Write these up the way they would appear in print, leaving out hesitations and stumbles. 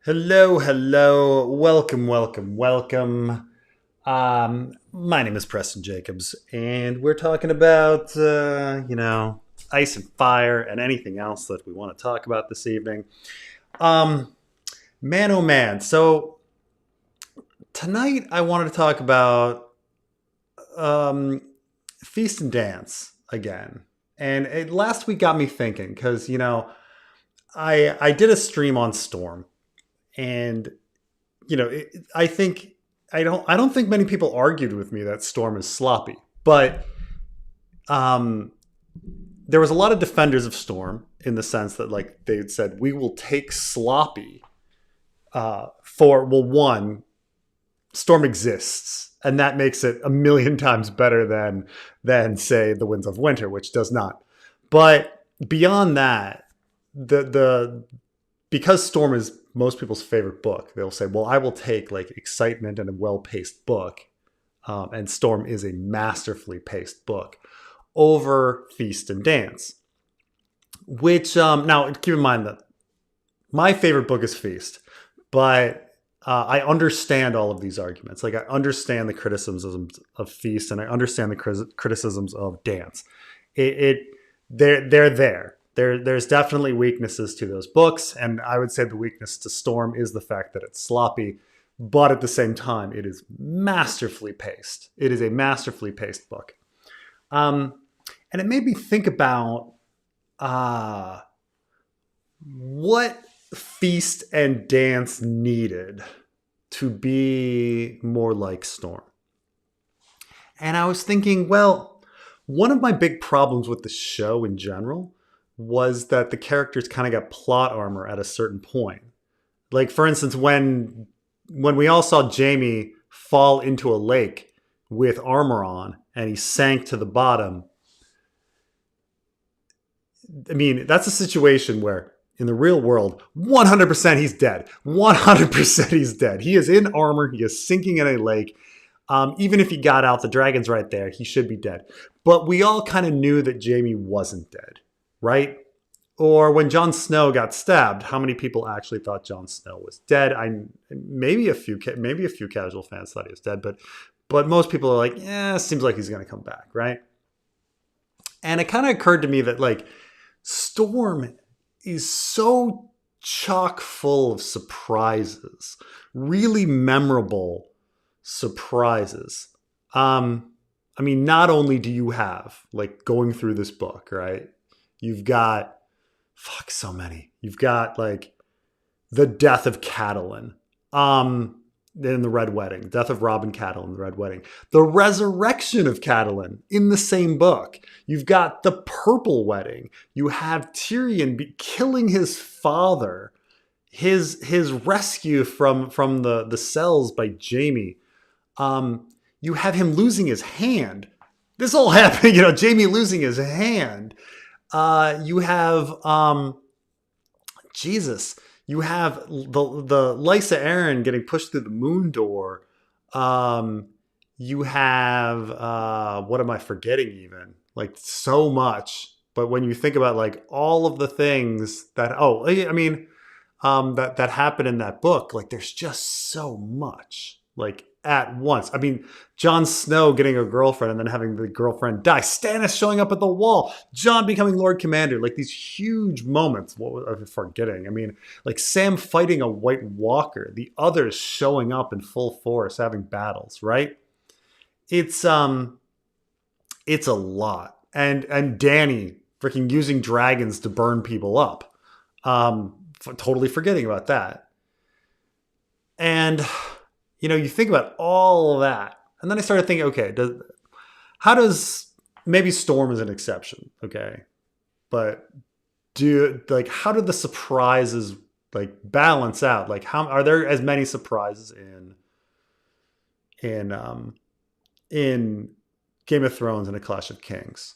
Hello, hello, welcome. My name is Preston Jacobs, and we're talking about, ice and fire and anything else that we want to talk about this evening. Man, oh man. So tonight I wanted to talk about Feast and Dance again. And last week got me thinking because, I did a stream on Storm. And I don't think many people argued with me that Storm is sloppy, but there was a lot of defenders of Storm in the sense that they said we will take sloppy one, Storm exists, and that makes it a million times better than say the Winds of Winter, which does not. But beyond that, because Storm is most people's favorite book, they'll say, well, I will take excitement and a well-paced book, and Storm is a masterfully paced book, over Feast and Dance. Which, now keep in mind that my favorite book is Feast, but I understand all of these arguments. I understand the criticisms of Feast, and I understand the criticisms of Dance. They're there. There's definitely weaknesses to those books, and I would say the weakness to Storm is the fact that it's sloppy, but at the same time, it is masterfully paced. It is a masterfully paced book. And it made me think about what Feast and Dance needed to be more like Storm. And I was thinking, well, one of my big problems with the show in general was that the characters kind of got plot armor at a certain point. Like, for instance, when we all saw Jaime fall into a lake with armor on and he sank to the bottom, I mean, that's a situation where in the real world, 100% he's dead. 100% he's dead. He is in armor. He is sinking in a lake. Even if he got out, the dragon's right there. He should be dead. But we all kind of knew that Jaime wasn't dead. Right? Or when Jon Snow got stabbed, how many people actually thought Jon Snow was dead? Maybe a few casual fans thought he was dead, but most people are like, yeah, seems like he's going to come back, right? And it kind of occurred to me that Storm is so chock full of surprises, really memorable surprises. I mean, not only do you have going through this book, right? You've got, so many. You've got the death of Catelyn in the Red Wedding, death of Robin Catelyn in the Red Wedding, the resurrection of Catelyn in the same book. You've got the Purple Wedding. You have Tyrion killing his father, his rescue from the cells by Jaime. You have him losing his hand. This all happened, Jaime losing his hand. You have You have the Lysa Arryn getting pushed through the moon door. You have what am I forgetting even? So much. But when you think about all of the things that that happen in that book, there's just so much at once. I mean, Jon Snow getting a girlfriend and then having the girlfriend die. Stannis showing up at the wall. Jon becoming Lord Commander. These huge moments. What was I forgetting? I mean, Sam fighting a White Walker. The others showing up in full force, having battles, right? It's a lot. And Dany freaking using dragons to burn people up. Totally forgetting about that. And you think about all of that, and then I started thinking, okay, maybe Storm is an exception, okay, but how do the surprises balance out? How are there as many surprises in Game of Thrones and A Clash of Kings?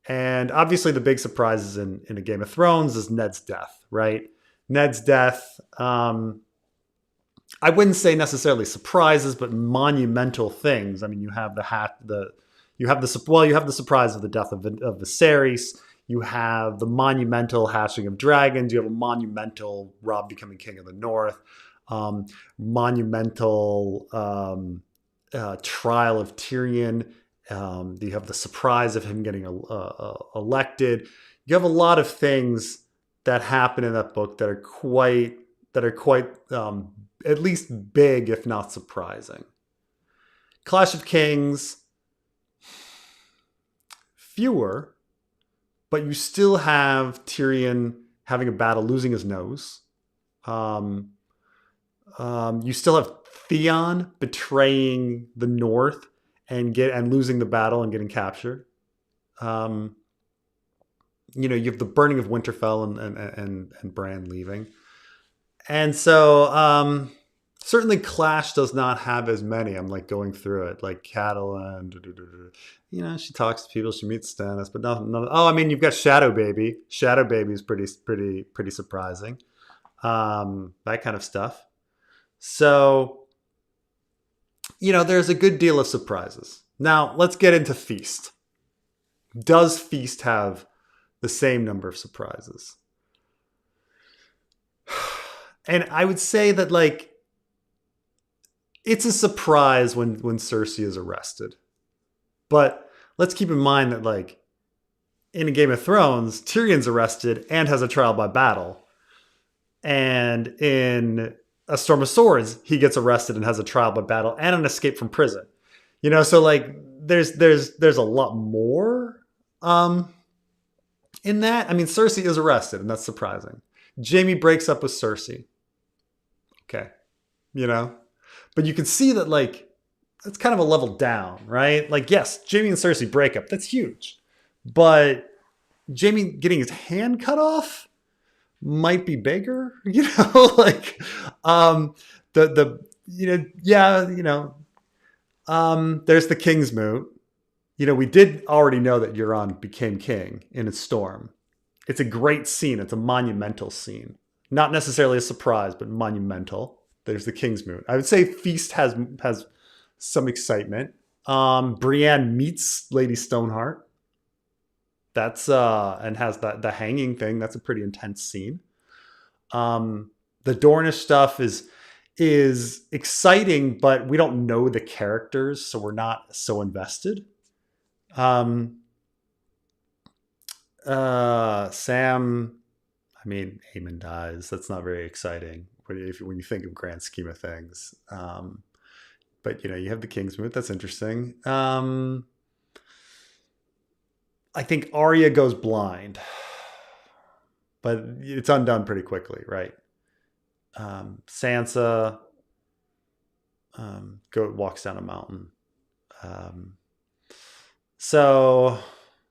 And obviously, the big surprises in A Game of Thrones is Ned's death, right? Ned's death. I wouldn't say necessarily surprises, but monumental things. I mean, you have the surprise of the death of Viserys. You have the monumental hatching of dragons. You have a monumental Robb becoming king of the North. Monumental trial of Tyrion. You have the surprise of him getting elected. You have a lot of things that happen in that book that are quite at least big, if not surprising. Clash of Kings, fewer, but you still have Tyrion having a battle, losing his nose. You still have Theon betraying the North and losing the battle and getting captured. You have the burning of Winterfell and Bran leaving. And so certainly Clash does not have as many. I'm like going through it, like Catelyn, she talks to people, she meets Stannis, but nothing. Oh, I mean, you've got Shadow Baby. Shadow Baby is pretty surprising. That kind of stuff. So, there's a good deal of surprises. Now, let's get into Feast. Does Feast have the same number of surprises? And I would say that, like, it's a surprise when Cersei is arrested. But let's keep in mind that, like, in a Game of Thrones, Tyrion's arrested and has a trial by battle. And in A Storm of Swords, he gets arrested and has a trial by battle and an escape from prison. So like there's a lot more in that. I mean, Cersei is arrested, and that's surprising. Jaime breaks up with Cersei. Okay. But you can see that, like, that's kind of a level down, right? Like, yes, Jaime and Cersei break up. That's huge. But Jaime getting his hand cut off might be bigger, like, there's the King's Moot. We did already know that Euron became king in a storm. It's a great scene. It's a monumental scene. Not necessarily a surprise, but monumental. There's the King's Moot. I would say Feast has some excitement. Brienne meets Lady Stoneheart. That's and has the hanging thing. That's a pretty intense scene. The Dornish stuff is exciting, but we don't know the characters, so we're not so invested. Sam, I mean, Aemon dies. That's not very exciting when you think of grand scheme of things. But you have the King's Moot. That's interesting. I think Arya goes blind, but it's undone pretty quickly, right? Sansa walks down a mountain. So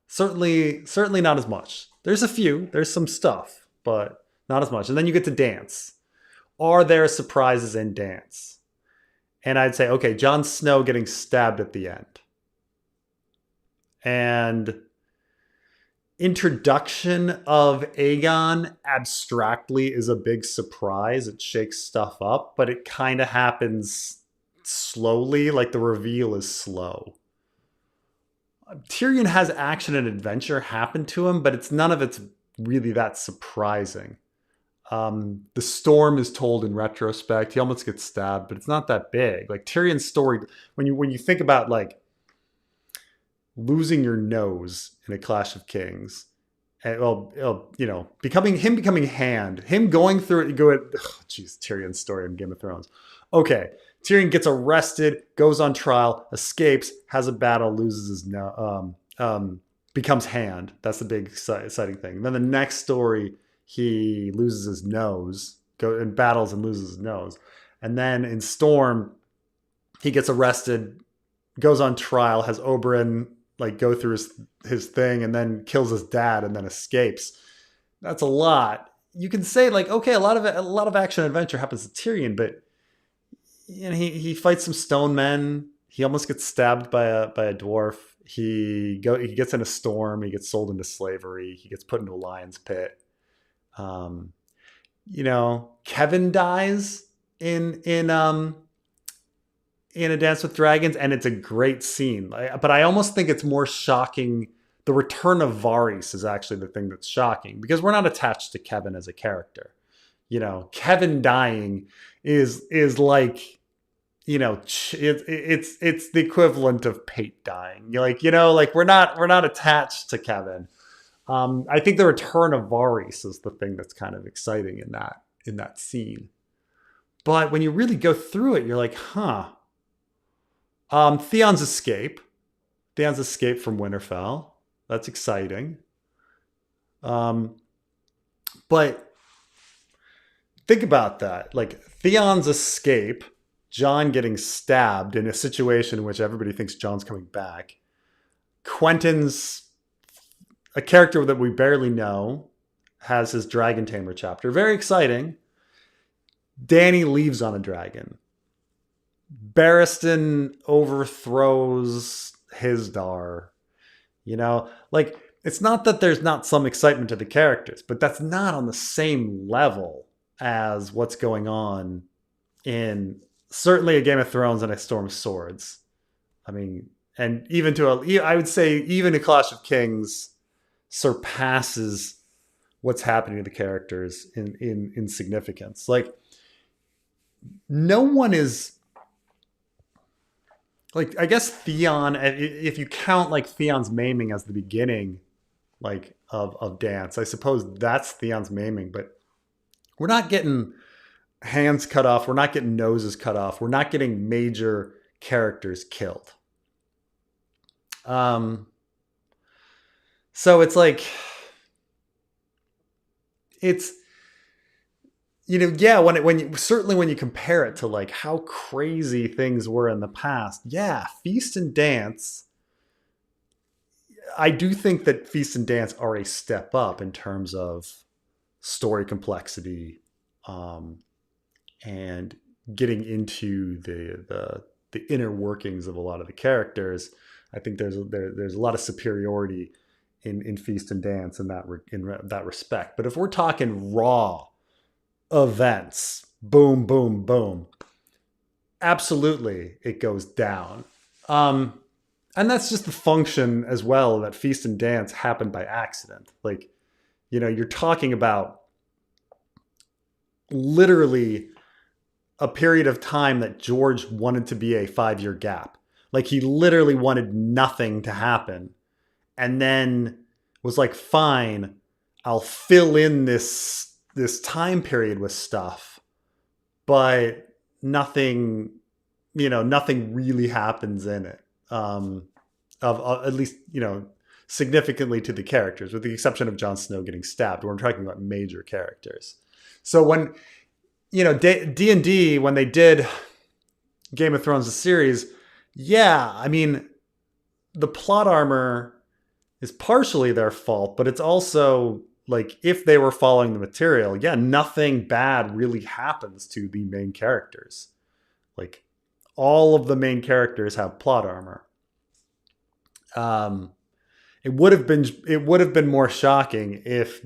certainly not as much. There's some stuff, but not as much. And then you get to Dance. Are there surprises in Dance? And I'd say, okay, Jon Snow getting stabbed at the end. And introduction of Aegon abstractly is a big surprise. It shakes stuff up, but it kind of happens slowly. Like, the reveal is slow. Tyrion has action and adventure happen to him, but none of it's really that surprising. The storm is told in retrospect. He almost gets stabbed, but it's not that big. Like, Tyrion's story, when you think about, like, losing your nose in a Clash of Kings, and becoming Hand, him going through it, you go at, Tyrion's story in Game of Thrones. Okay, Tyrion gets arrested, goes on trial, escapes, has a battle, loses his nose, becomes Hand. That's the big exciting thing. And then the next story, he loses his nose, goes in battles and loses his nose. And then in Storm, he gets arrested, goes on trial, has Oberyn like go through his thing, and then kills his dad and then escapes. That's a lot. You can say, like, okay, a lot of action and adventure happens to Tyrion, but he fights some stone men. He almost gets stabbed by a dwarf. He gets in a storm. He gets sold into slavery. He gets put into a lion's pit. Kevin dies in A Dance with Dragons, and it's a great scene. But I almost think it's more shocking. the return of Varys is actually the thing that's shocking, because we're not attached to Kevin as a character. Kevin dying is like, it's the equivalent of Pate dying. We're not attached to Kevin. I think the return of Varys is the thing that's kind of exciting in that scene. But when you really go through it, you're like, huh. Theon's escape from Winterfell. That's exciting. But think about that. Like, Theon's escape, Jon getting stabbed in a situation in which everybody thinks Jon's coming back. Quentin's a character that we barely know, has his Dragon Tamer chapter. Very exciting. Dany leaves on a dragon. Barristan overthrows Hisdar. It's not that there's not some excitement to the characters, but that's not on the same level as what's going on in certainly a Game of Thrones and a Storm of Swords. I mean, and I would say even a Clash of Kings surpasses what's happening to the characters in significance. Like, no one is, like, I guess Theon, if you count like Theon's maiming as the beginning, like of Dance, I suppose that's Theon's maiming, but we're not getting hands cut off. We're not getting noses cut off. We're not getting major characters killed. So it's like, it's, when you compare it to like how crazy things were in the past, Feast and Dance, I do think that Feast and Dance are a step up in terms of story complexity, and getting into the inner workings of a lot of the characters. I think there's a lot of superiority in Feast and Dance in that respect. But if we're talking raw events, boom, boom, boom, absolutely it goes down. And that's just the function as well, that Feast and Dance happened by accident. Like, you're talking about literally a period of time that George wanted to be a 5-year gap. Like, he literally wanted nothing to happen, and then was like, fine, I'll fill in this time period with stuff, but nothing really happens in it. Of at least, significantly to the characters, with the exception of Jon Snow getting stabbed. We're talking about major characters. So when, D&D, when they did Game of Thrones, the series, I mean, the plot armor is partially their fault, but it's also like, if they were following the material, nothing bad really happens to the main characters. Like, all of the main characters have plot armor. It would have been more shocking if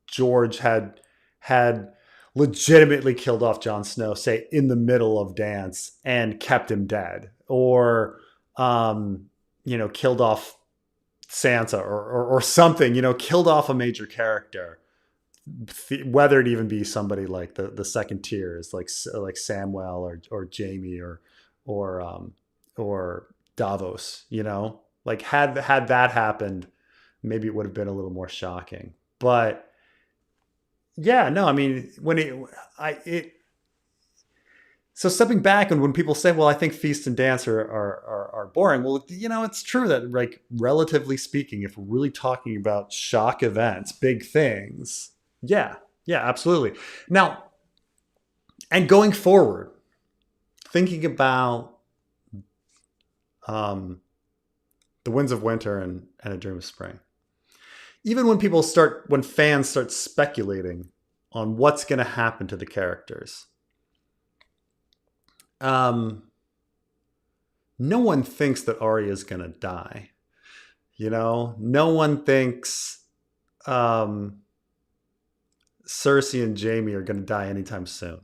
George had legitimately killed off Jon Snow, say in the middle of Dance, and kept him dead, or killed off Sansa or something, killed off a major character, whether it even be somebody like the second tiers, like Samwell or Jaime or Davos, like had that happened, maybe it would have been a little more shocking. But I mean, so stepping back, and when people say, well, I think Feast and Dance are boring, well, it's true that, like, relatively speaking, if we're really talking about shock events, big things, absolutely. Now, and going forward, thinking about The Winds of Winter and A Dream of Spring, even when fans start speculating on what's going to happen to the characters, no one thinks that Arya is going to die. No one thinks Cersei and Jaime are going to die anytime soon.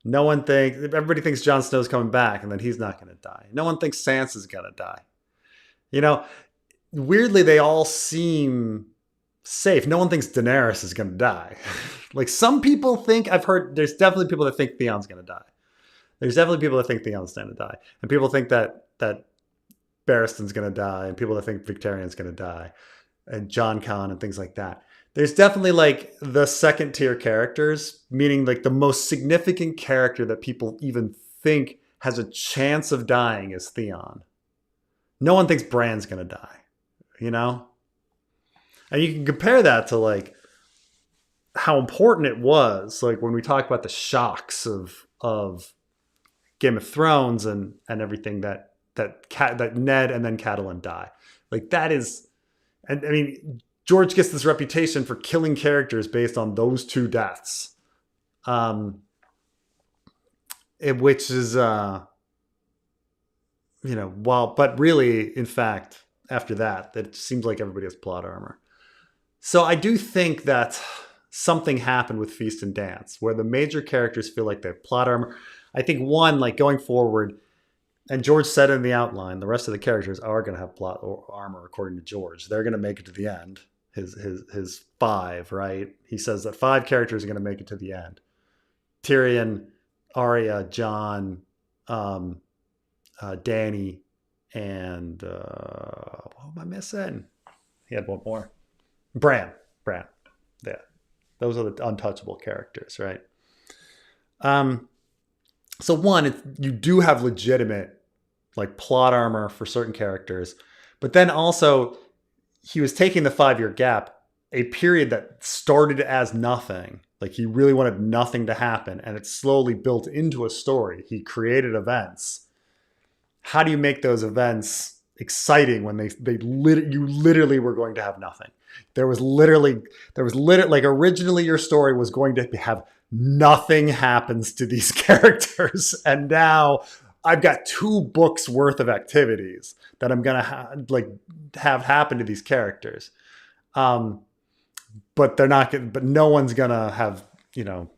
Everybody thinks Jon Snow's coming back, and then he's not going to die. No one thinks Sansa's going to die. weirdly, they all seem safe. No one thinks Daenerys is going to die. Like some people think, I've heard there's definitely people that think Theon's going to die. There's definitely people that think Theon's going to die. And people think that Barristan's going to die, and people that think Victarion's going to die, and Jon Con and things like that. There's definitely like the second tier characters, meaning like the most significant character that people even think has a chance of dying is Theon. No one thinks Bran's going to die, you know? And you can compare that to like how important it was, like when we talk about the shocks of Game of Thrones and everything that Ned and then Catelyn die. Like that is, and I mean, George gets this reputation for killing characters based on those two deaths, which is, but really, in fact, after that, it seems like everybody has plot armor. So I do think that something happened with Feast and Dance, where the major characters feel like they have plot armor. I think one, like going forward, and George said in the outline, the rest of the characters are going to have plot armor according to George. They're going to make it to the end. His 5, right? He says that 5 characters are going to make it to the end. Tyrion, Arya, Jon, Dany, and what am I missing? He had one more. Bran. Yeah. Those are the untouchable characters, right? So one, you do have legitimate like plot armor for certain characters, but then also he was taking the 5-year gap, a period that started as nothing. Like he really wanted nothing to happen, and it slowly built into a story. He created events. How do you make those events exciting when you literally were going to have nothing? There was literally like originally your story was going to have nothing happens to these characters, and now I've got 2 books worth of activities that I'm gonna have happen to these characters, but they're not gonna. But no one's gonna have, you know.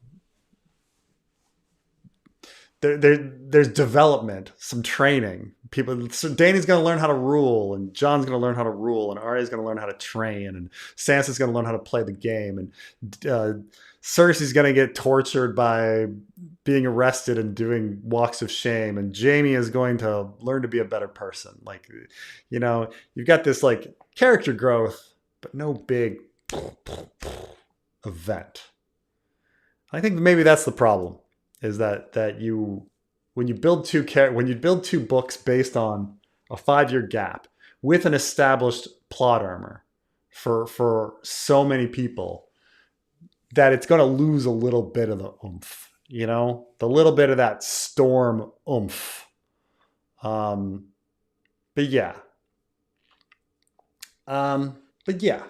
There's development, some training. So Dany's going to learn how to rule, and Jon's going to learn how to rule, and Arya's going to learn how to train, and Sansa's going to learn how to play the game, and Cersei's going to get tortured by being arrested and doing walks of shame, and Jaime is going to learn to be a better person. Like, you know, you've got this like character growth, but no big event. I think maybe that's the problem. Is that when you build 2 books based on a 5-year gap with an established plot armor for so many people, that it's going to lose a little bit of the oomph, you know, the little bit of that storm oomph. But yeah. But yeah.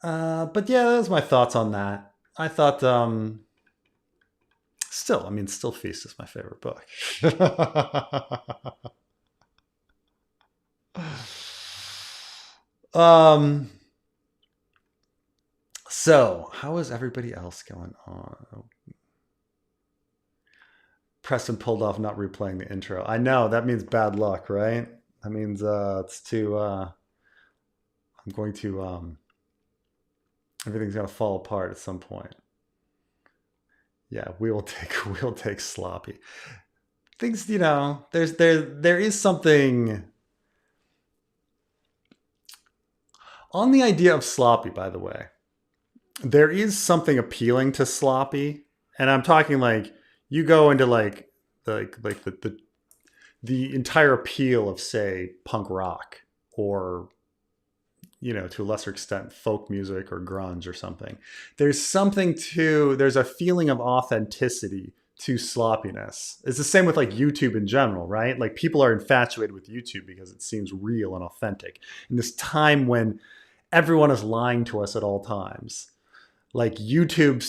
Those are my thoughts on that. I thought, still Feast is my favorite book. So how is everybody else going on? Preston pulled off not replaying the intro. I know, that means bad luck, right? That means it's too, I'm going to, everything's gonna fall apart at some point. Yeah, we'll take sloppy. Things, you know, there is something on the idea of sloppy, by the way. There is something appealing to sloppy, and I'm talking like you go into like the entire appeal of, say, punk rock, or, you know, to a lesser extent, folk music or grunge or something. There's a feeling of authenticity to sloppiness. It's the same with like YouTube in general, right? Like people are infatuated with YouTube because it seems real and authentic in this time when everyone is lying to us at all times. Like YouTube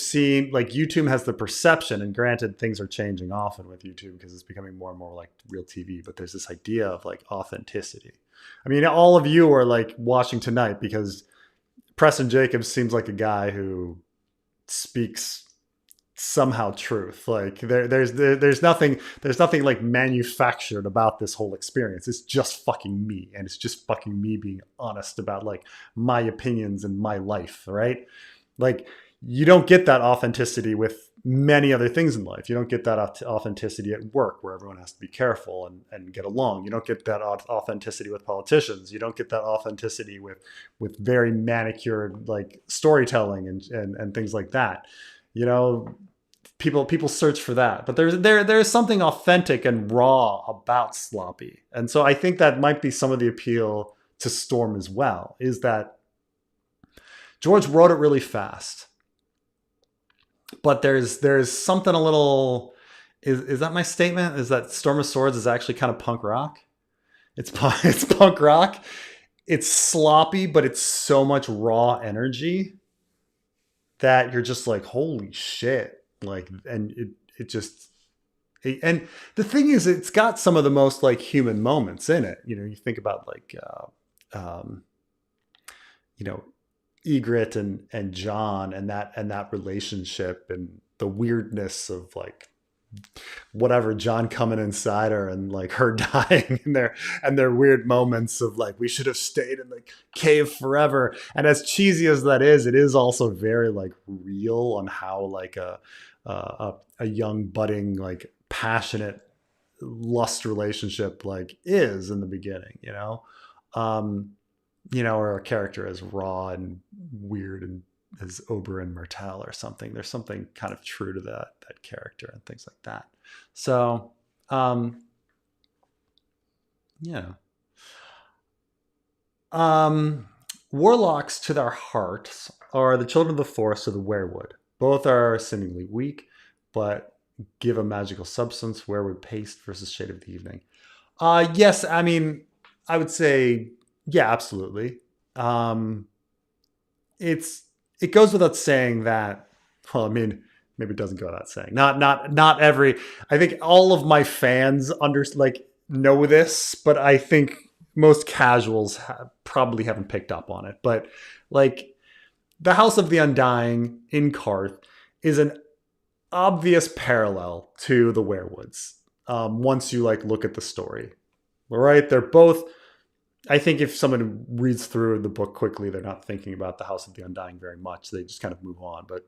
has the perception, and granted things are changing often with YouTube because it's becoming more and more like real TV, but there's this idea of like authenticity. I mean, all of you are like watching tonight because Preston Jacobs seems like a guy who speaks somehow truth. Like there's nothing like manufactured about this whole experience. It's just fucking me, and it's just fucking me being honest about like my opinions and my life, right? Like you don't get that authenticity with many other things in life. You don't get that authenticity at work where everyone has to be careful and get along. You don't get that authenticity with politicians. You don't get that authenticity with very manicured like storytelling and things like that. You know, people search for that, but there's something authentic and raw about sloppy. And so I think that might be some of the appeal to Storm as well, is that George wrote it really fast. But there's something a little, is that my statement? Is that Storm of Swords is actually kind of punk rock? It's punk rock. It's sloppy, but it's so much raw energy that you're just like, holy shit. Like, and and the thing is, it's got some of the most like human moments in it. You know, you think about like, you know, Ygritte and Jon and that relationship and the weirdness of like whatever, Jon coming inside her and like her dying and their weird moments of like, we should have stayed in the cave forever. And as cheesy as that is, it is also very like real on how like a young budding like passionate lust relationship like is in the beginning, you know. You know, or a character as raw and weird and as Oberyn Martell or something. There's something kind of true to that character and things like that. So, yeah. Warlocks to their hearts are the children of the forest or the weirwood. Both are seemingly weak, but give a magical substance. Weirwood paste versus shade of the evening. Yes, I mean, I would say, yeah, absolutely. It goes without saying that, well, I mean, maybe it doesn't go without saying. Not every, I think all of my fans know this, but I think most casuals probably haven't picked up on it. But like the House of the Undying in Karth is an obvious parallel to the Weirwoods. Once you like look at the story, all right, they're both, I think if someone reads through the book quickly, they're not thinking about the House of the Undying very much. They just kind of move on. But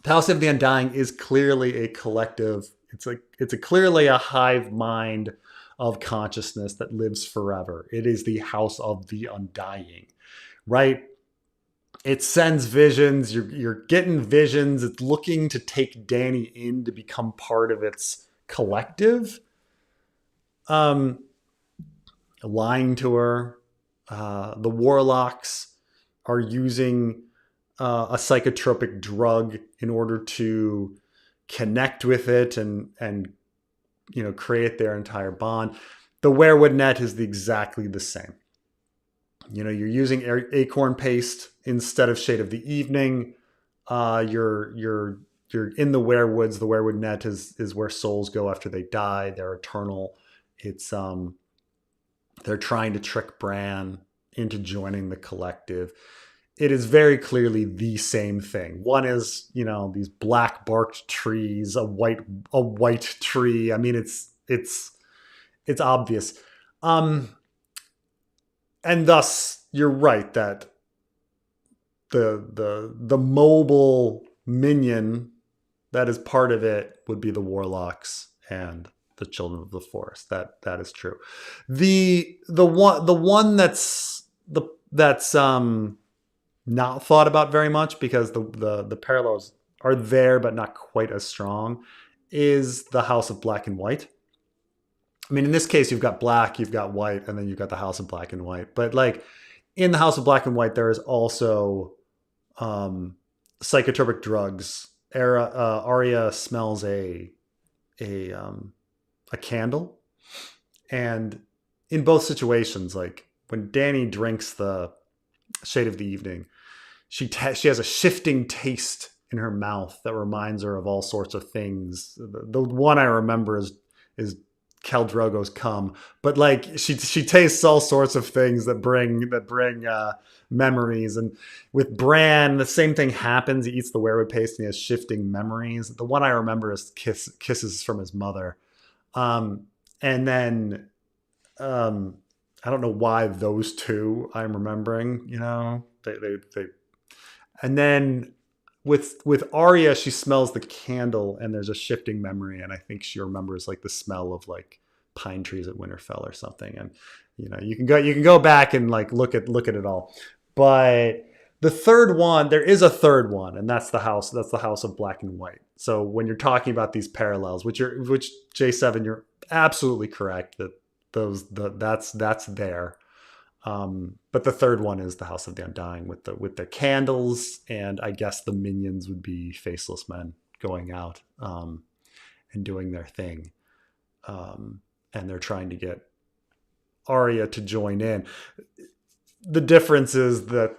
the House of the Undying is clearly a collective. It's clearly a hive mind of consciousness that lives forever. It is the House of the Undying, right? It sends visions. You're getting visions. It's looking to take Dany in to become part of its collective. Lying to her. The warlocks are using a psychotropic drug in order to connect with it and you know, create their entire bond. The weirwood net is exactly the same. You know, you're using acorn paste instead of shade of the evening. You're in the weirwoods. The weirwood net is where souls go after they die. They're eternal. It's they're trying to trick Bran into joining the collective. It is very clearly the same thing. One is, you know, these black barked trees, a white tree. I mean, it's obvious. And thus you're right that the mobile minion that is part of it would be the warlocks and the children of the forest. That is true. The one that's not thought about very much because the parallels are there but not quite as strong is the House of Black and White. I mean, in this case, you've got black, you've got white, and then you've got the House of Black and White. But like in the House of Black and White, there is also psychotropic drugs. Arya smells a candle, and in both situations, like when Dany drinks the shade of the evening, she has a shifting taste in her mouth that reminds her of all sorts of things. The one I remember is Khal Drogo's cum, but like she tastes all sorts of things that bring memories. And with Bran, the same thing happens. He eats the werewood paste and he has shifting memories. The one I remember is kisses from his mother, and then I don't know why those two I'm remembering. You know, they and then with Arya, she smells the candle and there's a shifting memory, and I think she remembers like the smell of like pine trees at Winterfell or something. And you know, you can go back and like look at it all. But the third one, there is a third one, and that's the house of Black and White. So when you're talking about these parallels, which J7, you're absolutely correct that that's there. But the third one is the House of the Undying with the candles, and I guess the minions would be faceless men going out and doing their thing, and they're trying to get Arya to join in. The difference is that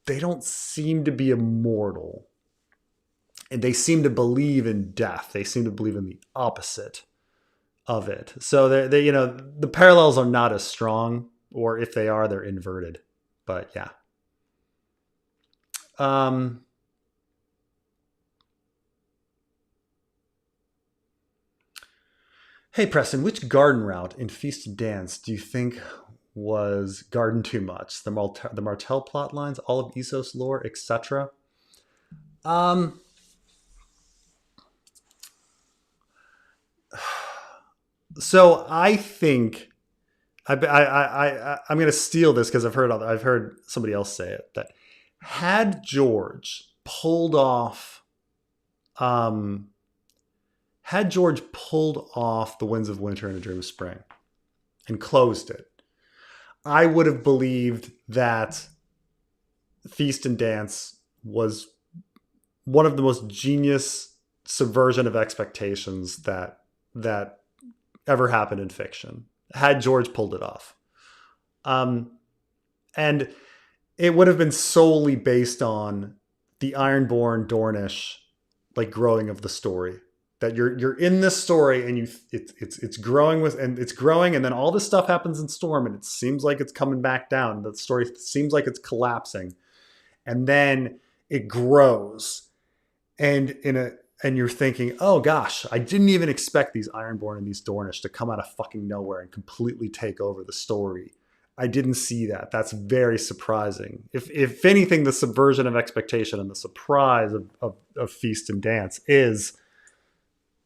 they don't seem to be immortal, and they seem to believe in death. They seem to believe in the opposite of it. So they you know, the parallels are not as strong. Or if they are, they're inverted. But yeah. Hey, Preston, which garden route in Feast and Dance do you think was garden too much? The Martell plot lines, all of Essos lore, etc.? So I think... I'm going to steal this because I've heard somebody else say it, that had George pulled off the Winds of Winter and a Dream of Spring and closed it, I would have believed that Feast and Dance was one of the most genius subversion of expectations that ever happened in fiction. Had George pulled it off. And it would have been solely based on the Ironborn Dornish like growing of the story. That you're in this story and it's growing and then all this stuff happens in Storm and it seems like it's coming back down. The story seems like it's collapsing. And then it grows. And you're thinking, oh gosh, I didn't even expect these Ironborn and these Dornish to come out of fucking nowhere and completely take over the story. I didn't see that. That's very surprising. If anything, the subversion of expectation and the surprise of Feast and Dance is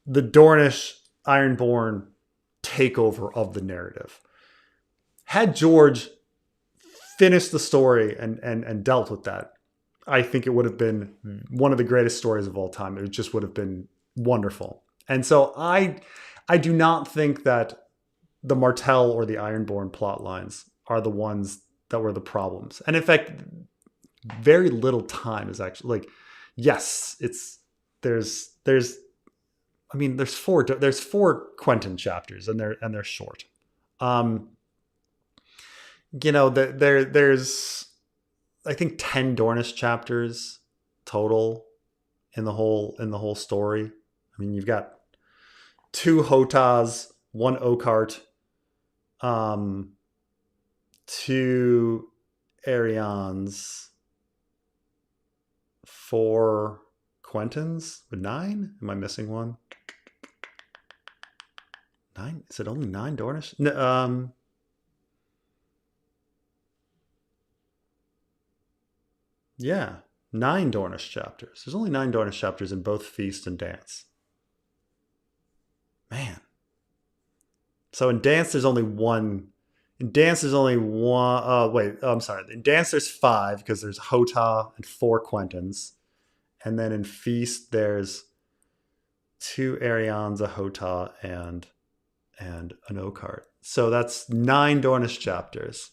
the Dornish Ironborn takeover of the narrative. Had George finished the story and dealt with that, I think it would have been one of the greatest stories of all time. It just would have been wonderful. And so I do not think that the Martell or the Ironborn plot lines are the ones that were the problems. And in fact, very little time is actually like, yes, there's four Quentin chapters and they're short. There's I think 10 Dornish chapters total in the whole story. I mean, you've got 2 Hotas, 1 Oakheart, 2 Arians, 4 Quentins with 9. Am I missing one? 9? Is it only 9 Dornish? No, yeah, 9 Dornish chapters. There's only 9 Dornish chapters in both Feast and Dance. Man. So in Dance, there's only one. In Dance, there's only one. I'm sorry. In Dance, there's 5 because there's Hota and 4 Quentins. And then in Feast, there's 2 Arians, a Hota, and an Oakheart. So that's 9 Dornish chapters.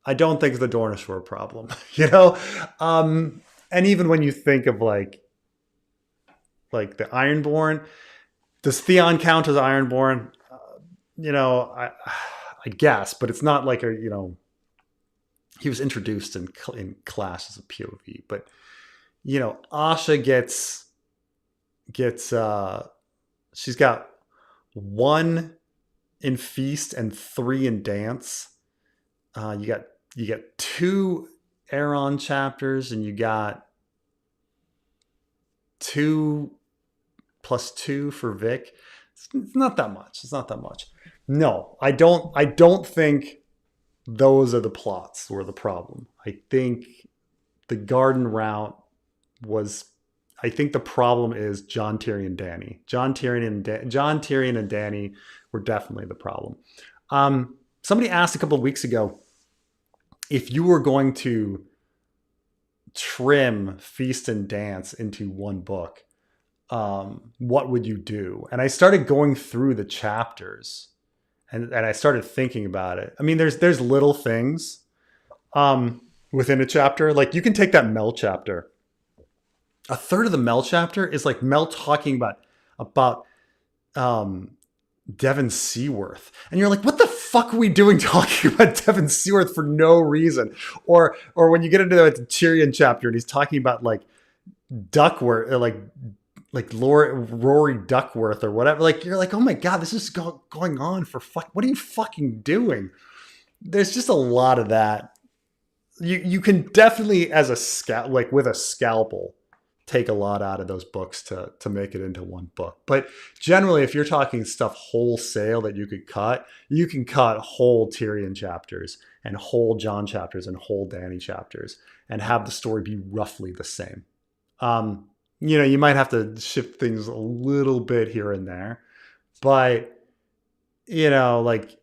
I don't think the Dornish were a problem, you know? And even when you think of like the Ironborn, does Theon count as Ironborn? I guess, but it's not like he was introduced in Clash as a POV, but Asha gets she's got 1 in Feast and 3 in Dance. You get 2 Euron chapters, and you got 2 plus 2 for Vic. It's not that much. It's not that much. No, I don't think those are the plots or the problem. I think the garden route was. I think the problem is Jon, Tyrion, and Dany. Jon, Tyrion, and Dany were definitely the problem. Somebody asked a couple of weeks ago if you were going to trim Feast and Dance into one book, what would you do? And I started going through the chapters, and I started thinking about it. I mean, there's little things within a chapter. Like, you can take that Mel chapter. A third of the Mel chapter is like Mel talking about Devon Seaworth. And you're like, what the fuck are we doing talking about Devon Seaworth for no reason? Or when you get into the Tyrion chapter and he's talking about like Duckworth, like Rory Duckworth or whatever. Like, you're like, oh my God, this is going on for fuck. What are you fucking doing? There's just a lot of that. You can definitely, as a like with a scalpel, take a lot out of those books to make it into one book. But generally, if you're talking stuff wholesale that you can cut whole Tyrion chapters and whole Jon chapters and whole Dany chapters and have the story be roughly the same. You might have to shift things a little bit here and there, but like,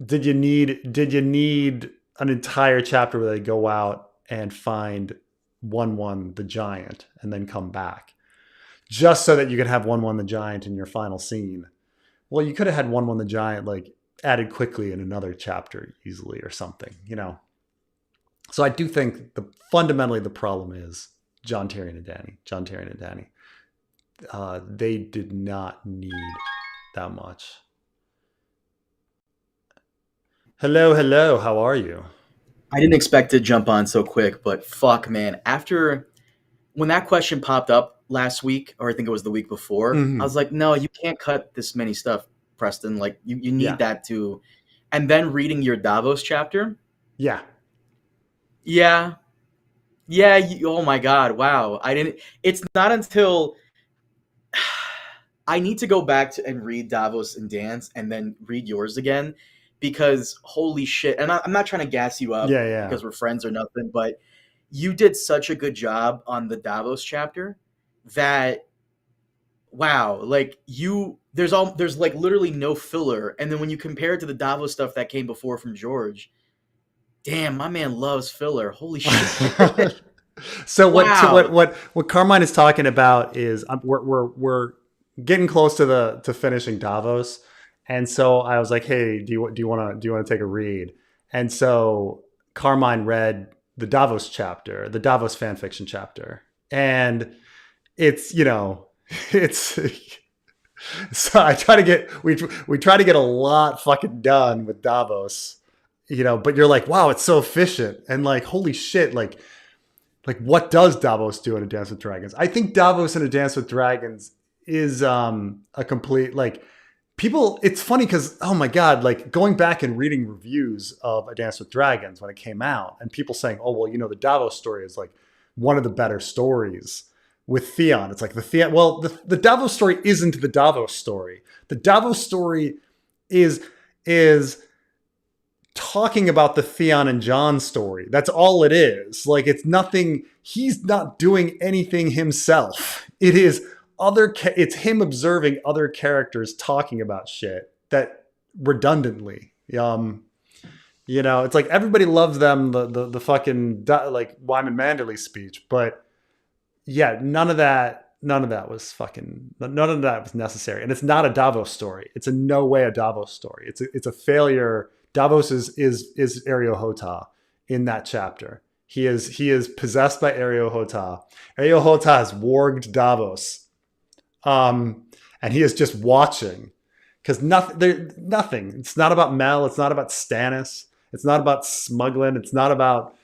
did you need an entire chapter where they go out and find 1-1 the giant and then come back just so that you could have 1-1 the giant in your final scene? Well, you could have had 1-1 the giant like added quickly in another chapter easily or something, So I do think fundamentally the problem is Jon, Tyrion, and Dany. They did not need that much. Hello, how are you? I didn't expect to jump on so quick, but fuck, man. When that question popped up last week, or I think it was the week before, I was like, no, you can't cut this many stuff, Preston. Like, you need that too. And then reading your Davos chapter. Yeah. Yeah. Oh my God. Wow. It's not until I need to go back and read Davos and Dance and then read yours again, because holy shit. And I'm not trying to gas you up because we're friends or nothing, but you did such a good job on the Davos chapter that, wow, like there's like literally no filler. And then when you compare it to the Davos stuff that came before from George, damn, my man loves filler. Holy shit. So what Carmine is talking about is we're getting close to finishing Davos. And so I was like, hey, do you want to take a read? And so Carmine read the Davos chapter, the Davos fanfiction chapter. And it's, so we try to get a lot fucking done with Davos, but you're like, wow, it's so efficient. And like, holy shit, like what does Davos do in A Dance with Dragons? I think Davos in A Dance with Dragons is a complete, like, people, it's funny because, oh my God, like going back and reading reviews of A Dance with Dragons when it came out, and people saying, oh, well, the Davos story is like one of the better stories with Theon. It's like the Davos story isn't the Davos story. The Davos story is talking about the Theon and Jon story. That's all it is. Like, it's nothing, he's not doing anything himself. It's him observing other characters talking about shit that redundantly, it's like everybody loves them, the fucking like Wyman Manderley speech, but yeah, none of that was necessary. And it's not a Davos story. It's in no way a Davos story. It's a failure. Davos is Areo-Hotah in that chapter. He is possessed by Areo-Hotah. Areo-Hotah has warged Davos. And he is just watching, because nothing. It's not about Mel. It's not about Stannis. It's not about smuggling. It's not about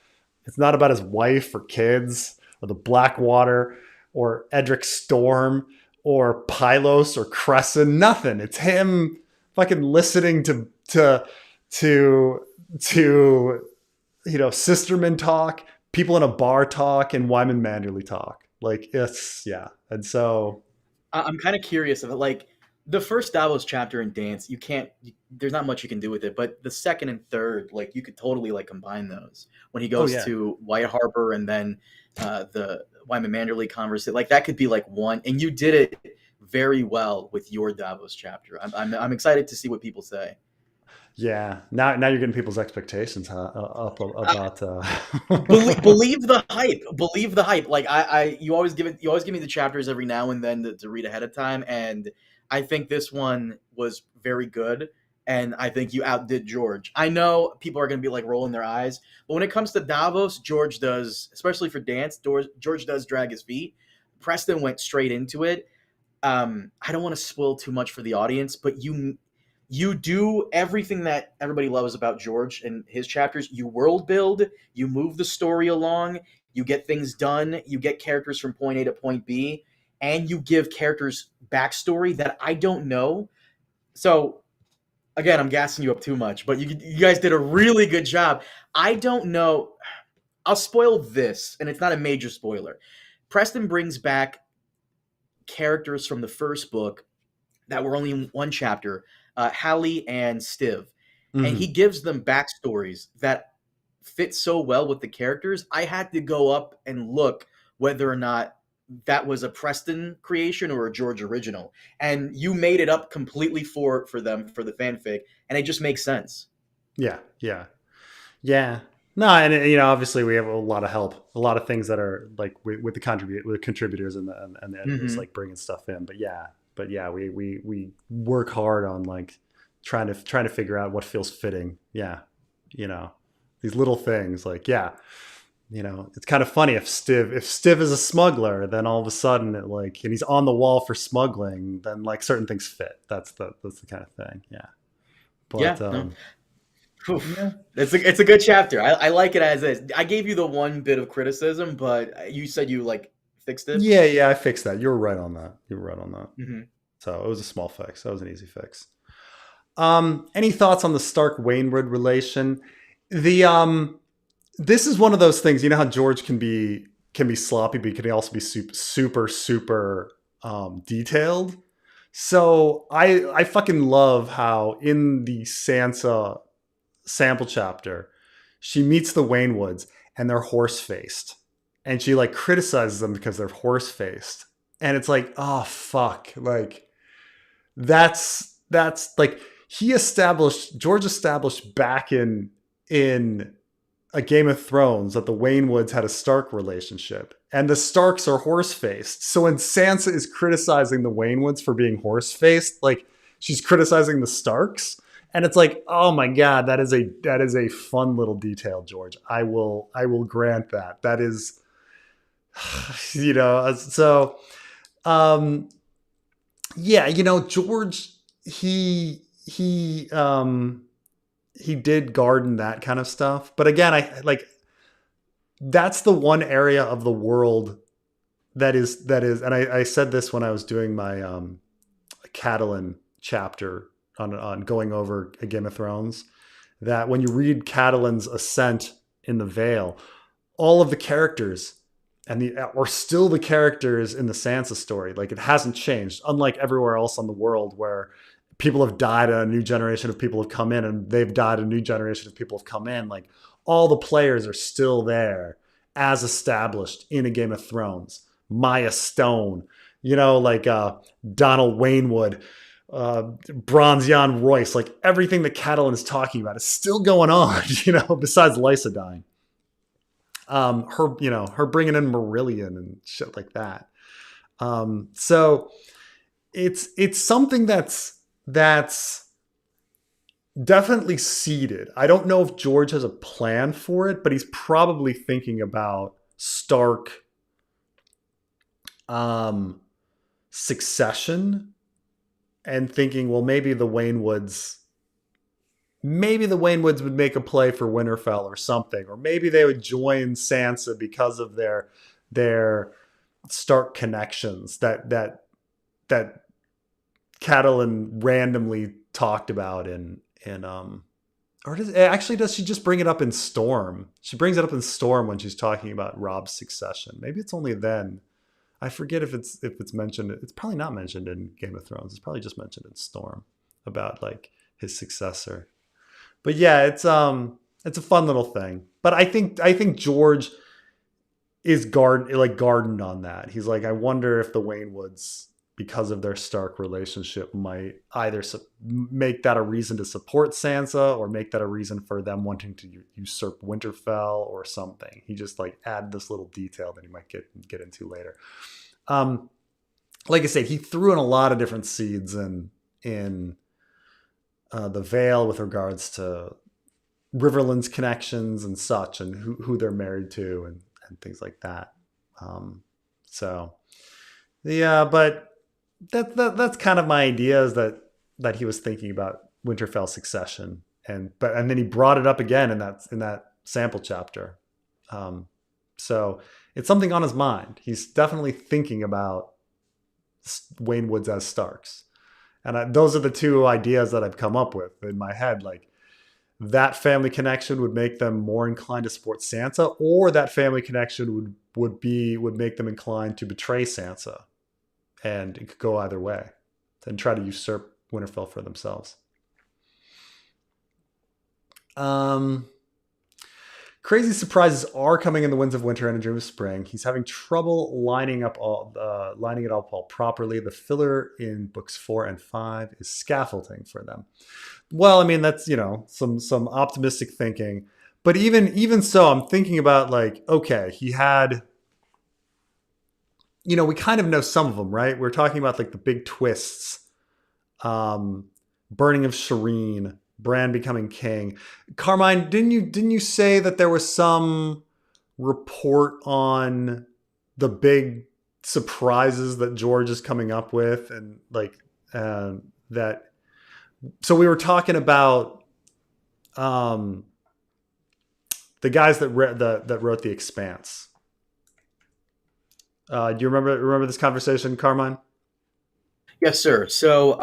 his wife or kids or the Blackwater or Edric Storm or Pylos or Crescent. Nothing. It's him fucking listening to Sisterman talk, people in a bar talk, and Wyman Manderley talk. Like it's yeah, and so I'm kind of curious of it. Like the first Davos chapter in Dance, you can't. There's not much you can do with it. But the second and third, like you could totally like combine those when he goes to White Harbor and then the Wyman Manderley conversation. Like that could be like one, and you did it very well with your Davos chapter. I'm excited to see what people say. Yeah, now you're getting people's expectations up about. Believe the hype. Believe the hype. Like you always give me the chapters every now and then to read ahead of time, and I think this one was very good. And I think you outdid George. I know people are going to be like rolling their eyes, but when it comes to Davos, George does, especially for Dance. George does drag his feet. Preston went straight into it. I don't want to spoil too much for the audience, but you do everything that everybody loves about George and his chapters. You world build, you move the story along, you get things done, you get characters from point A to point B, and you give characters backstory that I don't know. So, again, I'm gassing you up too much, but you guys did a really good job. I don't know. I'll spoil this, and it's not a major spoiler. Preston brings back characters from the first book that were only in one chapter, Hallie and Stiv. And he gives them backstories that fit so well with the characters. I had to go up and look whether or not that was a Preston creation or a George original. And you made it up completely for them, for the fanfic, and it just makes sense. Yeah. No, and obviously we have a lot of help, a lot of things that are like with the contributors and the editors like bringing stuff in. But yeah, we work hard on like trying to figure out what feels fitting. Yeah, these little things like it's kind of funny if Stiv is a smuggler, then all of a sudden and he's on the wall for smuggling, then like certain things fit. That's the kind of thing. Yeah, but yeah. It's a good chapter. I like it as is. I gave you the one bit of criticism, but you said you like fixed it. Yeah, I fixed that. You were right on that. Mm-hmm. So it was a small fix. That was an easy fix. Any thoughts on the Stark Waynwood relation? This is one of those things. You know how George can be sloppy, but he can also be super detailed. So I fucking love how in the Sansa sample chapter, she meets the Waynwoods and they're horse faced, and she like criticizes them because they're horse faced, and it's like, oh fuck, like that's like George established back in a Game of Thrones that the Waynwoods had a Stark relationship, and the Starks are horse faced. So when Sansa is criticizing the Waynwoods for being horse faced, like she's criticizing the Starks. And it's like, oh my God, that is a fun little detail, George. I will grant that. That is, so, yeah, George, he did garden that kind of stuff. But again, that's the one area of the world that is, and I said this when I was doing my Catelyn chapter on going over a Game of Thrones, that when you read Catelyn's ascent in the Vale, all of the characters are still the characters in the Sansa story. Like it hasn't changed, unlike everywhere else on the world where people have died and a new generation of people have come in, and they've died and a new generation of people have come in. Like all the players are still there as established in a Game of Thrones. Maya Stone, Donald Waynwood, Bronzion Royce, like everything that Catelyn is talking about is still going on, besides Lysa dying. Her bringing in Marillion and shit like that. So it's something that's definitely seeded. I don't know if George has a plan for it, but he's probably thinking about Stark succession and thinking, well, maybe the Waynwoods would make a play for Winterfell or something, or maybe they would join Sansa because of their Stark connections that Catelyn randomly talked about in or does she just bring it up in Storm? She brings it up in Storm when she's talking about Robb's succession. Maybe it's only then. I forget if it's mentioned. It's probably not mentioned in Game of Thrones. It's probably just mentioned in Storm about like his successor. But yeah, it's a fun little thing. But I think George is gardened on that. He's like, I wonder if the Waynwoods, because of their Stark relationship, might either make that a reason to support Sansa or make that a reason for them wanting to usurp Winterfell or something. He just like added this little detail that he might get into later. Like I said, he threw in a lot of different seeds in the Vale with regards to Riverland's connections and such, and who they're married to and things like that. So yeah, but that's kind of my idea, is that he was thinking about Winterfell succession, and then he brought it up again in that sample chapter. So it's something on his mind. He's definitely thinking about Waynwoods as Starks, and those are the two ideas that I've come up with in my head. Like, that family connection would make them more inclined to support Sansa, or that family connection would make them inclined to betray Sansa. And it could go either way, and try to usurp Winterfell for themselves. Crazy surprises are coming in The Winds of Winter and A Dream of Spring. He's having trouble lining it all properly. The filler in books 4 and 5 is scaffolding for them. Well, I mean, that's, some optimistic thinking. But even so, I'm thinking about like, okay, he had, we kind of know some of them, right? We're talking about like the big twists, burning of Shireen, Bran becoming king. Carmine, didn't you say that there was some report on the big surprises that George is coming up with, and like that? So we were talking about the guys that wrote The Expanse. Do you remember this conversation, Carmine? Yes, sir. So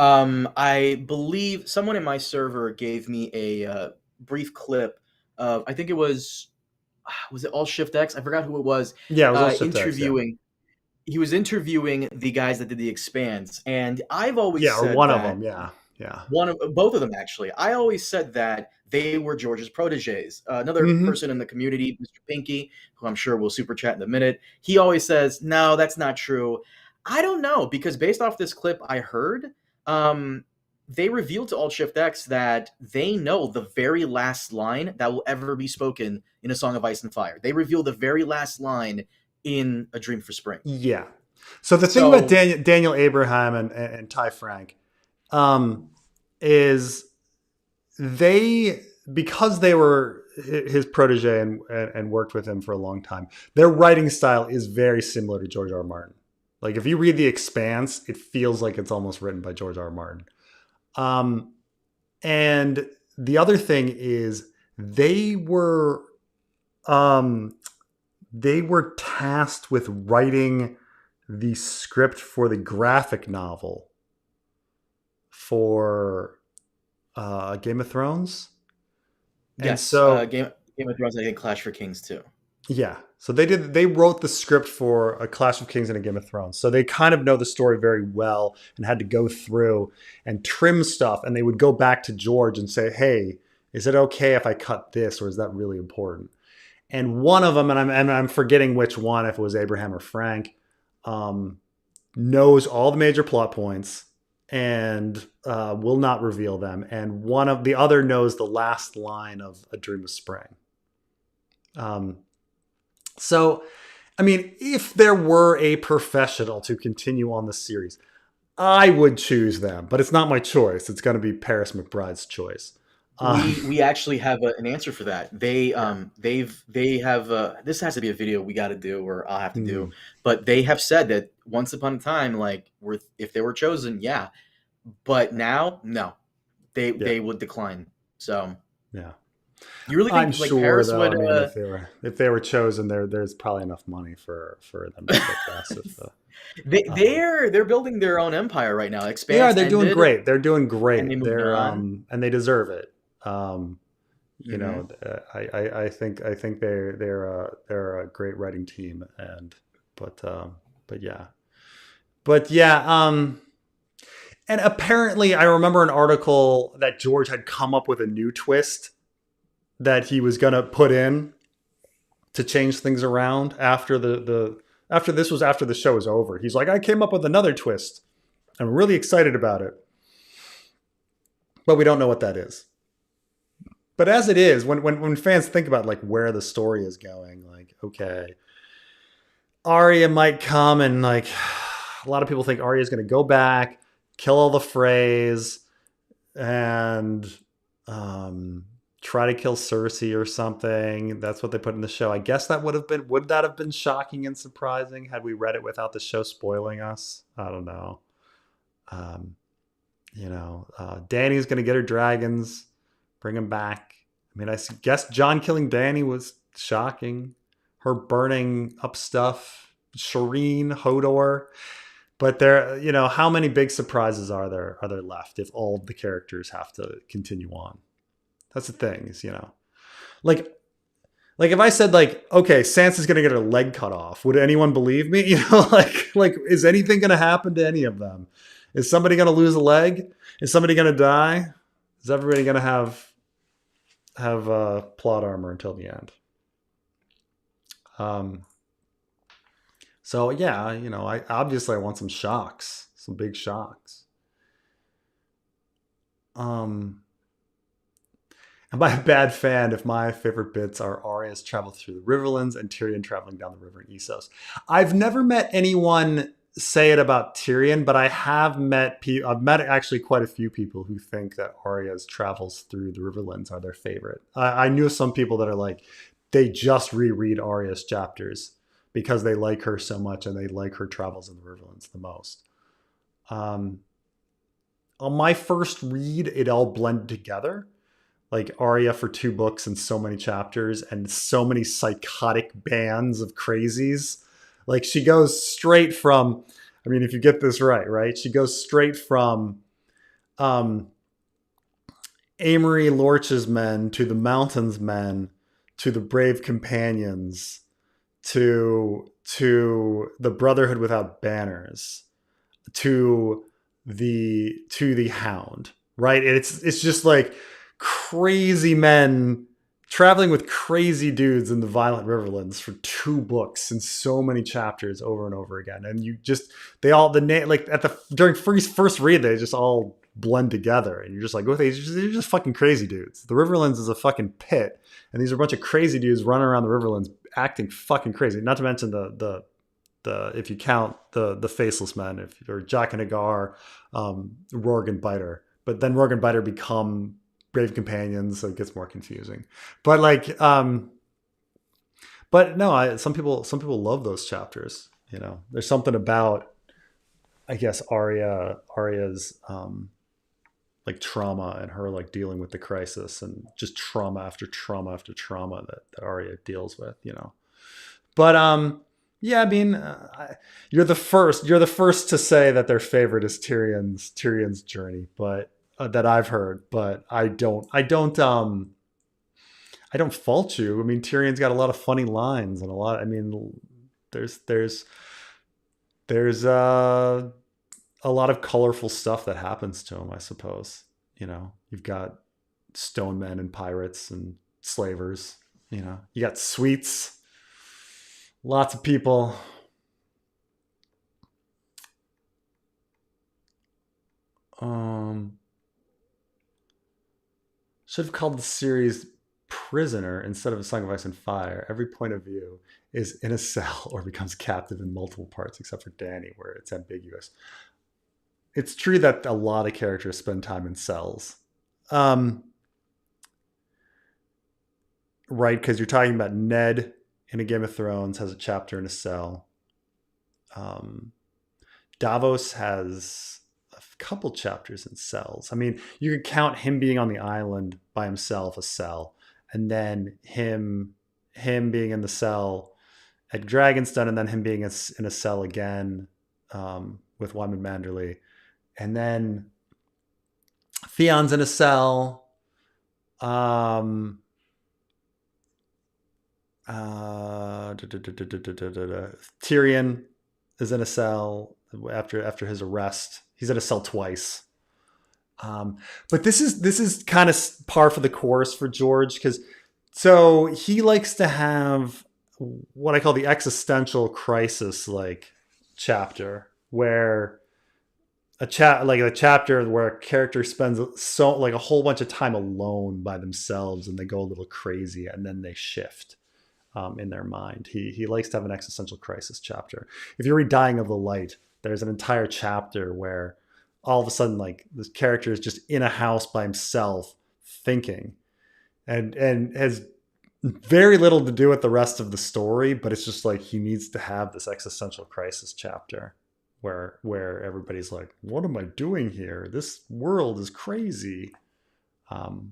I believe someone in my server gave me a brief clip of, I think it was it All Shift X? I forgot who it was. Yeah, it was All Shift interviewing. X, yeah. He was interviewing the guys that did The Expanse, and I've always or said one that, of them. Yeah. both of them actually. I always said that they were George's proteges. Another person in the community, Mr. Pinky, who I'm sure will super chat in a minute, he always says, no, that's not true. I don't know, because based off this clip I heard, they revealed to Alt Shift X that they know the very last line that will ever be spoken in A Song of Ice and Fire. They reveal the very last line in A Dream for Spring. Yeah. So the thing about Daniel Abraham and Ty Frank is because they were his protege and worked with him for a long time, their writing style is very similar to George R. R. Martin. Like, if you read The Expanse, it feels like it's almost written by George R. R. Martin. And the other thing is they were tasked with writing the script for the graphic novel for Game of Thrones. Yes, and so Game of Thrones, I think Clash for Kings too. Yeah. So they wrote the script for A Clash of Kings and A Game of Thrones. So they kind of know the story very well and had to go through and trim stuff. And they would go back to George and say, hey, is it okay if I cut this, or is that really important? And one of them, and I'm forgetting which one, if it was Abraham or Frank, knows all the major plot points and will not reveal them. And one of the other knows the last line of A Dream of Spring. So, I mean, if there were a professional to continue on the series, I would choose them, but it's not my choice. It's going to be Paris McBride's choice. We actually have an answer for that. They have this has to be a video we got to do, or I'll have to do, but they have said that once upon a time, like, if they were chosen, yeah, but now, no, they would decline. So yeah. You really I'm think like sure, Paris though. I would? mean, if they were chosen, there's probably enough money for them to kick ass. If They're building their own empire right now. they are, Expanse they're doing ended, great. They're doing and they great. moved They're on. and they deserve it. Um, you Hmm. know, I think they're a great writing team, and but but yeah, but yeah. And apparently, I remember an article that George had come up with a new twist that he was gonna put in to change things around after after the show was over. He's like, I came up with another twist. I'm really excited about it, but we don't know what that is. But as it is, when fans think about like where the story is going, like okay, Arya might come and like a lot of people think Arya is going to go back, kill all the Freys, and um, try to kill Cersei or something. That's what they put in the show. I guess that would that have been shocking and surprising had we read it without the show spoiling us? I don't know. Um, Dany's going to get her dragons, bring them back. I mean, I guess John killing Dany was shocking. Her burning up stuff, Shireen, Hodor. But how many big surprises are there left if all the characters have to continue on? That's the thing, is like if I said like, okay, Sansa's gonna get her leg cut off, would anyone believe me? Like is anything gonna happen to any of them? Is somebody gonna lose a leg? Is somebody gonna die? Is everybody gonna have plot armor until the end? So yeah, I want some shocks, some big shocks. Am I a bad fan if my favorite bits are Arya's travel through the Riverlands and Tyrion traveling down the river in Essos? I've never met anyone say it about Tyrion, but I've met actually quite a few people who think that Arya's travels through the Riverlands are their favorite. I knew some people that are like, they just reread Arya's chapters because they like her so much and they like her travels in the Riverlands the most. On my first read, it all blended together. Like Arya for 2 books and so many chapters and so many psychotic bands of crazies. Like she goes straight from, I mean, if you get this right? She goes straight from Amory Lorch's men to the Mountains men to the Brave Companions to the Brotherhood Without Banners to the Hound, right? And it's just like crazy men traveling with crazy dudes in the violent Riverlands for 2 books and so many chapters over and over again. And during first read, they just all blend together and you're just like, they're just fucking crazy dudes. The Riverlands is a fucking pit and these are a bunch of crazy dudes running around the Riverlands acting fucking crazy. Not to mention the if you count the faceless men, or Jack and Agar, Rorg and Biter, but then Rorg and Biter become Brave Companions, so it gets more confusing. But but no, some people love those chapters. There's something about, I guess, Arya's like trauma and her like dealing with the crisis and just trauma after trauma after trauma that Arya deals with. But yeah, I mean, you're the first to say that their favorite is Tyrion's journey, but that I've heard. But I don't fault you. I mean, Tyrion's got a lot of funny lines and a lot. I mean, there's a lot of colorful stuff that happens to him, I suppose. You've got stone men and pirates and slavers. You got sweets. Lots of people. Should have called the series Prisoner instead of A Song of Ice and Fire. Every point of view is in a cell or becomes captive in multiple parts, except for Dany, where it's ambiguous. It's true that a lot of characters spend time in cells. Right, because you're talking about Ned in a Game of Thrones has a chapter in a cell. Davos has a couple chapters in cells. I mean, you could count him being on the island by himself a cell, and then him being in the cell at Dragonstone, and then him being in a cell again with Wyman Manderley, and then Theon's in a cell. Tyrion is in a cell after his arrest. He's in a cell twice. But this is kind of par for the course for George, because so he likes to have what I call the existential crisis like chapter, where a chapter where a character spends a whole bunch of time alone by themselves and they go a little crazy and then they shift in their mind. He likes to have an existential crisis chapter. If you read Dying of the Light, there's an entire chapter where all of a sudden, like, this character is just in a house by himself thinking, and has very little to do with the rest of the story, but it's just like he needs to have this existential crisis chapter where everybody's like, what am I doing here? This world is crazy. So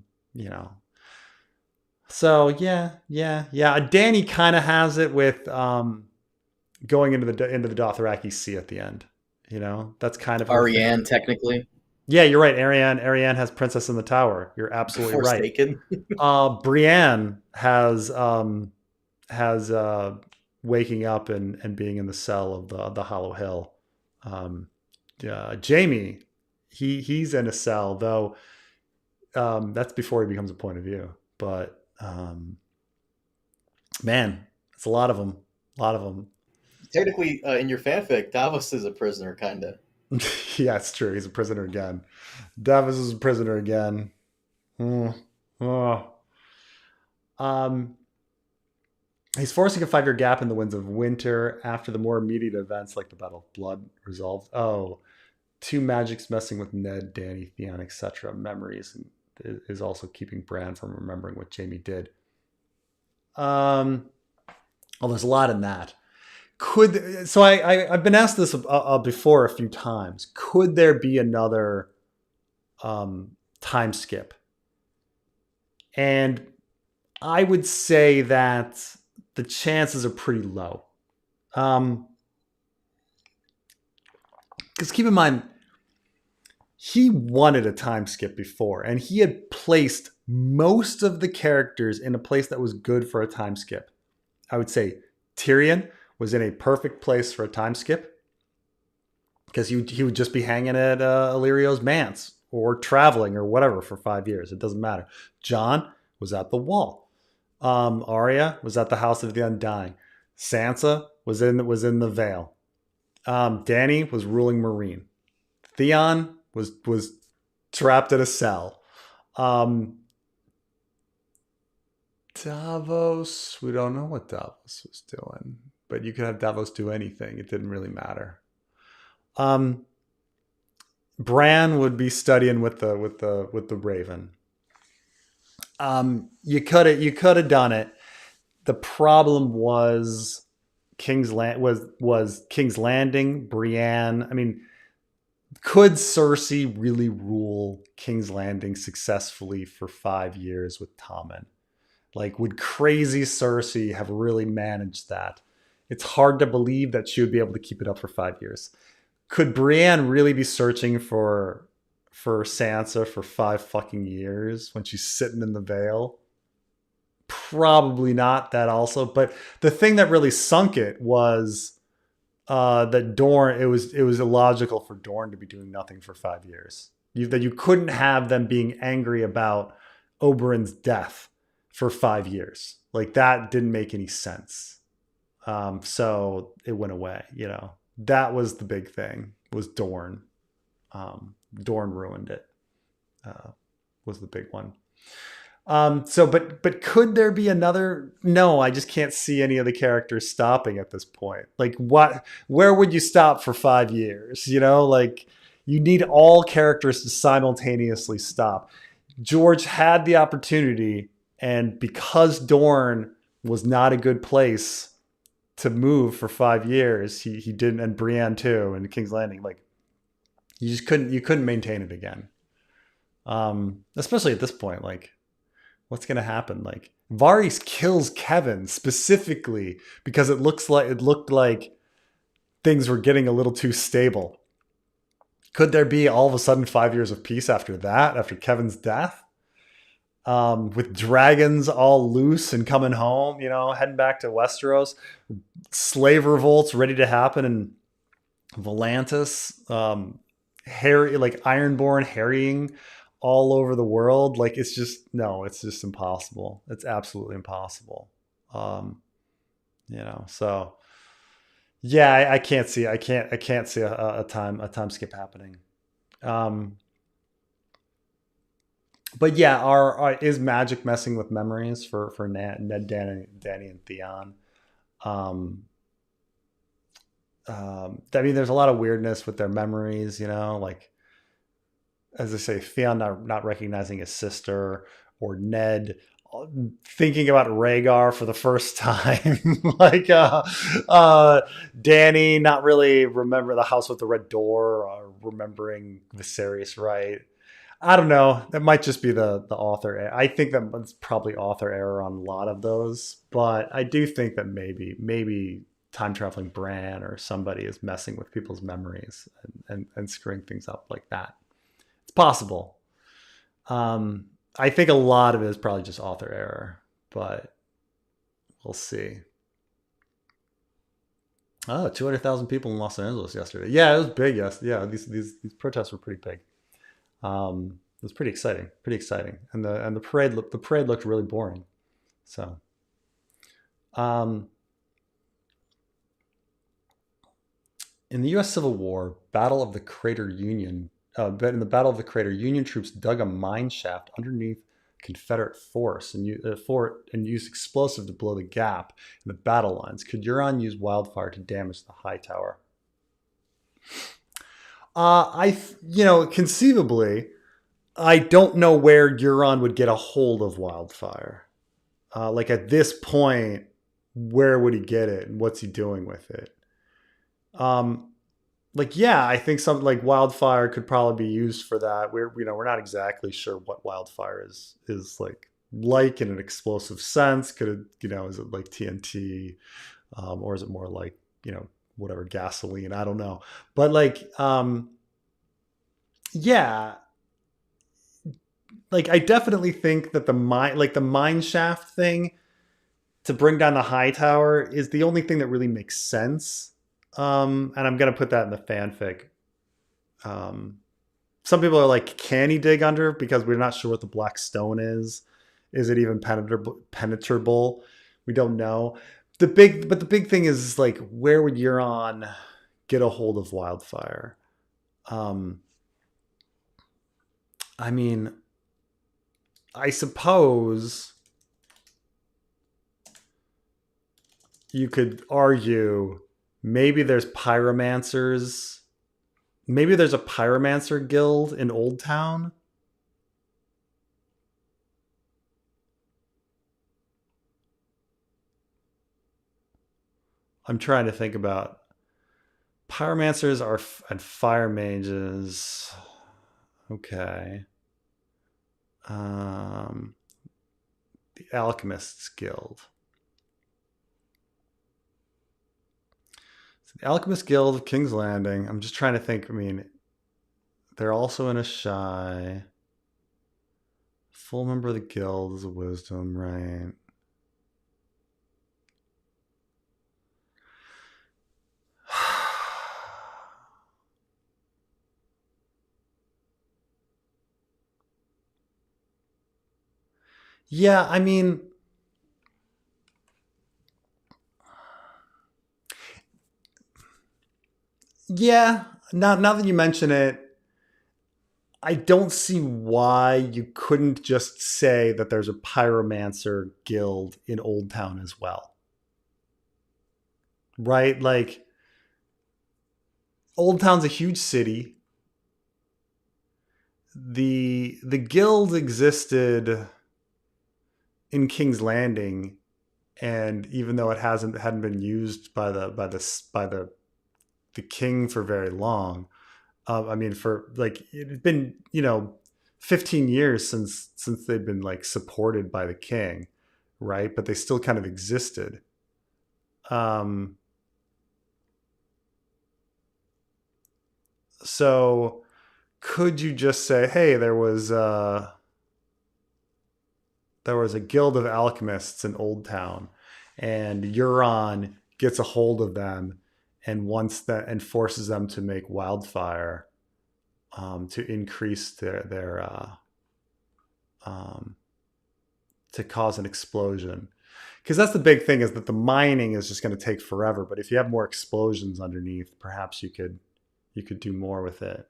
yeah. Dany kind of has it with going into the Dothraki Sea at the end. That's kind of Arianne, technically. Yeah, you're right. Arianne has Princess in the Tower. You're absolutely Forsaken. Right. Brienne has waking up and being in the cell of the Hollow Hill. Jaime, he's in a cell, though. That's before he becomes a point of view. But man, it's a lot of them. Technically, in your fanfic, Davos is a prisoner, kind of. Yeah, it's true. He's a prisoner again. Davos is a prisoner again. He's forcing a 5-year gap in the Winds of Winter after the more immediate events like the Battle of Blood resolved. Oh, 2 magics messing with Ned, Dany, Theon, etc. Memories, and is also keeping Bran from remembering what Jaime did. Well, there's a lot in that. I've been asked this before a few times. Could there be another time skip? And I would say that the chances are pretty low. Because keep in mind, he wanted a time skip before, and he had placed most of the characters in a place that was good for a time skip. I would say Tyrion was in a perfect place for a time skip, because he would just be hanging at Illyrio's manse or traveling or whatever for 5 years. It doesn't matter. Jon was at the Wall. Arya was at the House of the Undying. Sansa was in the Vale. Dany was ruling Meereen. Theon was trapped in a cell. Davos, we don't know what Davos was doing, but you could have Davos do anything. It didn't really matter. Bran would be studying with the Raven. You could have done it. The problem was King's Landing, Brienne. I mean, could Cersei really rule King's Landing successfully for 5 years with Tommen? Like, would crazy Cersei have really managed that? It's hard to believe that she would be able to keep it up for 5 years. Could Brienne really be searching for Sansa for 5 fucking years when she's sitting in the Vale? Probably not that also. But the thing that really sunk it was that Dorne, it was illogical for Dorne to be doing nothing for 5 years. That you couldn't have them being angry about Oberyn's death for 5 years. Like, that didn't make any sense. So it went away, That was the big thing, was Dorne. Dorne ruined it. Was the big one. But could there be another? No, I just can't see any of the characters stopping at this point. Like, where would you stop for 5 years? Like, you need all characters to simultaneously stop. George had the opportunity, and because Dorne was not a good place to move for 5 years, he didn't, and Brienne too, and King's Landing, like, you couldn't maintain it again. Especially at this point, like, What's going to happen? Like Varys kills Kevin specifically because it looked like things were getting a little too stable. Could there be all of a sudden 5 years of peace after that, after Kevin's death? With dragons all loose and coming home, heading back to Westeros, slave revolts ready to happen in Volantis, like Ironborn harrying all over the world. Like it's just impossible. It's absolutely impossible. So yeah, I can't see a time skip happening. But yeah, is magic messing with memories for Ned, Dany, and Theon? I mean, there's a lot of weirdness with their memories, like as I say, Theon not recognizing his sister, or Ned thinking about Rhaegar for the first time, like Dany not really remember the house with the red door, or remembering Viserys right. I don't know. That might just be the author. I think that it's probably author error on a lot of those, but I do think that maybe time traveling Bran or somebody is messing with people's memories and screwing things up like that. It's possible. I think a lot of it is probably just author error, but we'll see. Oh, 200,000 people in Los Angeles yesterday. Yeah, it was big. Yes, yeah. These protests were pretty big. It was pretty exciting, and the parade looked really boring. So, in the U.S. Civil War, Battle of the Crater Union. In the Battle of the Crater, Union troops dug a mine shaft underneath Confederate force and used explosive to blow the gap in the battle lines. Could Euron use wildfire to damage the high tower? Conceivably, I don't know where Euron would get a hold of wildfire. Like at this point, where would he get it, and what's he doing with it? I think something like wildfire could probably be used for that. We're not exactly sure what wildfire is like in an explosive sense. Could it, is it like TNT, or is it more like, whatever, gasoline? I don't know. But I definitely think that the mine shaft thing to bring down the high tower is the only thing that really makes sense. And I'm going to put that in the fanfic. Some people are like, can he dig under? Because we're not sure what the black stone is. Is it even penetrable? We don't know. The big thing is like, where would Euron get a hold of wildfire? I mean, I suppose you could argue maybe there's pyromancers. Maybe there's a pyromancer guild in Old Town. I'm trying to think about pyromancers and fire mages. Okay. The Alchemists Guild. So the Alchemist Guild of King's Landing. I'm just trying to think. I mean, they're also in a shy. Full member of the guild is a wisdom, right? Yeah, I mean, yeah, now that you mention it, I don't see why you couldn't just say that there's a pyromancer guild in Old Town as well. Right? Like, Old Town's a huge city. The guild existed in King's Landing, and even though it hadn't been used by the king for very long, I mean, for like, it had been 15 years since they've been like supported by the king, right? But they still kind of existed. So could you just say, hey, there was a guild of alchemists in Old Town, and Euron gets a hold of them and forces them to make wildfire, to increase their to cause an explosion. Because that's the big thing, is that the mining is just going to take forever. But if you have more explosions underneath, perhaps you could do more with it.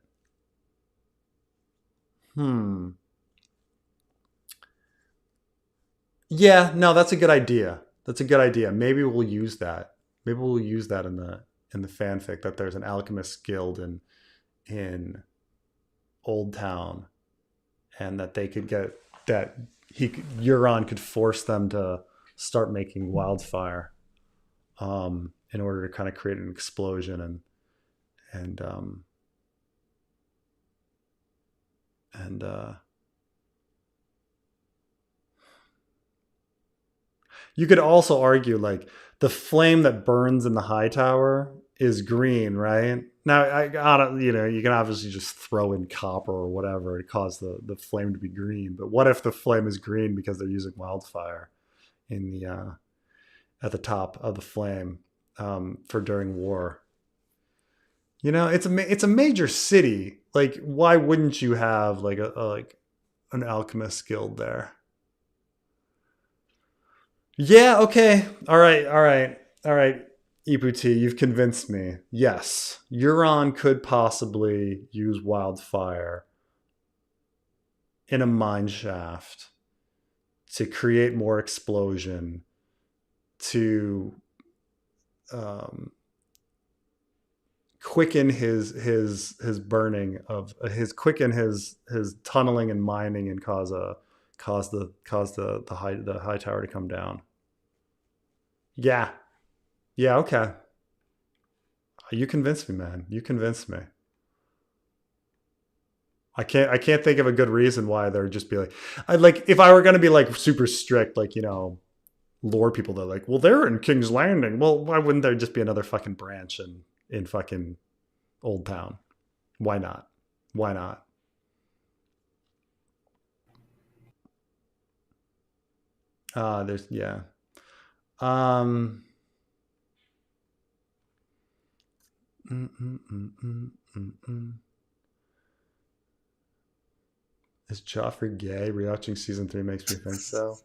Yeah, no, that's a good idea. That's a good idea. Maybe we'll use that. Maybe we'll use that in the fanfic, that there's an alchemist guild in Old Town, and that they could get that Euron could force them to start making wildfire, in order to kind of create an explosion and you could also argue like the flame that burns in the high tower is green, right? Now, I don't, you can obviously just throw in copper or whatever to cause the flame to be green. But what if the flame is green because they're using wildfire in the at the top of the flame, for during war? It's a major city. Like, why wouldn't you have like an alchemist guild there? Yeah. Okay. All right. Iputi, you've convinced me. Yes, Euron could possibly use wildfire in a mine shaft to create more explosion, to quicken his burning of quicken his tunneling and mining, and cause the high tower to come down. Yeah. Okay. You convinced me, man. You convinced me. I can't think of a good reason why they'd just be like, if I were going to be like super strict, like, lore people, they're like, well, they're in King's Landing. Well, why wouldn't there just be another fucking branch in fucking Old Town? Why not? There's, yeah. Is Joffrey gay? Rewatching season 3 makes me think so.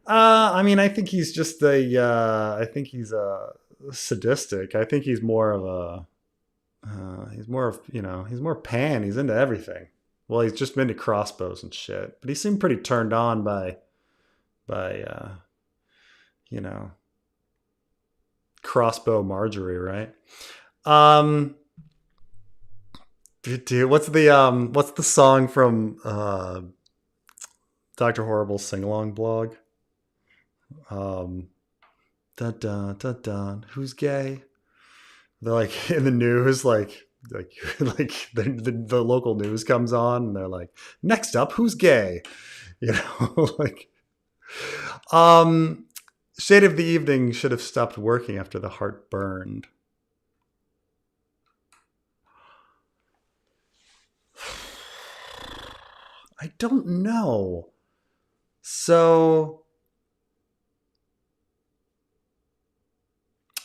I mean, I think he's just I think he's sadistic. I think he's more of he's more pan. He's into everything. Well, he's just into crossbows and shit. But he seemed pretty turned on by crossbow Marjorie, right? Dude, what's the song from Dr. Horrible's sing-along blog? Dun dun dun dun. Who's gay? They're like in the news, like the local news comes on, and they're like, next up, who's gay? Like, Shade of the Evening should have stopped working after the heart burned. I don't know. So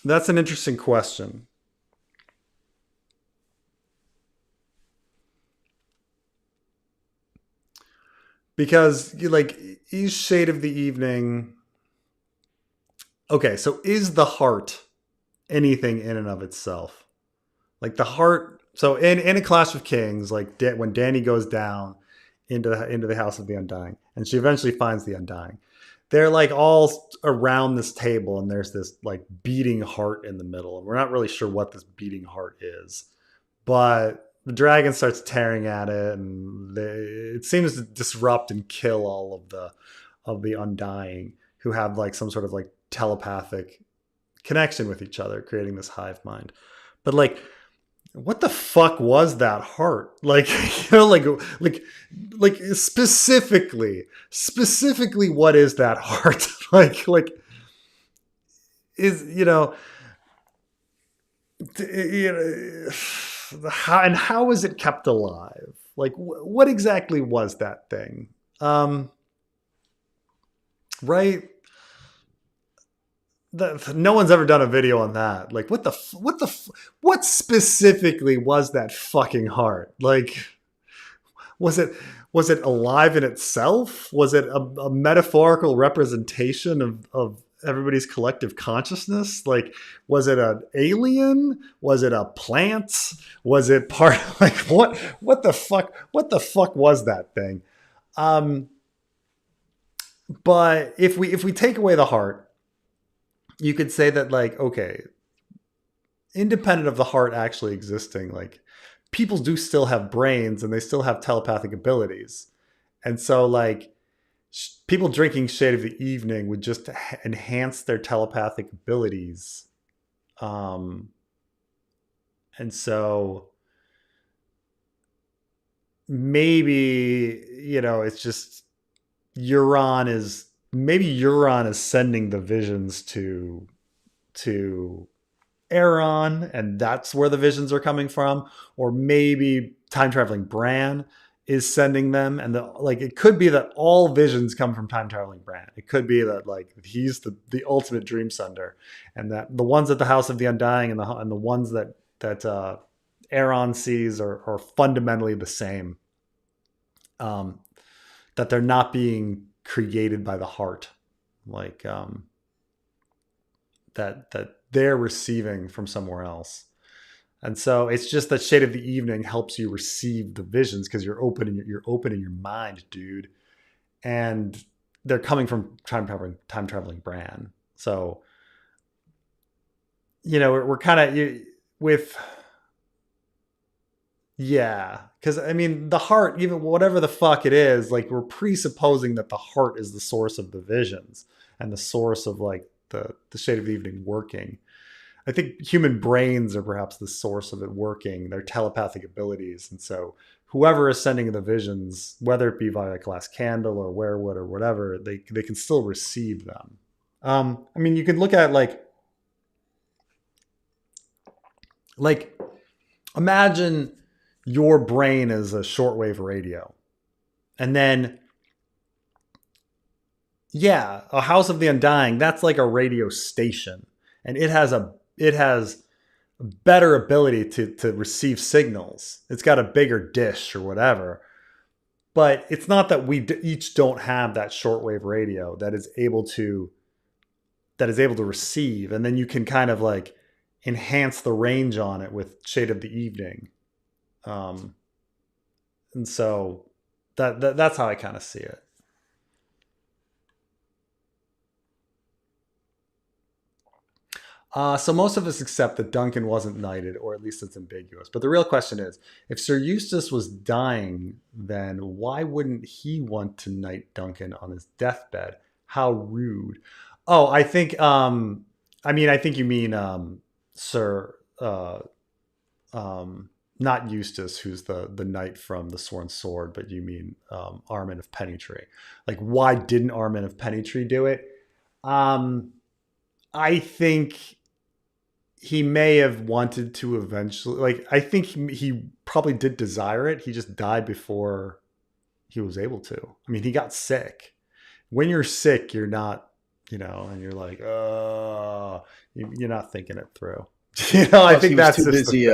that's an interesting question. Because is Shade of the Evening... Okay, so is the heart anything in and of itself? Like the heart... So in A Clash of Kings, like when Dany goes down into the House of the Undying, and she eventually finds the Undying, they're like all around this table, and there's this like beating heart in the middle, and we're not really sure what this beating heart is, but the dragon starts tearing at it, and it seems to disrupt and kill all of the Undying, who have like some sort of like telepathic connection with each other, creating this hive mind. But like, what the fuck was that heart? Like, like specifically, what is that heart? like is, how is it kept alive? Like, what exactly was that thing? Right? No one's ever done a video on that. Like, what specifically was that fucking heart? Like, was it alive in itself? Was it a metaphorical representation of everybody's collective consciousness? Like, was it an alien? Was it a plant? Was it part of, like, what the fuck was that thing? But if we take away the heart, you could say that, like, okay, independent of the heart actually existing, like, people do still have brains and they still have telepathic abilities. And so, like, people drinking Shade of the Evening would just enhance their telepathic abilities. And so maybe, it's just Euron is sending the visions to Euron, and that's where the visions are coming from. Or maybe time traveling Bran is sending them, and it could be that all visions come from time traveling Bran. It could be that, like, he's the ultimate dream sender, and that the ones at the House of the Undying and the ones that Euron sees are fundamentally the same. That they're not being created by the heart, like, that they're receiving from somewhere else. And so it's just that Shade of the Evening helps you receive the visions because you're opening your mind, dude. And they're coming from time traveling Bran. So, we're kind of with, yeah, because I mean, the heart, even whatever the fuck it is, like, we're presupposing that the heart is the source of the visions and the source of, like, the Shade of the Evening working. I think human brains are perhaps the source of it working, their telepathic abilities. And so whoever is sending the visions, whether it be via Glass Candle or Weirwood or whatever, they can still receive them. I mean, you could look at, like imagine your brain is a shortwave radio. And then, yeah, a House of the Undying, that's like a radio station. And it has a better ability to receive signals. It's got a bigger dish or whatever. But it's not that we each don't have that shortwave radio that is able to receive. And then you can kind of, like, enhance the range on it with Shade of the Evening. And so that's how I kind of see it. So most of us accept that Duncan wasn't knighted, or at least it's ambiguous. But the real question is, if Sir Eustace was dying, then why wouldn't he want to knight Duncan on his deathbed? How rude. Oh, I think, I think you mean Sir, not Eustace, who's the knight from the Sworn Sword, but you mean Armin of Pennytree. Like, why didn't Armin of Pennytree do it? I think he may have wanted to eventually, like, I think he probably did desire it. He just died before he was able to. I mean, he got sick. When you're sick, you're not, and you're like, you're not thinking it through. I think that's too busy.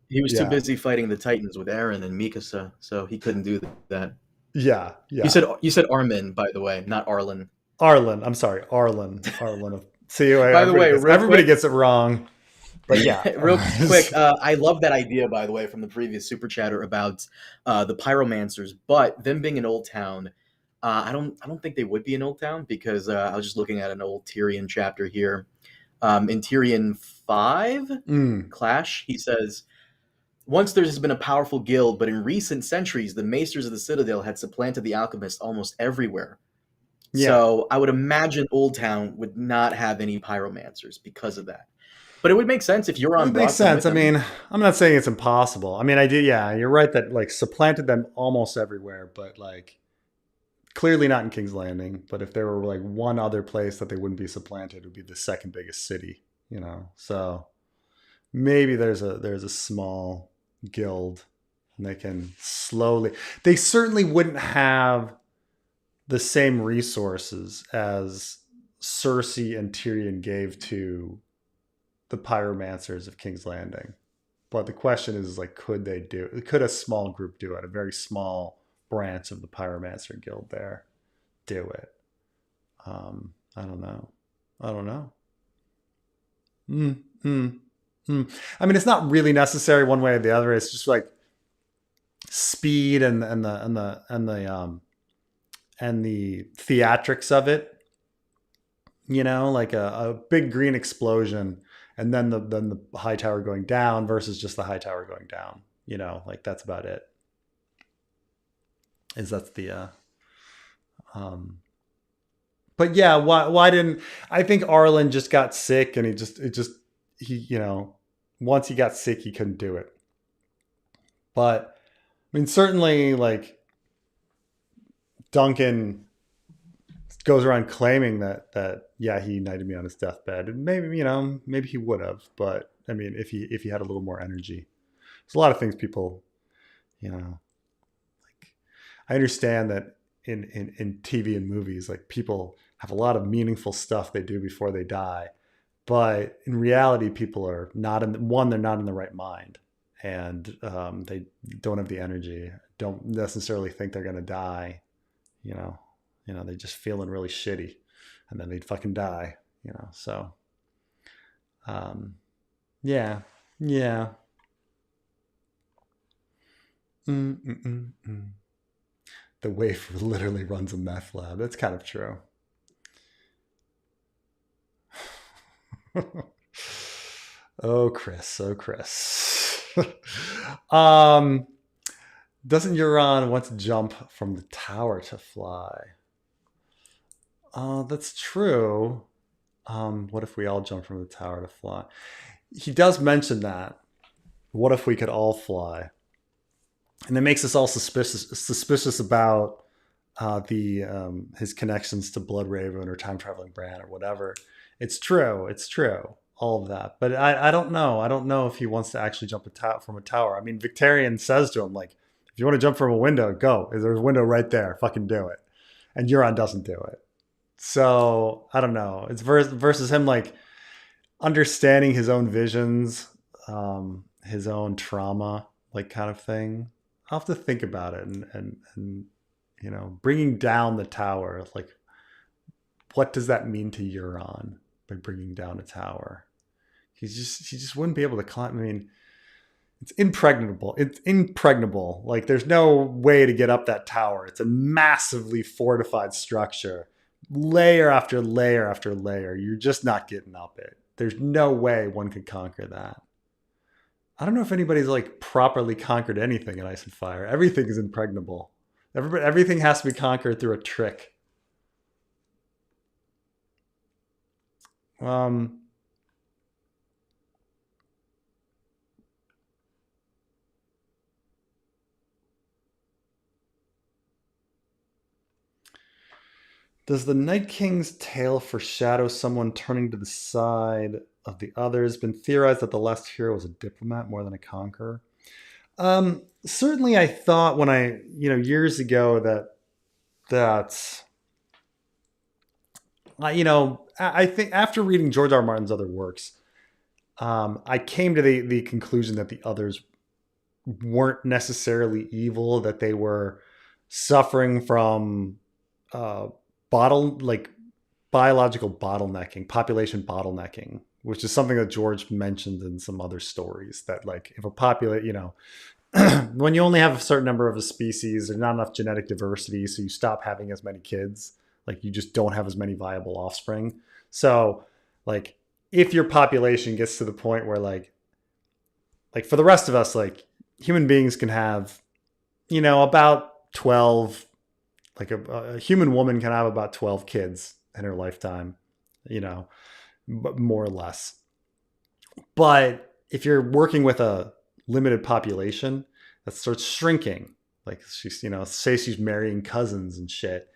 He was too busy fighting the Titans with Aaron and Mikasa, so he couldn't do that. Yeah. You said Armin, by the way, not Arlen. Arlen. I'm sorry, Arlen. Arlen. See, by the way, everybody gets it wrong. But yeah, real quick, I love that idea, by the way, from the previous super chatter about the pyromancers. But them being an old town, I don't think they would be an old town, because I was just looking at an old Tyrion chapter here. In Tyrion 5, Clash, he says, once there has been a powerful guild, but in recent centuries, the Maesters of the Citadel had supplanted the Alchemists almost everywhere. Yeah. So I would imagine Old Town would not have any pyromancers because of that. But it would make sense if It Euron makes brought them sense. with I him. mean, I'm not saying it's impossible. I mean, I did. Yeah, you're right that like supplanted them almost everywhere, but like clearly not in King's Landing. But if there were like one other place that they wouldn't be supplanted, it would be the second biggest city. You know, so maybe there's a small guild, and they can slowly. They certainly wouldn't have the same resources as Cersei and Tyrion gave to the pyromancers of King's Landing. But the question is like, could they do it? Could a small group do it? A very small branch of the pyromancer guild there do it? I don't know. I don't know. Mm, mm, mm. I mean, it's not really necessary one way or the other. It's just like speed and the theatrics of it. You know, like a big green explosion, and then the high tower going down versus just the high tower going down. You know, like that's about it. That's the but yeah, why didn't I think Arlen just got sick, and he you know, once he got sick he couldn't do it. But I mean, certainly like Duncan goes around claiming that yeah, he knighted me on his deathbed, and maybe, you know, maybe he would have, but I mean, if he had a little more energy. There's a lot of things people, you know, like I understand that in TV and movies, like people have a lot of meaningful stuff they do before they die, but in reality, people are not they're not in the right mind, and they don't have the energy, don't necessarily think they're gonna die, you know. They're just feeling really shitty, and then they'd fucking die, you know. So, yeah, yeah. Mm-mm-mm-mm. The waif literally runs a meth lab. That's kind of true. Oh, Chris. Oh, Chris. Doesn't Euron want to jump from the tower to fly? That's true. What if we all jump from the tower to fly? He does mention that. What if we could all fly? And it makes us all suspicious about the his connections to Bloodraven or time traveling Bran or whatever. It's true. It's true. All of that. But I don't know. I don't know if he wants to actually jump from a tower. I mean, Victarion says to him, like, if you want to jump from a window, go. There's a window right there. Fucking do it. And Euron doesn't do it. So I don't know. It's versus him like understanding his own visions, his own trauma, like kind of thing. I'll have to think about it, and you know, bringing down the tower. Like, what does that mean to Euron by bringing down a tower? He just wouldn't be able to climb. I mean, it's impregnable. It's impregnable. Like, there's no way to get up that tower. It's a massively fortified structure. Layer after layer after layer. You're just not getting up it. There's no way one could conquer that. I don't know if anybody's like properly conquered anything in Ice and Fire. Everything is impregnable. Everything has to be conquered through a trick. Does the Night King's tale foreshadow someone turning to the side of the others? Been theorized that the last hero was a diplomat more than a conqueror. Certainly, I thought when I, you know, years ago that you know, I think after reading George R. R. Martin's other works, I came to the conclusion that the others weren't necessarily evil, that they were suffering from biological bottlenecking, population bottlenecking, which is something that George mentioned in some other stories, that like if a populate, you know, when you only have a certain number of a species, there's not enough genetic diversity, so you stop having as many kids. Like, you just don't have as many viable offspring. So like if your population gets to the point where like for the rest of us, like human beings can have, you know, about 12, like a human woman can have about 12 kids in her lifetime, you know, more or less. But if you're working with a limited population that starts shrinking, like she's, say she's marrying cousins and shit,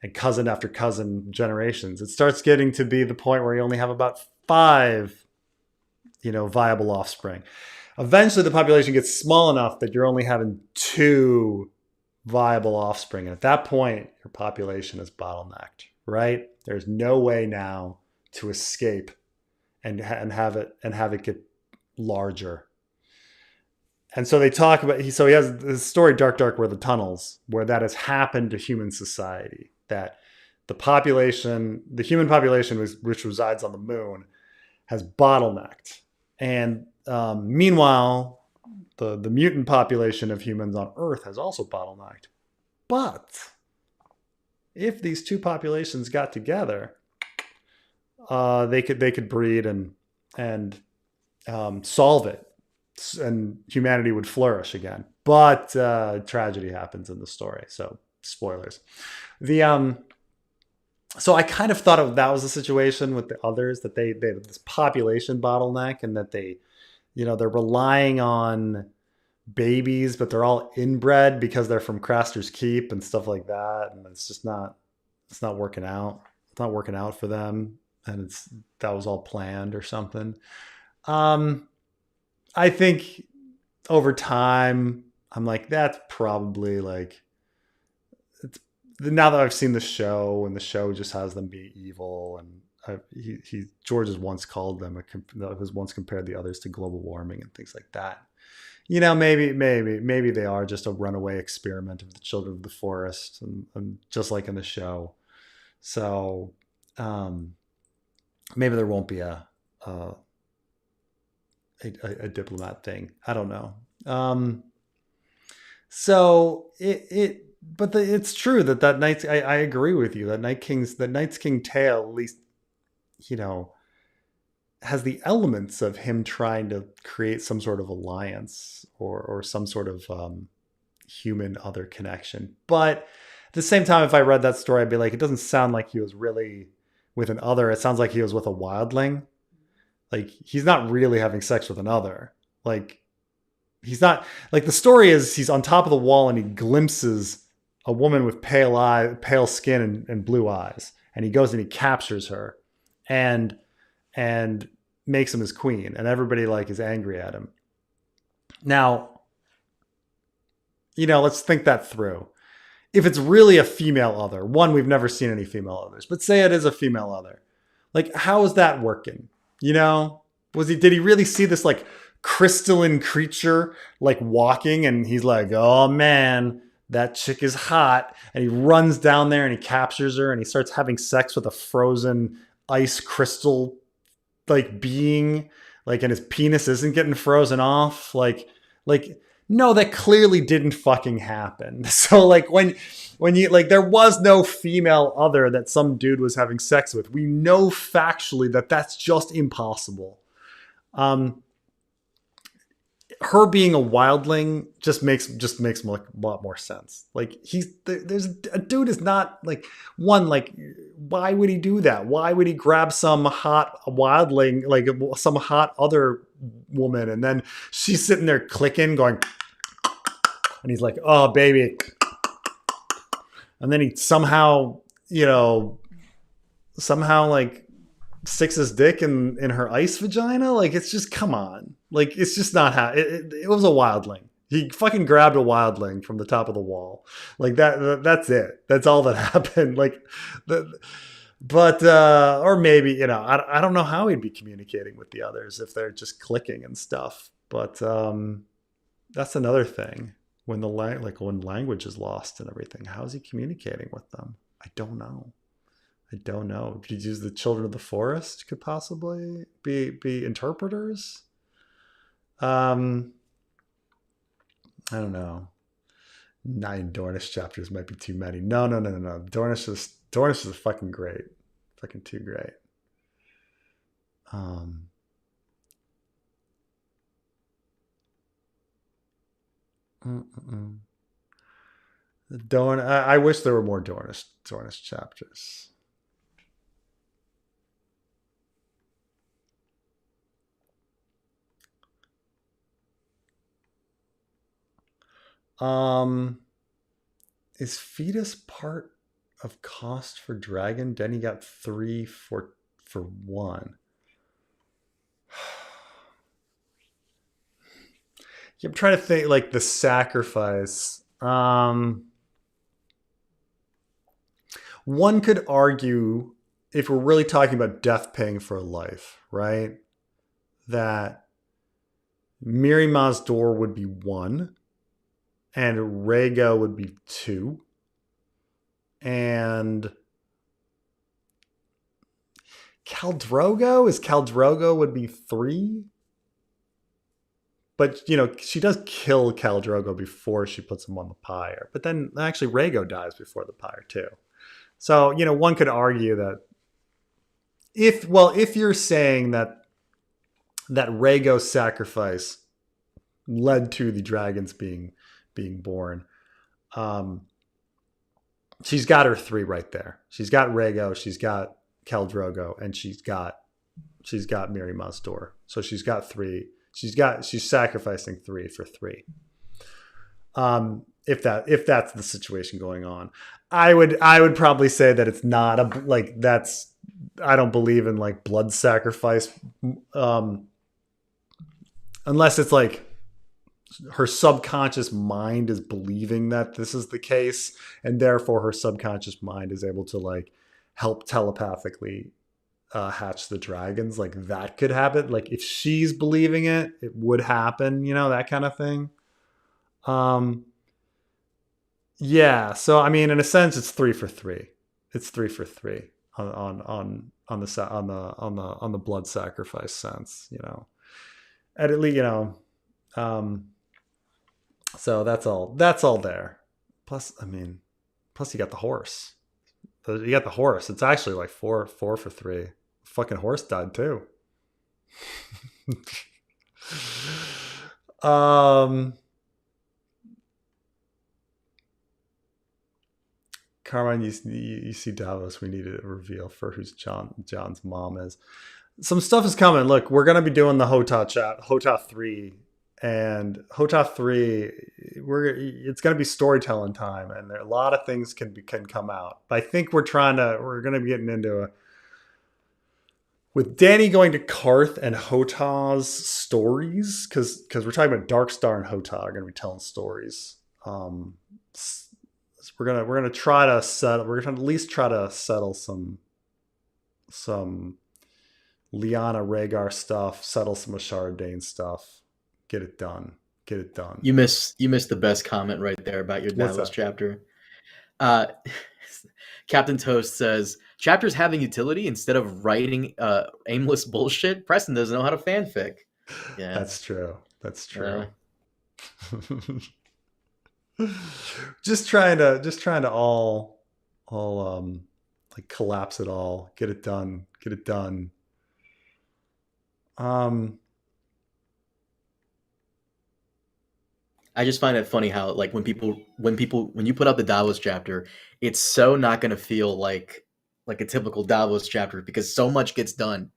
and cousin after cousin generations, it starts getting to be the point where you only have about 5, viable offspring. Eventually the population gets small enough that you're only having 2 viable offspring. And at that point, your population is bottlenecked, right? There's no way now to escape and have it get larger. And so they talk about, so he has this story, Dark Where the Tunnels, where that has happened to human society, that the human population which resides on the moon has bottlenecked. And meanwhile, the mutant population of humans on Earth has also bottlenecked. But if these 2 populations got together, they could breed and solve it, and humanity would flourish again. But tragedy happens in the story, so spoilers. So I kind of thought that was the situation with the others, that they have this population bottleneck, and that they're relying on babies, but they're all inbred because they're from Craster's Keep and stuff like that, and it's not working out. It's not working out for them, and that was all planned or something. I think over time, I'm like, that's probably like, now that I've seen the show, and the show just has them be evil, and George has once called them, has once compared the others to global warming and things like that. Maybe they are just a runaway experiment of the children of the forest, and just like in the show. So maybe there won't be a diplomat thing. I don't know. So but it's true that Night's, I agree with you, that Night's King tale, at least, has the elements of him trying to create some sort of alliance or some sort of human other connection. But at the same time, if I read that story, I'd be like, it doesn't sound like he was really with an other. It sounds like he was with a wildling. Like, he's not really having sex with another. Like, he's not, like, the story is he's on top of the wall and he glimpses a woman with pale skin and blue eyes, and he goes and he captures her and makes him his queen, and everybody like is angry at him. Now, let's think that through. If it's really a female other, one, we've never seen any female others, but say it is a female other, like, how is that working? Did he really see this like crystalline creature like walking, and he's like, oh man, that chick is hot, and he runs down there and he captures her and he starts having sex with a frozen ice crystal like being, like, and his penis isn't getting frozen off, like no, that clearly didn't fucking happen. So like when you, like, there was no female other that some dude was having sex with. We know factually that that's just impossible. Her being a wildling just makes a lot more sense. Like, there's a dude is not like, one, like, why would he do that? Why would he grab some hot wildling, like some hot other woman, and then she's sitting there clicking, going, and he's like, oh baby, and then he somehow like sticks his dick in her ice vagina. Like, it's just, come on. Like, it's just not how it was a wildling. He fucking grabbed a wildling from the top of the wall. Like, that's it. That's all that happened. Like, but or maybe, I don't know how he'd be communicating with the others if they're just clicking and stuff. But that's another thing. When when language is lost and everything, how is he communicating with them? I don't know. Could you use the children of the forest? Could possibly be interpreters. I don't know. 9 Dornish chapters might be too many. No. Dornish is fucking great. Fucking too great. I wish there were more Dornish chapters. Is fetus part of cost for dragon? Dany got 3 for 1. I'm trying to think, like, the sacrifice. One could argue, if we're really talking about death paying for a life, right, that Mirri Maz Duur would be 1, and Rhaego would be 2, and Khal Drogo would be 3. But, she does kill Khal Drogo before she puts him on the pyre. But then actually Rhaego dies before the pyre too. So, one could argue that if you're saying that Rhaego's sacrifice led to the dragons being born, she's got her 3 right there. She's got Rhaego, she's got Khal Drogo, and she's got Mirri Maz Duur. So she's got 3. She's sacrificing 3 for 3. If that's the situation going on, I would probably say that it's not I don't believe in like blood sacrifice, unless it's like her subconscious mind is believing that this is the case, and therefore her subconscious mind is able to like help telepathically hatch the dragons. Like that could happen. Like if she's believing it would happen, that kind of thing. Yeah. So I mean, in a sense, it's 3 for 3. It's 3 for 3 on the blood sacrifice sense, And at least, so that's all there. Plus you got the horse. You got the horse. It's actually like 4 for 3. Fucking horse died too. Carmine, you see Davos. We need a reveal for who's John's mom is. Some stuff is coming. Look, we're gonna be doing the Hota 3. And Hota 3, it's going to be storytelling time, and there a lot of things can come out. But I think we're going to be getting into with Dany going to Karth and Hota's stories, because we're talking about Darkstar and Hota are going to be telling stories. We're gonna try to settle. We're going to at least try to settle some Lyanna Rhaegar stuff, settle some Ashara Dayne stuff. Get it done. You missed the best comment right there about your Davos chapter. Captain Toast says, chapters having utility instead of writing aimless bullshit. Preston doesn't know how to fanfic. Yeah, that's true. just trying to all like collapse it all. Get it done. I just find it funny how like when you put out the Davos chapter, it's so not going to feel like a typical Davos chapter because so much gets done.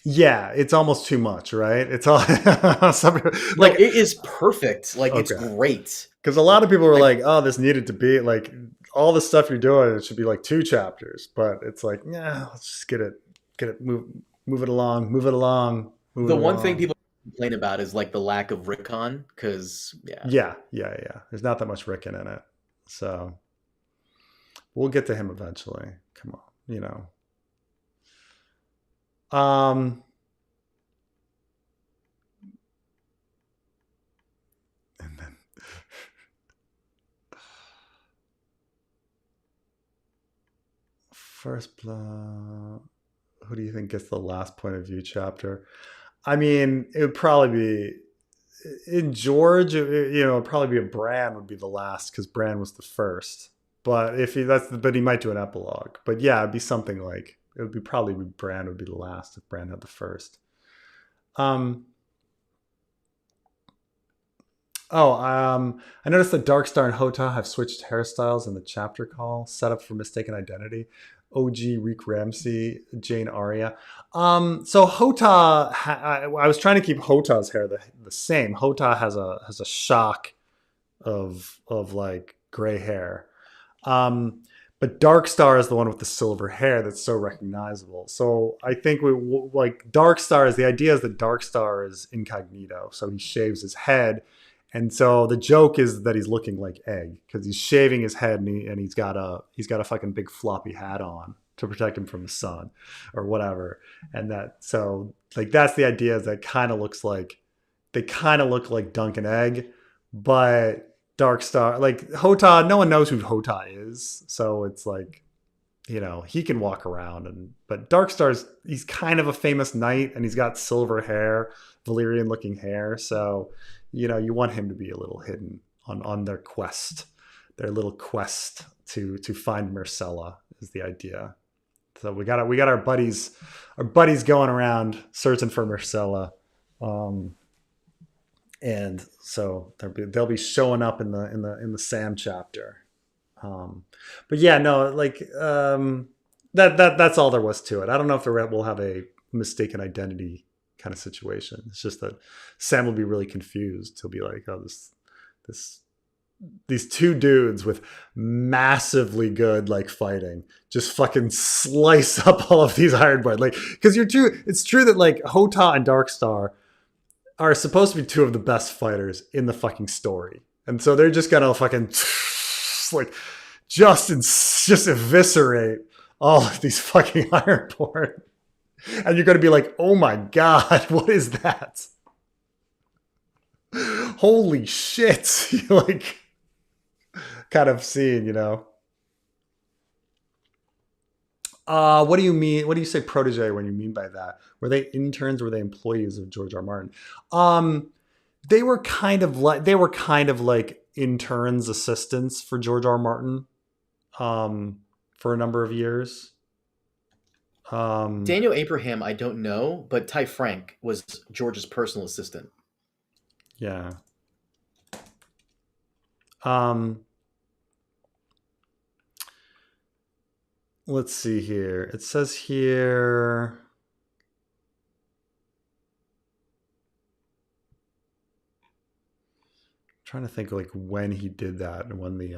Yeah, it's almost too much, right? It's all like it is perfect. Like It's great. Because a lot of people were like, "Oh, this needed to be like all the stuff you're doing. It should be like 2 chapters." But it's like, yeah, let's just get it, move it along. The one thing people complain about is like the lack of Rickon, because yeah. There's not that much Rickon in it, so we'll get to him eventually. Come on, and then First Blood. Who do you think gets the last point of view chapter? I mean, it would probably be in George. It'd probably be a Bran would be the last because Bran was the first. But but he might do an epilogue. But yeah, it'd be something like probably Bran would be the last if Bran had the first. I noticed that Darkstar and Hota have switched hairstyles in the chapter call, set up for mistaken identity. OG Reek Ramsey, Jane Arya. So Hota, I was trying to keep Hota's hair the same. Hota has a shock of like gray hair. But Darkstar is the one with the silver hair that's so recognizable. So I think like Darkstar is, the idea is that Darkstar is incognito. So he shaves his head. And so the joke is that he's looking like Egg because he's shaving his head and he's got a fucking big floppy hat on to protect him from the sun or whatever. And so like that's the idea, is that they kind of look like Dunk and Egg, but Darkstar, like Hota, no one knows who Hota is, so it's like, he can walk around, but Darkstar's, he's kind of a famous knight, and he's got silver hair, Valyrian looking hair, so you want him to be a little hidden on their little quest to find Myrcella is the idea. So we got our buddies going around searching for Myrcella. And so they'll be showing up in the Sam chapter. But yeah, no, like that's all there was to it. I don't know if we'll have a mistaken identity kind of situation. It's just that Sam will be really confused. He'll be like, oh, these two dudes with massively good like fighting just fucking slice up all of these Ironborn. Like, because it's true that like Hota and Darkstar are supposed to be two of the best fighters in the fucking story. And so they're just gonna fucking like just eviscerate all of these fucking Ironborn. And you're gonna be like, oh my God, what is that? Holy shit. You're like kind of seeing, what do you mean? What do you say protege when you mean by that? Were they interns? Were they employees of George R. Martin? They were kind of like interns, assistants for George R. Martin, for a number of years. Daniel Abraham, I don't know, but Ty Frank was George's personal assistant. Yeah. Let's see here. It says here. I'm trying to think like when he did that and when the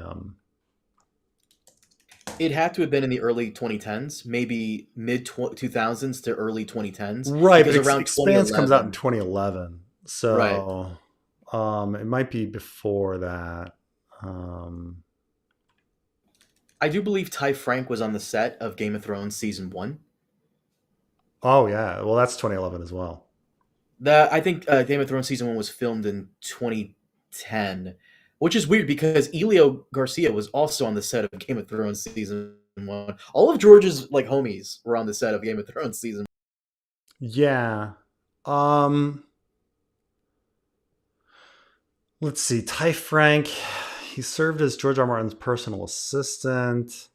It had to have been in the early 2010s, maybe mid 2000s to early 2010s. Right, but around Expanse comes out in 2011. So right. It might be before that. I do believe Ty Frank was on the set of Game of Thrones season 1. Oh yeah, well that's 2011 as well. I think Game of Thrones season 1 was filmed in 2010, which is weird because Elio Garcia was also on the set of Game of Thrones season 1. All of George's like homies were on the set of Game of Thrones season 1. Yeah. Let's see. Ty Frank, he served as George R. Martin's personal assistant.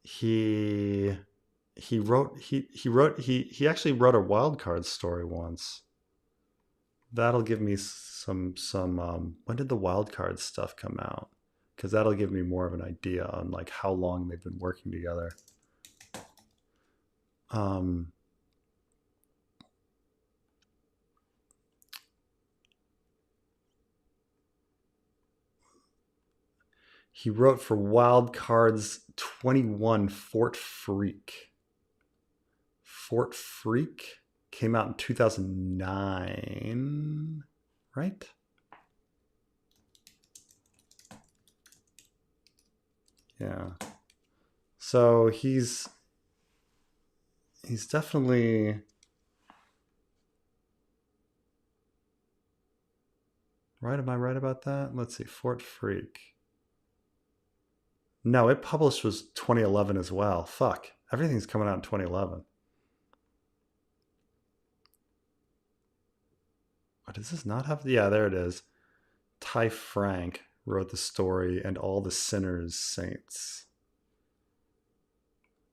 He actually wrote a wildcard story once. That'll give me some when did the wildcard stuff come out? Because that'll give me more of an idea on like how long they've been working together. He wrote for Wildcards 21, Fort Freak. Fort Freak came out in 2009, right? Yeah. So he's definitely right. Am I right about that? Let's see. Fort Freak. No, it published was 2011 as well. Fuck. Everything's coming out in 2011. Oh, does this not have? Yeah, there it is. Ty Frank wrote the story and All the Sinners Saints.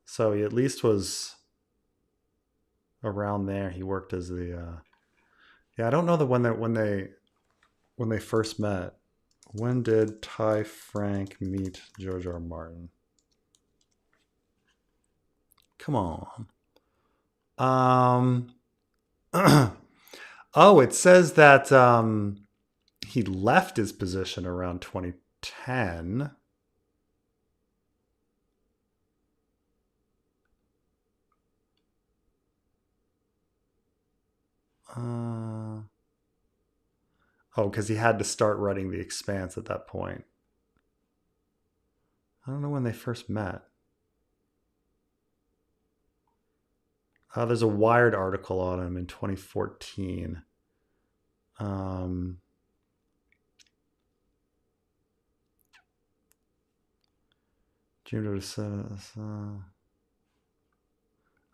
So he at least was around there. He worked as the yeah, I don't know when they first met. When did Ty Frank meet George R. Martin? Come on. Oh, it says that he left his position around 2010. Because he had to start writing The Expanse at that point. I don't know when they first met. There's a Wired article on him in 2014. I don't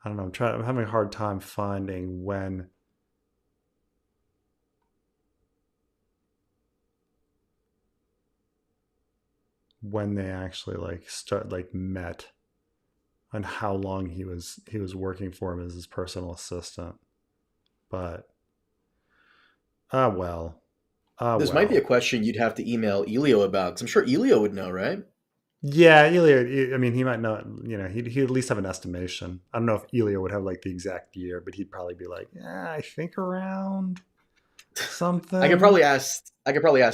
know. I'm having a hard time finding when they actually met, and how long he was working for him as his personal assistant. But this might be a question you'd have to email Elio about, because I'm sure Elio would know, right? Yeah, Elio. I mean, he might know. He'd at least have an estimation. I don't know if Elio would have like the exact year, but he'd probably be like, "Yeah, I think around something." I could probably ask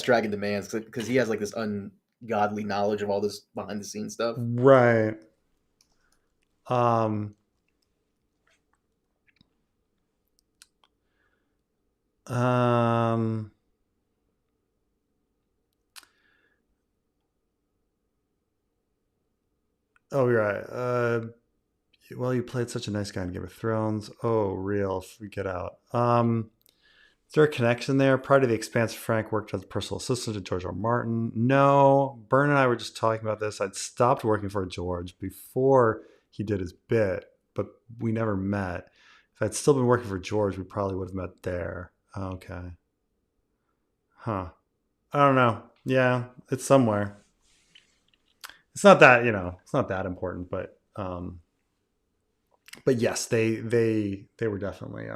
Dragon Demands, because he has like this ungodly knowledge of all this behind the scenes stuff. Right. Oh, you're right. Well, you played such a nice guy in Game of Thrones. Oh, real. Get out. Is there a connection there? Prior to The Expanse, Frank worked as a personal assistant to George R. R. Martin. No. Byrne and I were just talking about this. I'd stopped working for George before he did his bit, but we never met. If I'd still been working for George, we probably would have met there. Okay. Huh. I don't know. Yeah, it's somewhere. It's not that, it's not that important, but yes, they were definitely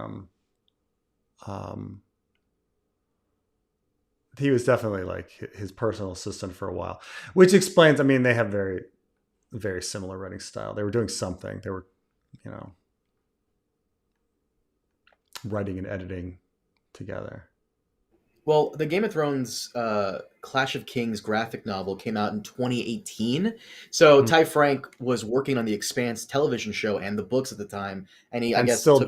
he was definitely like his personal assistant for a while, which explains, I mean, they have very, very similar writing style. They were doing something. They were, writing and editing together. Well, the Game of Thrones Clash of Kings graphic novel came out in 2018. So Ty Frank was working on the Expanse television show and the books at the time, and I guess still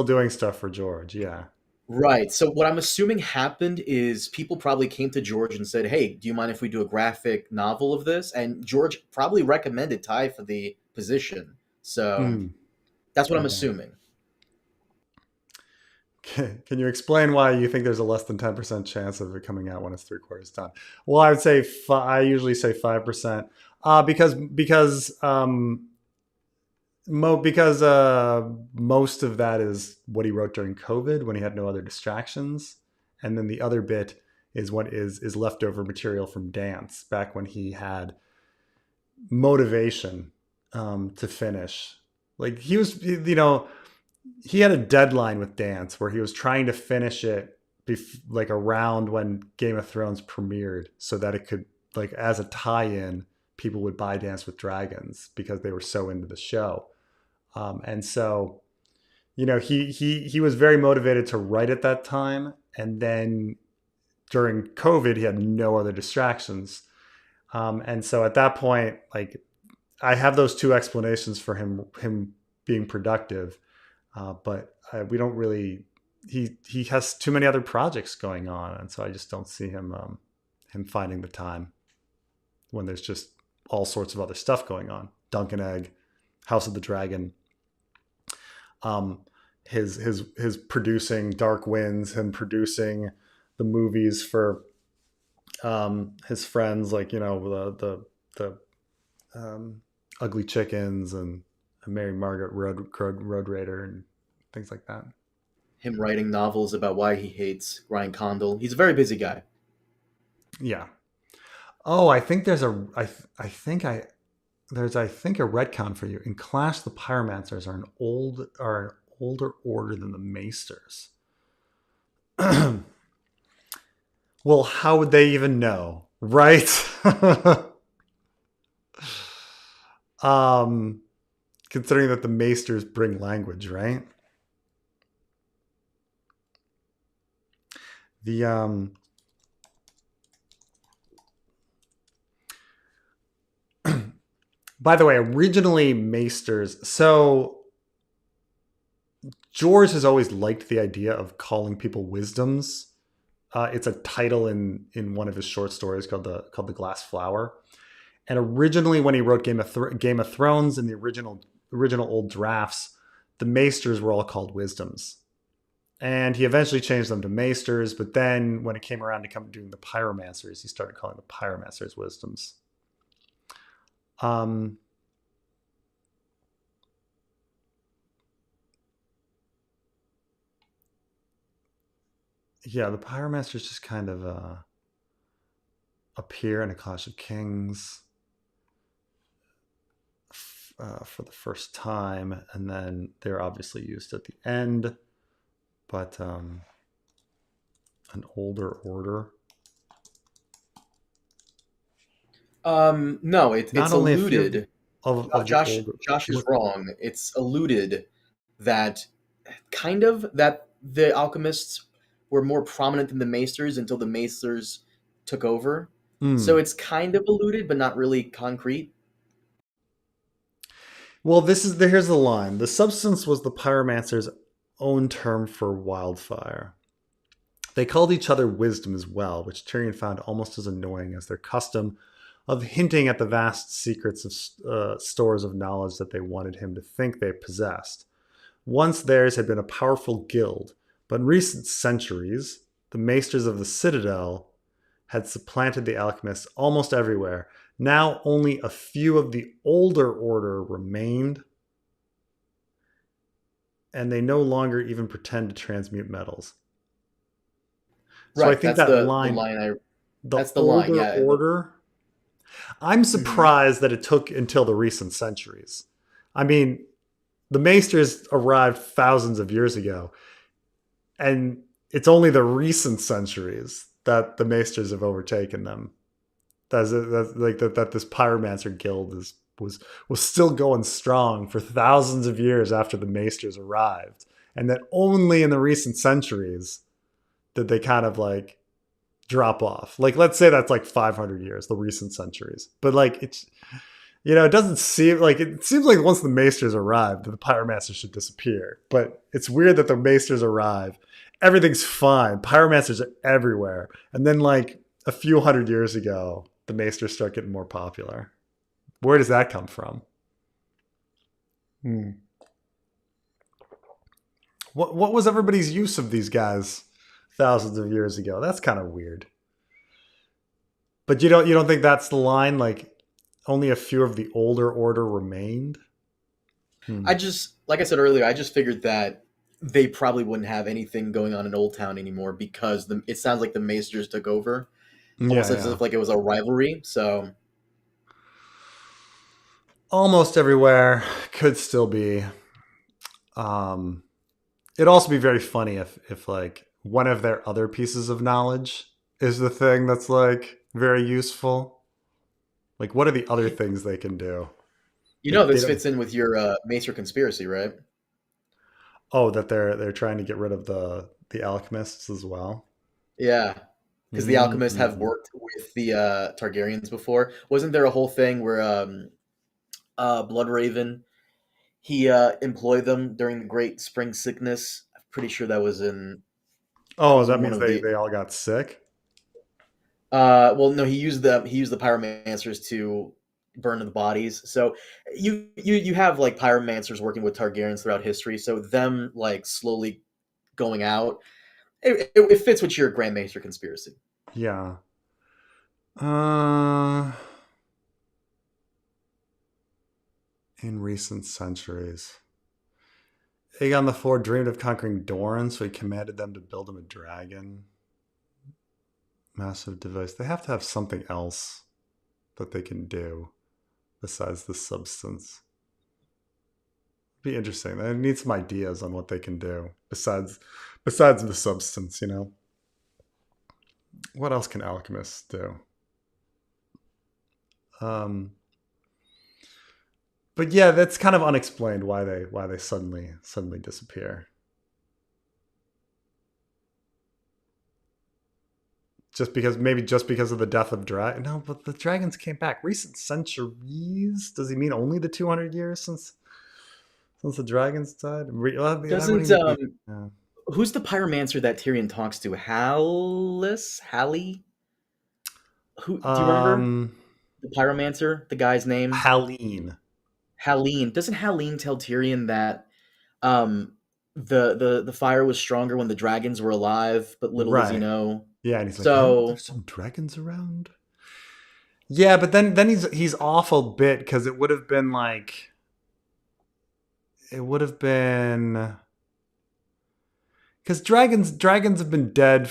doing stuff for George. Yeah. Right. So what I'm assuming happened is people probably came to George and said, "Hey, do you mind if we do a graphic novel of this?" And George probably recommended Ty for the position. So that's what I'm assuming. Can you explain why you think there's a less than 10% chance of it coming out when it's 3/4 done? Well, I would say I usually say 5%, because most of that is what he wrote during COVID when he had no other distractions, and then the other bit is what is leftover material from Dance back when he had motivation to finish. Like he was, he had a deadline with Dance where he was trying to finish it like around when Game of Thrones premiered, so that it could, like, as a tie-in, people would buy Dance with Dragons because they were so into the show. And so, he was very motivated to write at that time. And then during COVID, he had no other distractions. And so at that point, like, I have those two explanations for him being productive. But we don't really. He has too many other projects going on, and so I just don't see him finding the time when there's just all sorts of other stuff going on. Dunk and Egg, House of the Dragon, his producing Dark Winds, him producing the movies for his friends, like the Ugly Chickens and Mary Margaret Road Raider and things like that. Him writing novels about why he hates Ryan Condal. He's a very busy guy. Yeah. Oh, I think there's a retcon for you. In Clash, the Pyromancers are an older order than the Maesters. Well, how would they even know, right? Considering that the Maesters bring language, right? By the way, originally Maesters. So George has always liked the idea of calling people wisdoms. It's a title in one of his short stories called the Glass Flower. And originally, when he wrote Game of Thrones in the original old drafts, the Maesters were all called wisdoms. And he eventually changed them to Maesters, but then when it came around to doing the Pyromancers, he started calling the Pyromancers wisdoms. Yeah, the Pyromancers just kind of appear in A Clash of Kings for the first time, and then they're obviously used at the end. But an older order. No, it's alluded. Josh is wrong. It's alluded that that the Alchemists were more prominent than the Maesters until the Maesters took over. So it's kind of alluded, but not really concrete. Well, here's the line. The substance was the Pyromancer's own term for wildfire. They called each other wisdom as well, which Tyrion found almost as annoying as their custom of hinting at the vast secrets of stores of knowledge that they wanted him to think they possessed. Once theirs had been a powerful guild, but in recent centuries, the Maesters of the Citadel had supplanted the Alchemists almost everywhere. Now only a few of the older order remained, and they no longer even pretend to transmute metals. Right, so I think that's the line yeah. Order. I'm surprised that it took until the recent centuries. I mean, the Maesters arrived thousands of years ago, and it's only the recent centuries that the Maesters have overtaken them. That this Pyromancer guild was still going strong for thousands of years after the Maesters arrived, and that only in the recent centuries did they kind of like drop off. Like, let's say that's like 500 years, the recent centuries. But like, it's, it doesn't seem like, it seems like once the Maesters arrived, the Pyromancers should disappear. But it's weird that the Maesters arrive, everything's fine, Pyromancers are everywhere, and then like a few hundred years ago, the Maesters start getting more popular. Where does that come from? What was everybody's use of these guys thousands of years ago? That's kind of weird. But you don't think that's the line? Like, only a few of the older order remained? Like I said earlier, I just figured that they probably wouldn't have anything going on in Old Town anymore because it sounds like the Maesters took over. Almost as if like it was a rivalry. So almost everywhere could still be. It'd also be very funny if like one of their other pieces of knowledge is the thing that's like very useful. Like, what are the other things they can do? This fits in with your Maester conspiracy, right? Oh, that they're trying to get rid of the Alchemists as well. Yeah, because the Alchemists have worked with the Targaryens before. Wasn't there a whole thing where Bloodraven, he employed them during the Great Spring Sickness? I'm pretty sure that was in. Oh, that means they all got sick? Well, no, he used the Pyromancers to burn the bodies. So you have like Pyromancers working with Targaryens throughout history. So them like slowly going out, it fits with your Grand Maester conspiracy. Yeah. In recent centuries, Aegon IV dreamed of conquering Dorne, so he commanded them to build him a dragon. Massive device. They have to have something else that they can do besides the substance. It'd be interesting. I need some ideas on what they can do besides the substance, What else can alchemists do? But yeah, that's kind of unexplained why they suddenly disappear. just because of the death of dragon. No, but the dragons came back. Recent centuries? Does he mean only the 200 years since the dragons died? Doesn't who's the pyromancer that Tyrion talks to? Hallie? Who do you remember? The pyromancer, the guy's name? Halleen. Doesn't Halleen tell Tyrion that the fire was stronger when the dragons were alive, but little does he know. Yeah, and he's like, oh, there's some dragons around. Yeah, but then he's awful bit because it would have been because dragons haven't been dead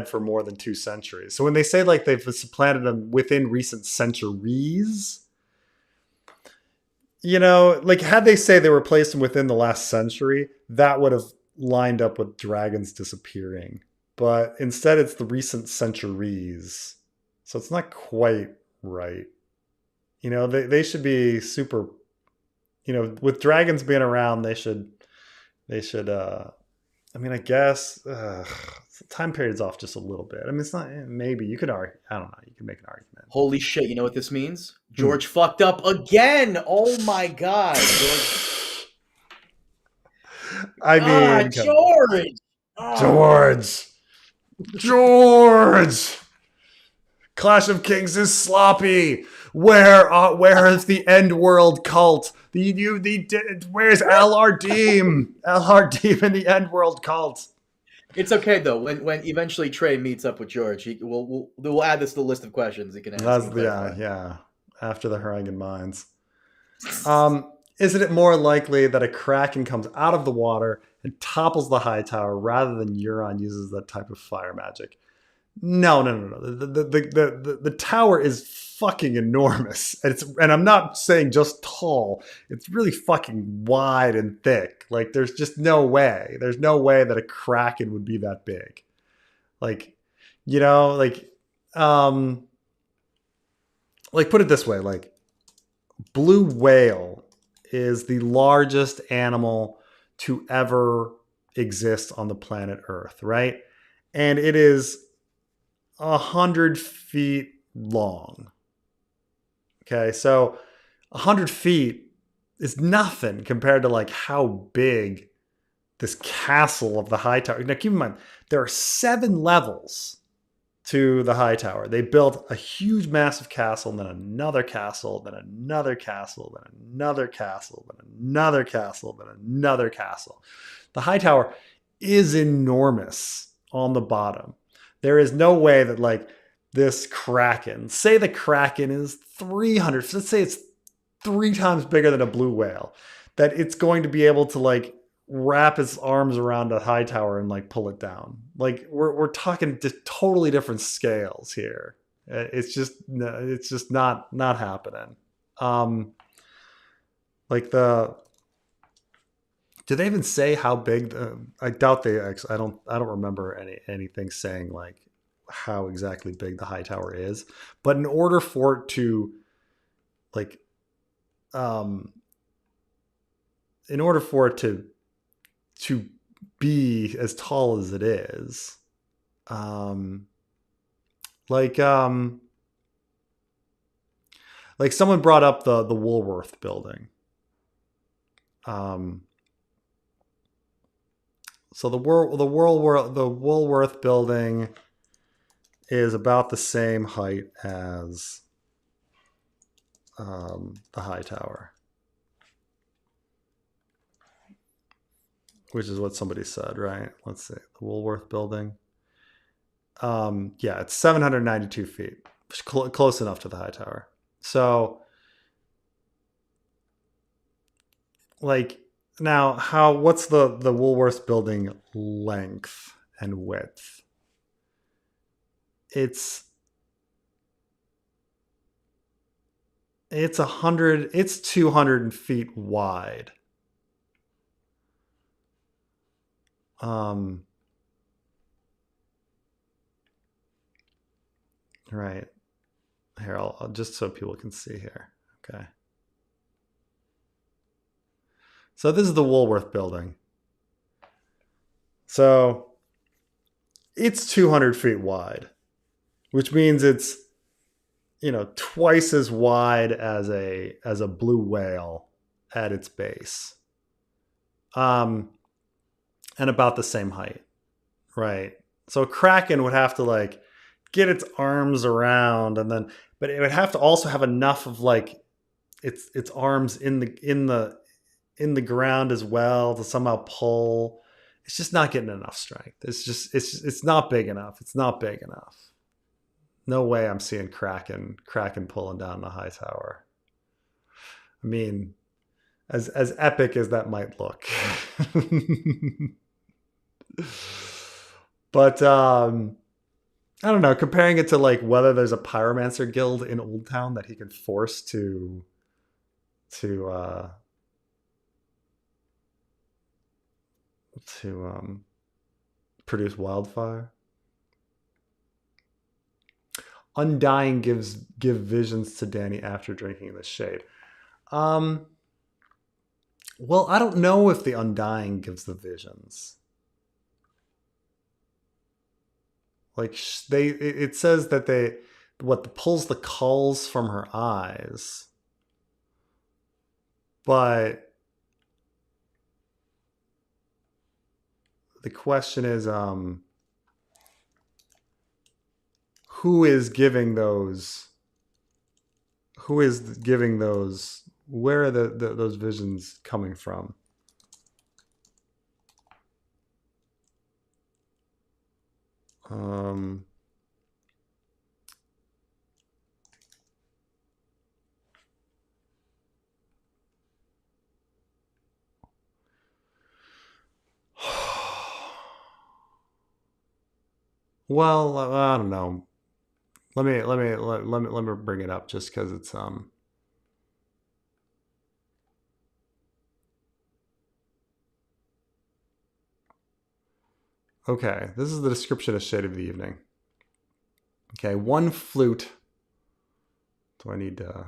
for more than 2 centuries. So when they say like they've supplanted them within recent centuries, you know, like had they say they replaced them within the last century, that would have lined up with dragons disappearing. But instead it's the recent centuries. So it's not quite right. You know, they should be super, you know, with dragons being around, they should I mean, I guess the time period's off just a little bit. I mean, it's not, maybe you could argue, I don't know, you can make an argument. Holy shit, you know what this means? George fucked up again. Oh my god. I mean, George. Clash of Kings is sloppy. Where is the end world cult? Where's Al-Ardim? Al-Ardim in the end world cult. It's okay though. When eventually Trey meets up with George, we'll add this to the list of questions he can ask. Yeah. After the Harangan Mines. Isn't it more likely that a Kraken comes out of the water and topples the high tower rather than Euron uses that type of fire magic? No. The tower is fucking enormous. And I'm not saying just tall. It's really fucking wide and thick. Like there's just no way. There's no way that a Kraken would be that big. Like, you know, like put it this way, like blue whale is the largest animal to ever exist on the planet Earth, right? And it is 100 feet long. Okay, so 100 feet is nothing compared to like how big this castle of the high tower. Now keep in mind, there are 7 levels to the high tower. They built a huge massive castle, and then another castle, then another castle, then another castle, then another castle, then another castle. The high tower is enormous on the bottom. There is no way that like this Kraken, say the Kraken is 300, let's say it's 3 times bigger than a blue whale, that it's going to be able to like wrap its arms around a high tower and like pull it down. Like we're talking totally different scales here. It's just not happening. Like do they even say how big? I doubt they. I don't remember anything saying like how exactly big the high tower is. But in order for it to, like, in order for it to be as tall as it is, like someone brought up the Woolworth building. So the Woolworth building is about the same height as the high tower, which is what somebody said, right? Let's see, the Woolworth building. Yeah, it's 792 feet, close enough to the high tower. So, like, now, what's the Woolworth building length and width? It's 200 feet wide. Right. Here, I'll just so people can see here. Okay. So this is the Woolworth building. So It's 200 feet wide, which means it's, twice as wide as a blue whale at its base. And about the same height, right? So a Kraken would have to like get its arms around, but it would have to also have enough of like its arms in the ground as well to somehow pull. It's just not getting enough strength. It's not big enough. It's not big enough. No way I'm seeing Kraken pulling down the high tower. I mean, as epic as that might look. But I don't know, comparing it to like whether there's a pyromancer guild in Old Town that he can force to produce wildfire. Undying give visions to Dany after drinking the shade. Well, I don't know if the Undying gives the visions. Like it says that pulls the culls from her eyes. But the question is, who is giving those? Where are those visions coming from? Well, I don't know. Let me bring it up just because it's okay. This is the description of Shade of the Evening. Okay, 1 flute. Do I need to?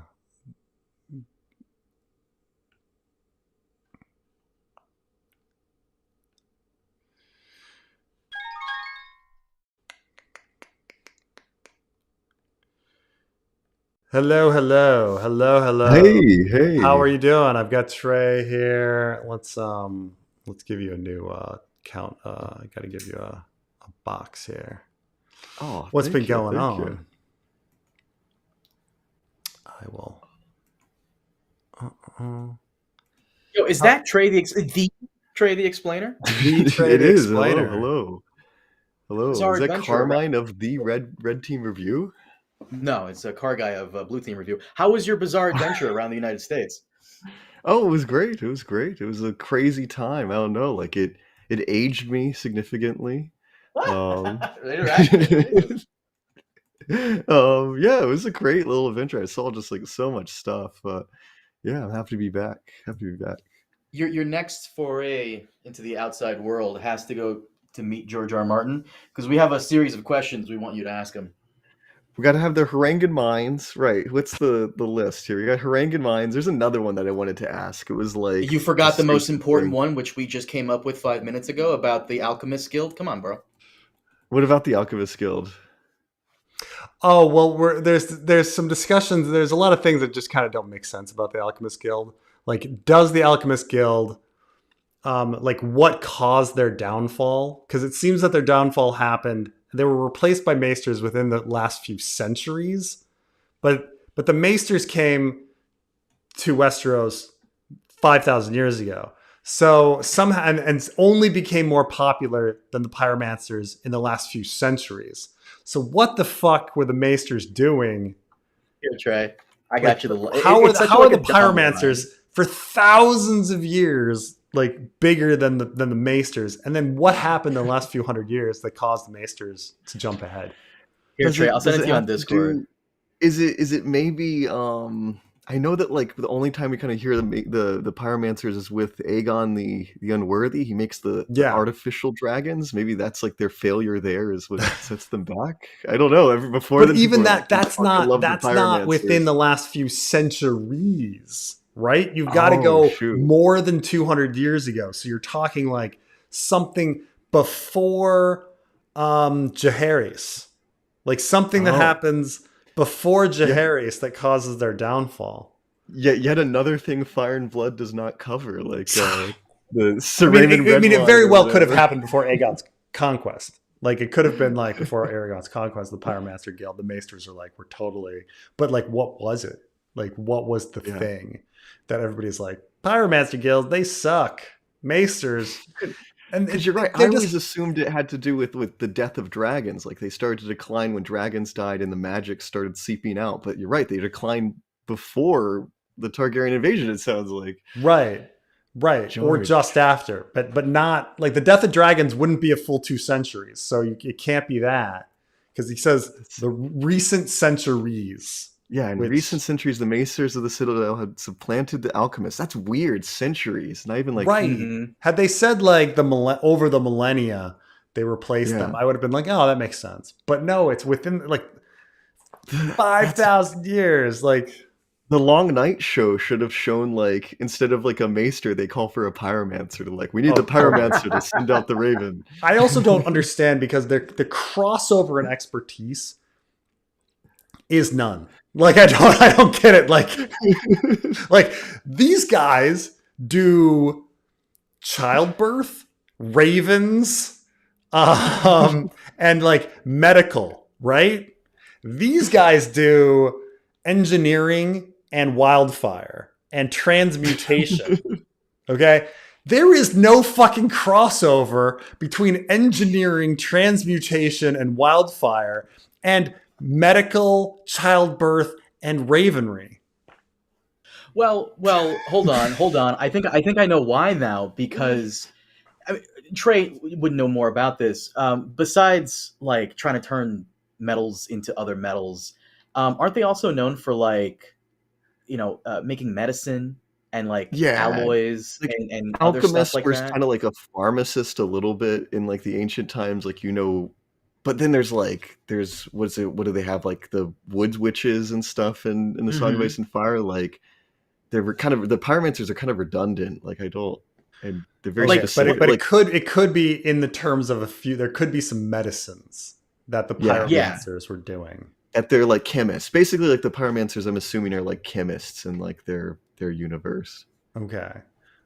Hello. Hey. How are you doing? I've got Trey here. Let's give you a new count. I got to give you a box here. Oh, what's been going on? You. I will. Yo, is that Trey the Trey the Explainer? The Trey it the is. Explainer. Hello. Bizarre Is that adventure, Carmine of the Red Team Review? No, it's a car guy of Blue Team Review. How was your bizarre adventure around the United States? Oh, it was great. It was a crazy time. I don't know. Like it aged me significantly. Yeah, it was a great little adventure. I saw just like so much stuff. But yeah, I'm happy to be back. Your next foray into the outside world has to go to meet George R. R. Martin, because we have a series of questions we want you to ask him. We got to have the Harangan Mines, right? What's the list here? We got Harangan Mines. There's another one that I wanted to ask. It was like you forgot the most important one, which we just came up with 5 minutes ago about the Alchemists Guild. Come on, bro. What about the Alchemist Guild? Oh well, there's some discussions. There's a lot of things that just kind of don't make sense about the Alchemist Guild. Like, does the Alchemist Guild, like, what caused their downfall? Because it seems that their downfall happened. They were replaced by Maesters within the last few centuries, but the Maesters came to Westeros 5,000 years ago. So somehow, and only became more popular than the Pyromancers in the last few centuries. So what the fuck were the Maesters doing? Here, Trey, I got you. How are the Pyromancers for thousands of years like bigger than the Maesters? And then what happened in the last few hundred years that caused the Maesters to jump ahead? Here, Trey, I'll send it to you on Discord. Is it maybe I know that like the only time we kind of hear the Pyromancers is with Aegon the Unworthy. He makes the artificial dragons. Maybe that's like their failure there is what sets them back. I don't know. But even that's not within the last few centuries, right? You've got to go more than 200 years ago. So you're talking like something before Jaehaerys. Like something that happens before Jaehaerys that causes their downfall. Yet another thing Fire and Blood does not cover, like the it very well could have happened before Aegon's conquest. Like it could have been like before Aegon's conquest, the Pyromancer Guild, the Maesters are like, we're totally, but like, what was it? Like, what was the thing that everybody's like, Pyromancer Guild, they suck. Maesters. And you're right. I always assumed it had to do with the death of dragons. Like they started to decline when dragons died and the magic started seeping out. But you're right. They declined before the Targaryen invasion, it sounds like. Right. George. Or just after. But not like the death of dragons wouldn't be a full 2 centuries. So it can't be that. Because he says the recent centuries. Yeah, in recent centuries, the Maesters of the Citadel had supplanted the Alchemists. That's weird. Centuries, not even like Had they said like over the millennia they replaced them, I would have been like, oh, that makes sense. But no, it's within like 5,000 years. Like the Long Night show should have shown like instead of like a Maester, they call for a Pyromancer to like we need the Pyromancer to send out the Raven. I also don't understand because the crossover and expertise is none. Like I don't get it. Like these guys do childbirth, ravens, and like medical, right? These guys do engineering and wildfire and transmutation. Okay? There is no fucking crossover between engineering, transmutation, and wildfire and medical, childbirth, and ravenry. Well, hold on. I think I know why now, because Trey would know more about this. Besides, like trying to turn metals into other metals, aren't they also known for like, making medicine and like alloys like, and other stuff like that? Alchemists were kind of like a pharmacist a little bit in like the ancient times, like But then there's what do they have, like the woods witches and stuff in the Song of Ice and Fire? Like they were kind of, the pyromancers are kind of redundant. Like and they're very specific. But it could be in the terms of there could be some medicines that the pyromancers were doing. That they're like chemists. Basically like the pyromancers, I'm assuming, are like chemists in like their universe. Okay.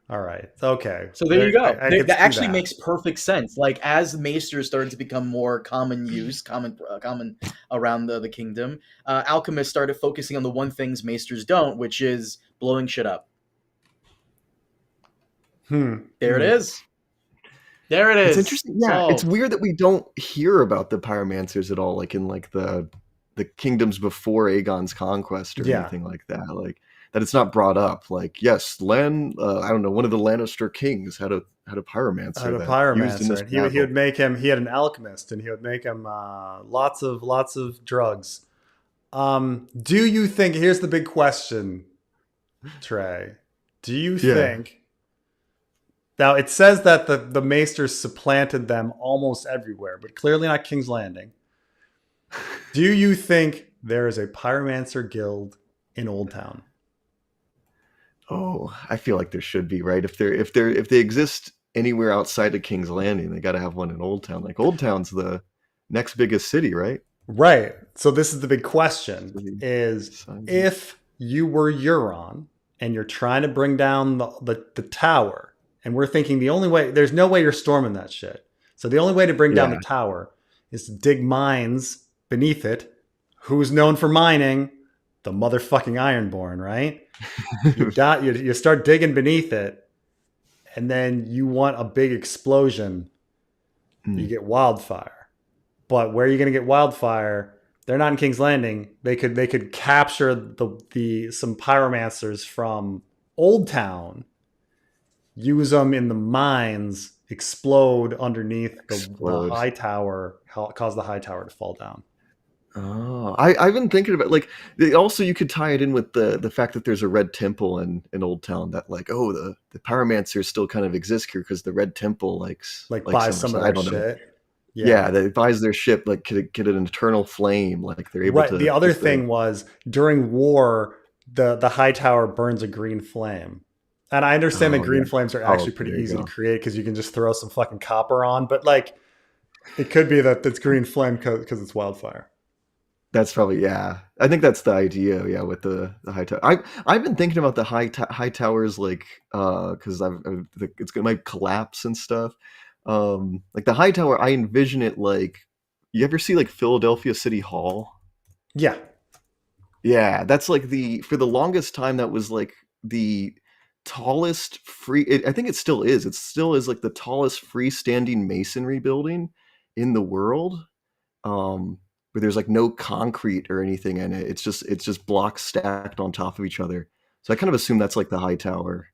All right. Okay. So there you go. That actually makes perfect sense. Like as Maesters started to become more common around the kingdom, alchemists started focusing on the one things Maesters don't, which is blowing shit up. There it is. There it is. It's interesting. Yeah, it's weird that we don't hear about the pyromancers at all, like in like the kingdoms before Aegon's conquest or anything like that. Like that it's not brought up. Like, yes, I don't know, one of the Lannister kings had a pyromancer. He would make him. He had an alchemist, and he would make him lots of drugs. Do you think? Here's the big question, Trey. Do you think? Now it says that the Maesters supplanted them almost everywhere, but clearly not King's Landing. Do you think there is a pyromancer guild in Old Town? Oh, I feel like there should be, right? If they exist anywhere outside of King's Landing, they got to have one in Old Town. Like Old Town's the next biggest city, right? Right. So this is the big question: is if you were Euron and you're trying to bring down the tower, and we're thinking there's no way you're storming that shit. So the only way to bring down the tower is to dig mines beneath it. Who's known for mining? The motherfucking Ironborn, right? You start digging beneath it, and then you want a big explosion. You get wildfire. But where are you going to get wildfire? They're not in King's Landing. They could capture some pyromancers from Old Town, use them in the mines, explode underneath the high tower, cause the high tower to fall down. Oh, I've been thinking about like also you could tie it in with the fact that there's a Red Temple in Old Town that like the pyromancers still kind of exist here because the Red Temple buys some of their shit. Yeah, that buys their ship, like could get an eternal flame, like they're able to. The other thing was during war, the high tower burns a green flame. And I understand that green flames are actually pretty easy to create because you can just throw some fucking copper on, but like It could be that it's green flame because it's wildfire. That's probably, yeah. I think that's the idea, yeah, with the high tower. I've been thinking about the high towers, like, because it's gonna might collapse and stuff. Like the high tower, I envision it like, you ever see like Philadelphia City Hall? Yeah. Yeah, that's like for the longest time, that was like the tallest I think it still is. It still is like the tallest freestanding masonry building in the world. Where there's like no concrete or anything in it. It's just blocks stacked on top of each other. So I kind of assume that's like the high tower.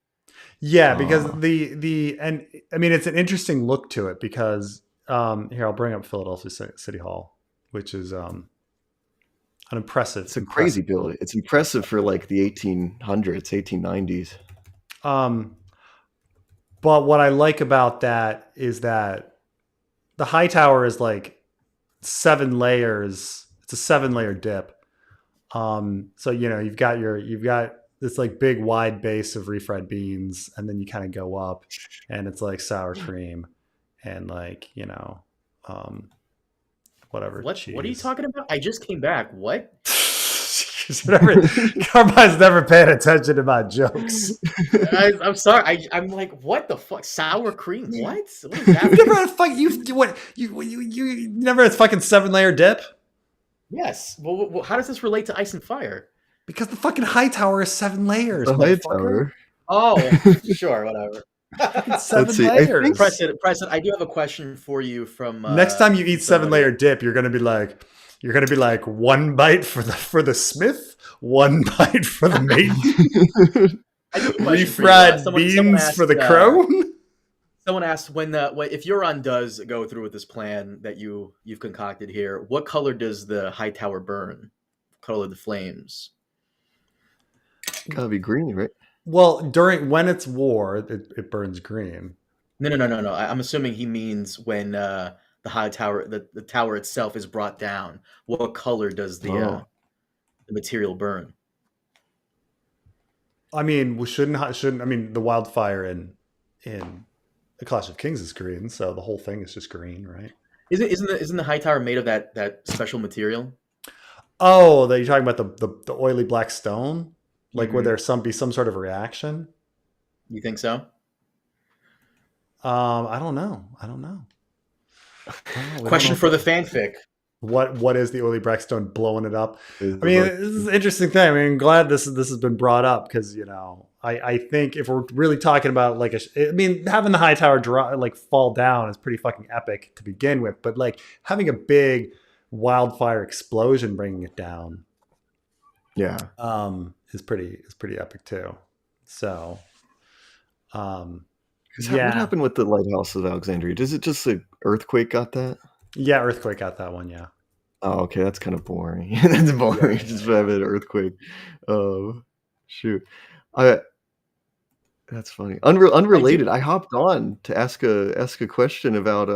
Yeah, because and I mean, it's an interesting look to it because here, I'll bring up Philadelphia City Hall, which is an impressive. It's a crazy building. It's impressive for like the 1800s, 1890s. But what I like about that is that the high tower is like 7 layers. It's a 7-layer dip. So you've got this like big wide base of refried beans, and then you kind of go up, and it's like sour cream, and like whatever. What cheese. What are you talking about? I just came back. What? Carmine's never paid attention to my jokes. I'm sorry. I'm like, what the fuck? Sour cream? What? What is that? You never had you never had fucking 7-layer dip? Yes. Well, how does this relate to Ice and Fire? Because the fucking high tower is 7 layers. The high tower. Oh, sure, whatever. 7 layers. Preston, I do have a question for you from next time you eat 7-layer dip, you're gonna be like, one bite for the smith, one bite for the maiden. Refried beans for the crone. Someone asked if Euron does go through with this plan that you've concocted here, what color does the high tower burn? Color the flames? Gotta be green, right? Well, when it's war, it burns green. No. I'm assuming he means when the high tower, the tower itself is brought down. What color does the material burn? I mean, the wildfire in the Clash of Kings is green, so the whole thing is just green, right? Isn't the high tower made of that special material? Oh, that you're talking about the oily black stone? Like, would there be some sort of reaction? You think so? I don't know. Question for the fanfic. What is the oily black stone blowing it up? I mean, this is an interesting thing. I mean, I'm glad this has been brought up because I think if we're really talking about having the high tower fall down is pretty fucking epic to begin with, but like having a big wildfire explosion bringing it down, is pretty epic too. So, what happened with the lighthouse of Alexandria? Does it just the earthquake got that? Yeah, earthquake got that one. Yeah. Oh, okay, that's kind of boring. That's boring. Just have an earthquake. Oh, shoot. That's funny. Unrelated. I hopped on to ask a question about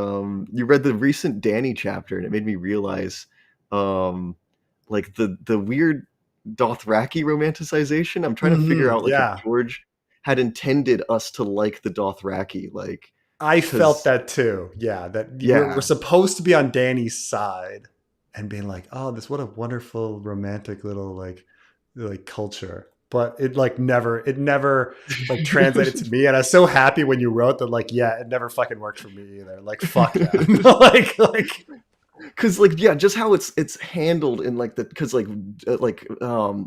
you read the recent Dany chapter, and it made me realize like the weird Dothraki romanticization. I'm trying to figure out if George had intended us to like the Dothraki. Like, I felt that too. Yeah, we're supposed to be on Dany's side and being like, oh, what a wonderful romantic little like culture. But it never like translated to me. And I was so happy when you wrote that, like, yeah, it never fucking worked for me either. Like, fuck them. like because just how it's handled in because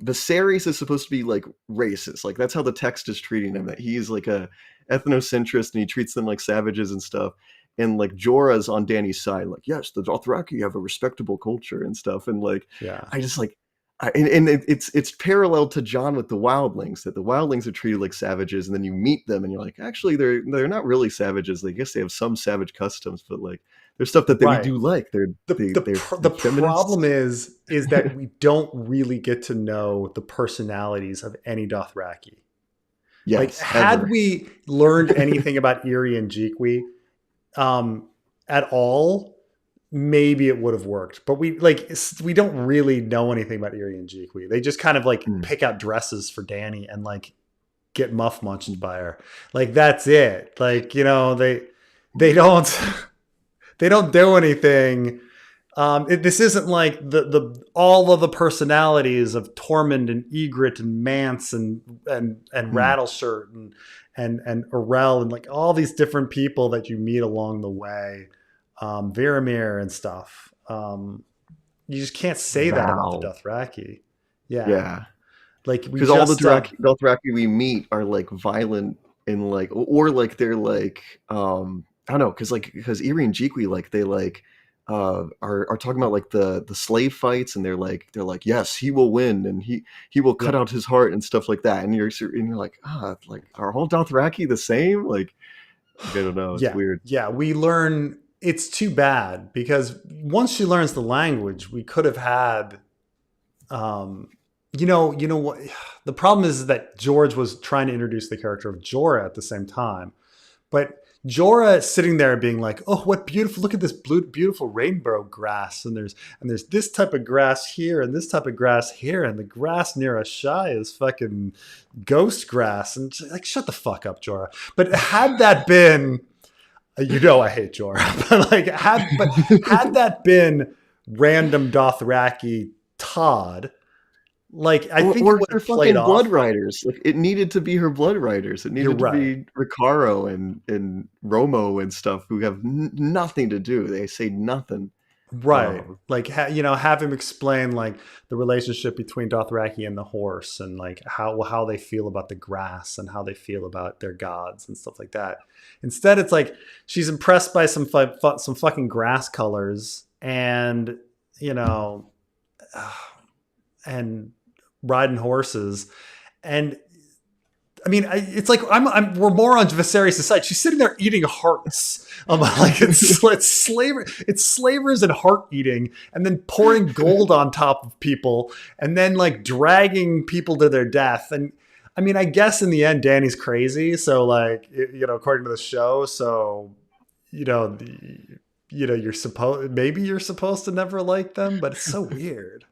Viserys is supposed to be like racist. Like, that's how the text is treating him, that he's like a ethnocentrist and he treats them like savages and stuff. And like Jorah's on Dany's side, like, yes, the Dothraki have a respectable culture and stuff. And like, I just like, and it's parallel to Jon with the wildlings, that the wildlings are treated like savages, and then you meet them and you're like, actually they're not really savages. I guess they have some savage customs, but like there's stuff that we do like. The problem is that we don't really get to know the personalities of any Dothraki. Yes, like, had we learned anything about Irri and Jiqui at all, maybe it would have worked. But we don't really know anything about Irri and Jiqui. They just kind of like pick out dresses for Dany and like get muff munched by her. Like, that's it. Like, they don't They don't do anything. This isn't like the all of the personalities of Tormund and Ygritte and Mance and Rattleshirt and Orell and like all these different people that you meet along the way, Viramir and stuff. You just can't say that about the Dothraki. Yeah. Like because all the Dothraki we meet are like violent and like, or like they're like I don't know, because Irri and Jiqui, like they like are talking about like the slave fights, and they're like yes, he will win, and he will cut out his heart and stuff like that, and you're like like are all Dothraki the same? Like I don't know, it's weird. Yeah, we learn. It's too bad because once she learns the language, we could have had. You know what? The problem is that George was trying to introduce the character of Jorah at the same time, but Jorah is sitting there being like, "Oh, what beautiful! Look at this beautiful rainbow grass, and there's this type of grass here, and this type of grass here, and the grass near Ashai is fucking ghost grass." And like, shut the fuck up, Jorah. But had that been, I hate Jorah, but like had that been random Dothraki Todd. Like I think or her fucking blood riders. Like it needed to be her blood riders. It needed to be Ricaro and Romo and stuff who have nothing to do. They say nothing. Right. Like have him explain like the relationship between Dothraki and the horse, and like how they feel about the grass and how they feel about their gods and stuff like that. Instead, it's like she's impressed by some fucking grass colors and and riding horses. And I mean, it's like we're more on Viserys' side. She's sitting there eating hearts. Like it's slavers and heart eating, and then pouring gold on top of people, and then like dragging people to their death. And I mean, I guess in the end, Dany's crazy. So like, according to the show, so you're supposed to never like them, but it's so weird.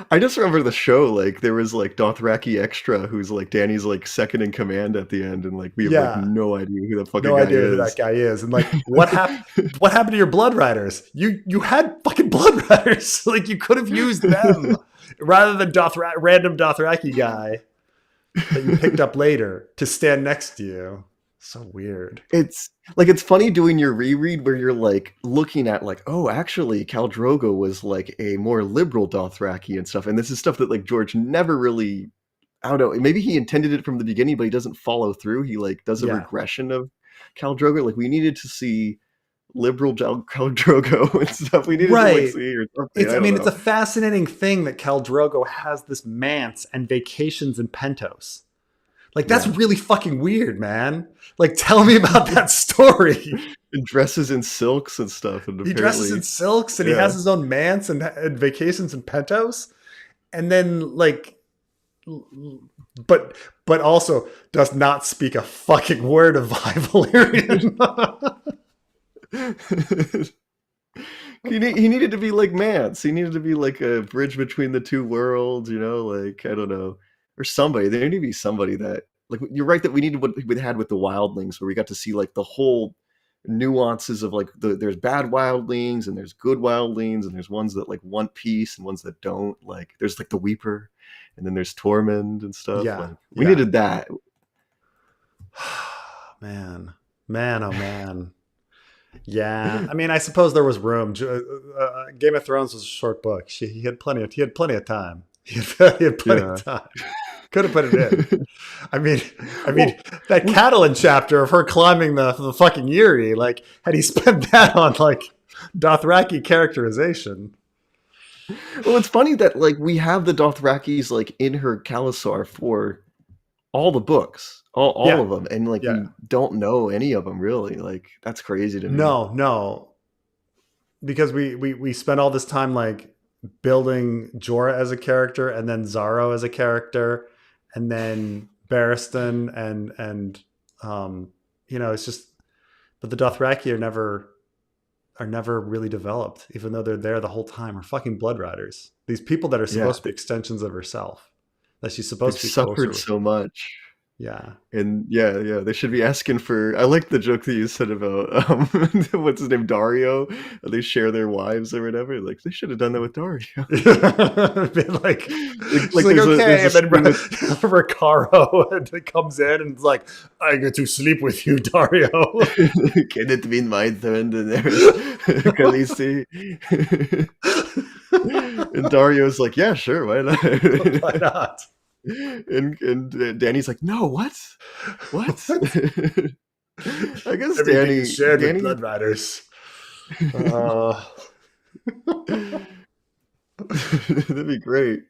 I just remember the show, like there was like Dothraki Extra, who's like Dany's like second in command at the end, and like we have like no idea who the fucking guy is. Who that guy is, and like what happened? What happened to your blood riders? You had fucking blood riders, like you could have used them rather than random Dothraki guy that you picked up later to stand next to you. So weird. It's funny doing your reread where you're like looking at like, oh, actually Khal Drogo was like a more liberal Dothraki and stuff. And this is stuff that like George never really, I don't know, maybe he intended it from the beginning, but he doesn't follow through. He like does a regression of Khal Drogo. Like we needed to see liberal Khal Drogo and stuff. We needed to like see or something. It's a fascinating thing that Khal Drogo has this manse and vacations in Pentos. Like, that's really fucking weird, man. Like, tell me about that story. And dresses in silks and stuff. And he dresses in silks, and he has his own manse and vacations in Pentos. And then, like, but also does not speak a fucking word of Valyrian. He needed to be like Mance. He needed to be like a bridge between the two worlds, like, I don't know. Or somebody. There needed to be somebody that, like, you're right that we needed what we had with the wildlings, where we got to see like the whole nuances of like there's bad wildlings and there's good wildlings, and there's ones that like want peace and ones that don't. Like there's like the Weeper, and then there's Tormund and stuff. Like, we needed that. Man, oh man. Yeah, I mean, I suppose there was room. Game of Thrones was a short book. He had plenty of time. He had plenty of time. Could have put it in. I mean, that Catelyn chapter of her climbing the fucking Eyrie, like, had he spent that on like Dothraki characterization. Well, it's funny that like we have the Dothrakis like in her Khalasar for all the books, all of them, and like we don't know any of them really. Like that's crazy to me. No, because we spent all this time like building Jorah as a character, and then Zaro as a character, and then Barristan, and it's just, but the Dothraki are never really developed, even though they're there the whole time. Are fucking blood riders. These people that are supposed to be extensions of herself, that she's supposed to be suffered so much. Yeah. And yeah, they should be asking for. I like the joke that you said about what's his name, Dario. They share their wives or whatever. Like they should have done that with Dario. Been like, she's like like, there's okay, and then with, Ricaro comes in and it's like, I get to sleep with you, Dario. Can it be my turn? And there's Khaleesi. And Dario's like, yeah, sure, why not? Why not? And Dany's like, no, what? I guess Everything is shared with Dany blood riders. That'd be great.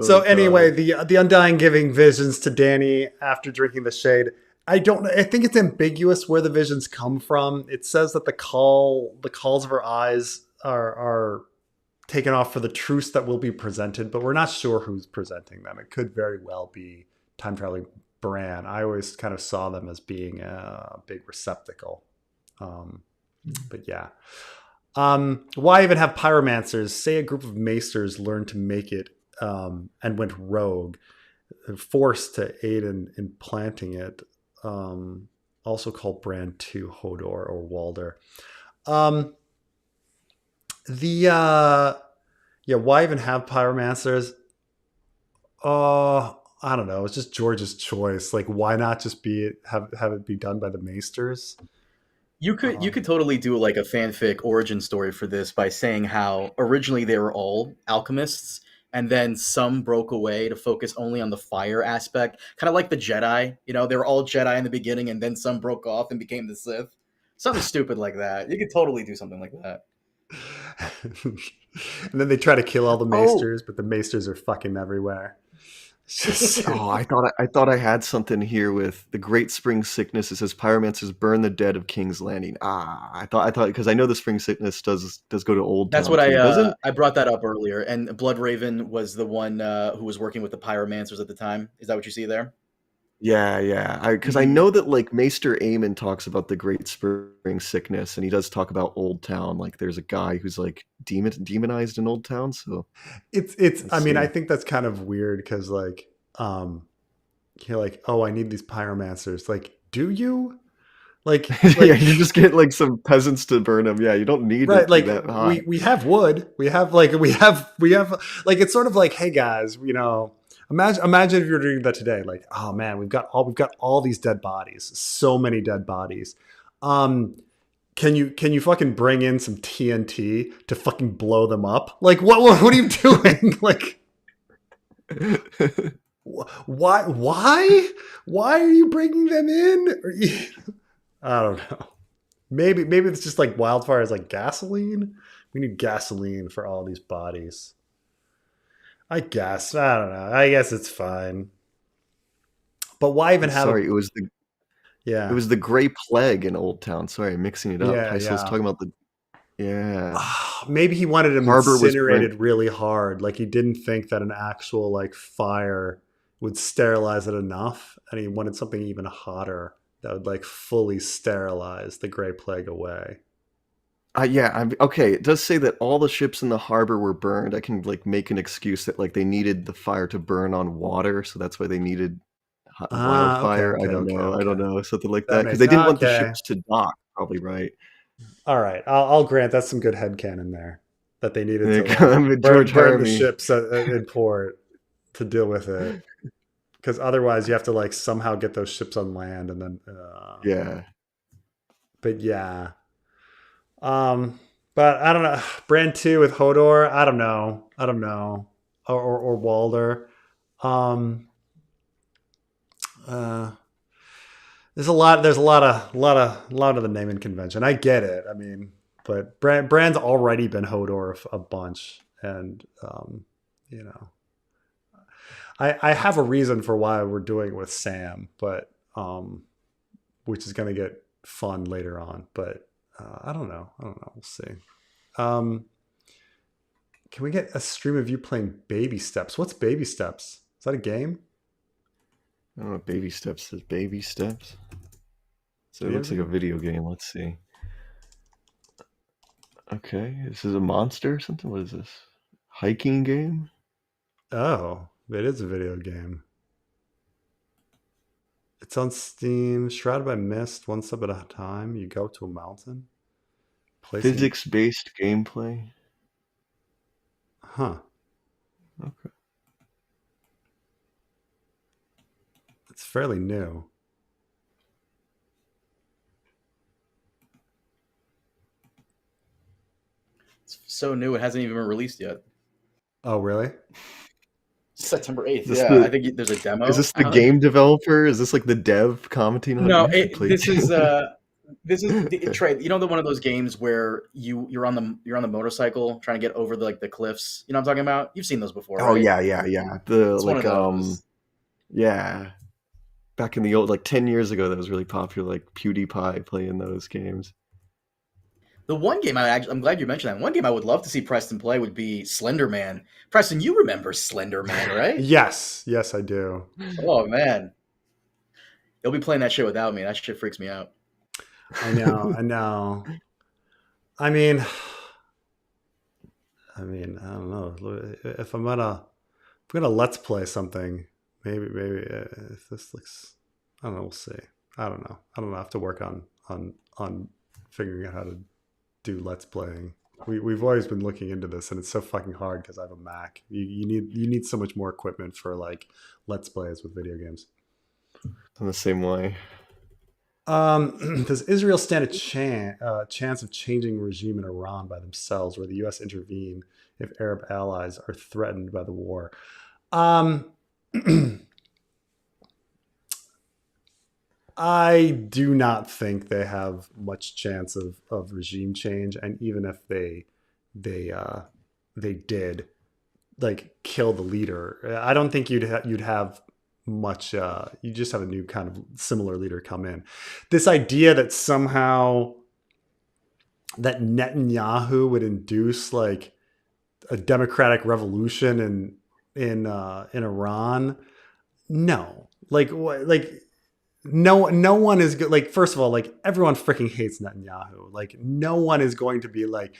So anyway, the Undying giving visions to Dany after drinking the shade. I think it's ambiguous where the visions come from. It says that the calls of her eyes are taken off for the truce that will be presented, but we're not sure who's presenting them. It could very well be time traveling Bran. I always kind of saw them as being a big receptacle. But yeah. Why even have pyromancers? Say a group of maesters learned to make it and went rogue, forced to aid in planting it. Also called Bran 2 Hodor or Walder. Why even have pyromancers? I don't know. It's just George's choice. Like, why not just have it be done by the Maesters? You could totally do like a fanfic origin story for this by saying how originally they were all alchemists, and then some broke away to focus only on the fire aspect, kind of like the Jedi. You know, they were all Jedi in the beginning, and then some broke off and became the Sith. Something stupid like that. You could totally do something like that. And then they try to kill all the Maesters, but the Maesters are fucking everywhere. I thought I had something here with the Great Spring Sickness. It says pyromancers burn the dead of King's Landing. I thought because I know the spring sickness does go to Old Town. That's what I brought that up earlier. And Bloodraven was the one who was working with the pyromancers at the time. Is that what you see there? Yeah. Because I know that like Maester Aemon talks about the Great Spring Sickness, and he does talk about Old Town. Like there's a guy who's like demonized in Old Town. So it's. I mean, I think that's kind of weird because like, you're like, oh, I need these pyromancers. Like, do you? Like yeah, you just get like some peasants to burn them. Yeah, you don't need right. Like that high. we have wood. We have like it's sort of like, hey guys, you know. Imagine if you're doing that today. Like, oh man, we've got all these dead bodies, so many dead bodies. Can you fucking bring in some TNT to fucking blow them up? Like, what are you doing? Like, why are you bringing them in? I don't know. Maybe it's just like wildfire is like gasoline. We need gasoline for all these bodies. I guess. I don't know. I guess it's fine. But why even have... Sorry, it was the Grey Plague in Old Town. Sorry, I'm mixing it up. I was talking about the... Yeah. Maybe he wanted him incinerated really hard. Like he didn't think that an actual like fire would sterilize it enough. And he wanted something even hotter that would like fully sterilize the Grey Plague away. Okay. It does say that all the ships in the harbor were burned. I can like make an excuse that like they needed the fire to burn on water, so that's why they needed wildfire. Okay, I don't know, something like that, because they didn't want the ships to dock. Probably right. All right, I'll grant that's some good headcanon there that they needed to burn the ships in port to deal with it, because otherwise you have to like somehow get those ships on land and then But yeah. But I don't know. Bran 2 with Hodor, I don't know. Or Walder. There's a lot of the naming convention. I get it. I mean, but Bran's already been Hodor a bunch, and you know, I have a reason for why we're doing it with Sam, but which is going to get fun later on, but. I don't know. We'll see. Can we get a stream of you playing Baby Steps? What's Baby Steps? Is that a game? I don't know. Baby Steps is Baby Steps. So it looks like a video game. Let's see. Okay, this is a monster or something. What is this? Hiking game? Oh, it is a video game. It's on Steam. Shrouded by Mist, one step at a time. You go to a mountain. Physics-based gameplay. Huh. Okay. It's fairly new. It's so new, it hasn't even been released yet. Oh, really? September 8th. Yeah, I think there's a demo. Is this the game developer? Is this like the dev commenting on it? No, this is Trey. You know, one of those games where you're on the motorcycle trying to get over the cliffs. You know what I'm talking about? You've seen those before. Oh, right? yeah. Yeah. Back in the old, like 10 years ago, that was really popular. Like PewDiePie playing those games. The one game I'm glad you mentioned that. One game I would love to see Preston play would be Slender Man. Preston, you remember Slender Man, right? Yes, I do. Oh man, you'll be playing that shit without me. That shit freaks me out. I know. I mean, I don't know. If I'm gonna let's play something, maybe if this looks, I don't know. We'll see. I don't know. I have to work on figuring out how to do let's playing. We've always been looking into this, and it's so fucking hard because I have a Mac. You need so much more equipment for like let's plays with video games. I'm the same way. Does Israel stand a chance of changing regime in Iran by themselves, where the U.S. intervene if Arab allies are threatened by the war? I do not think they have much chance of regime change, and even if they did like kill the leader, I don't think you'd have much. You just have a new kind of similar leader come in. This idea that somehow that Netanyahu would induce like a democratic revolution in Iran, no, no one is good. Like, first of all, like everyone freaking hates Netanyahu. Like no one is going to be like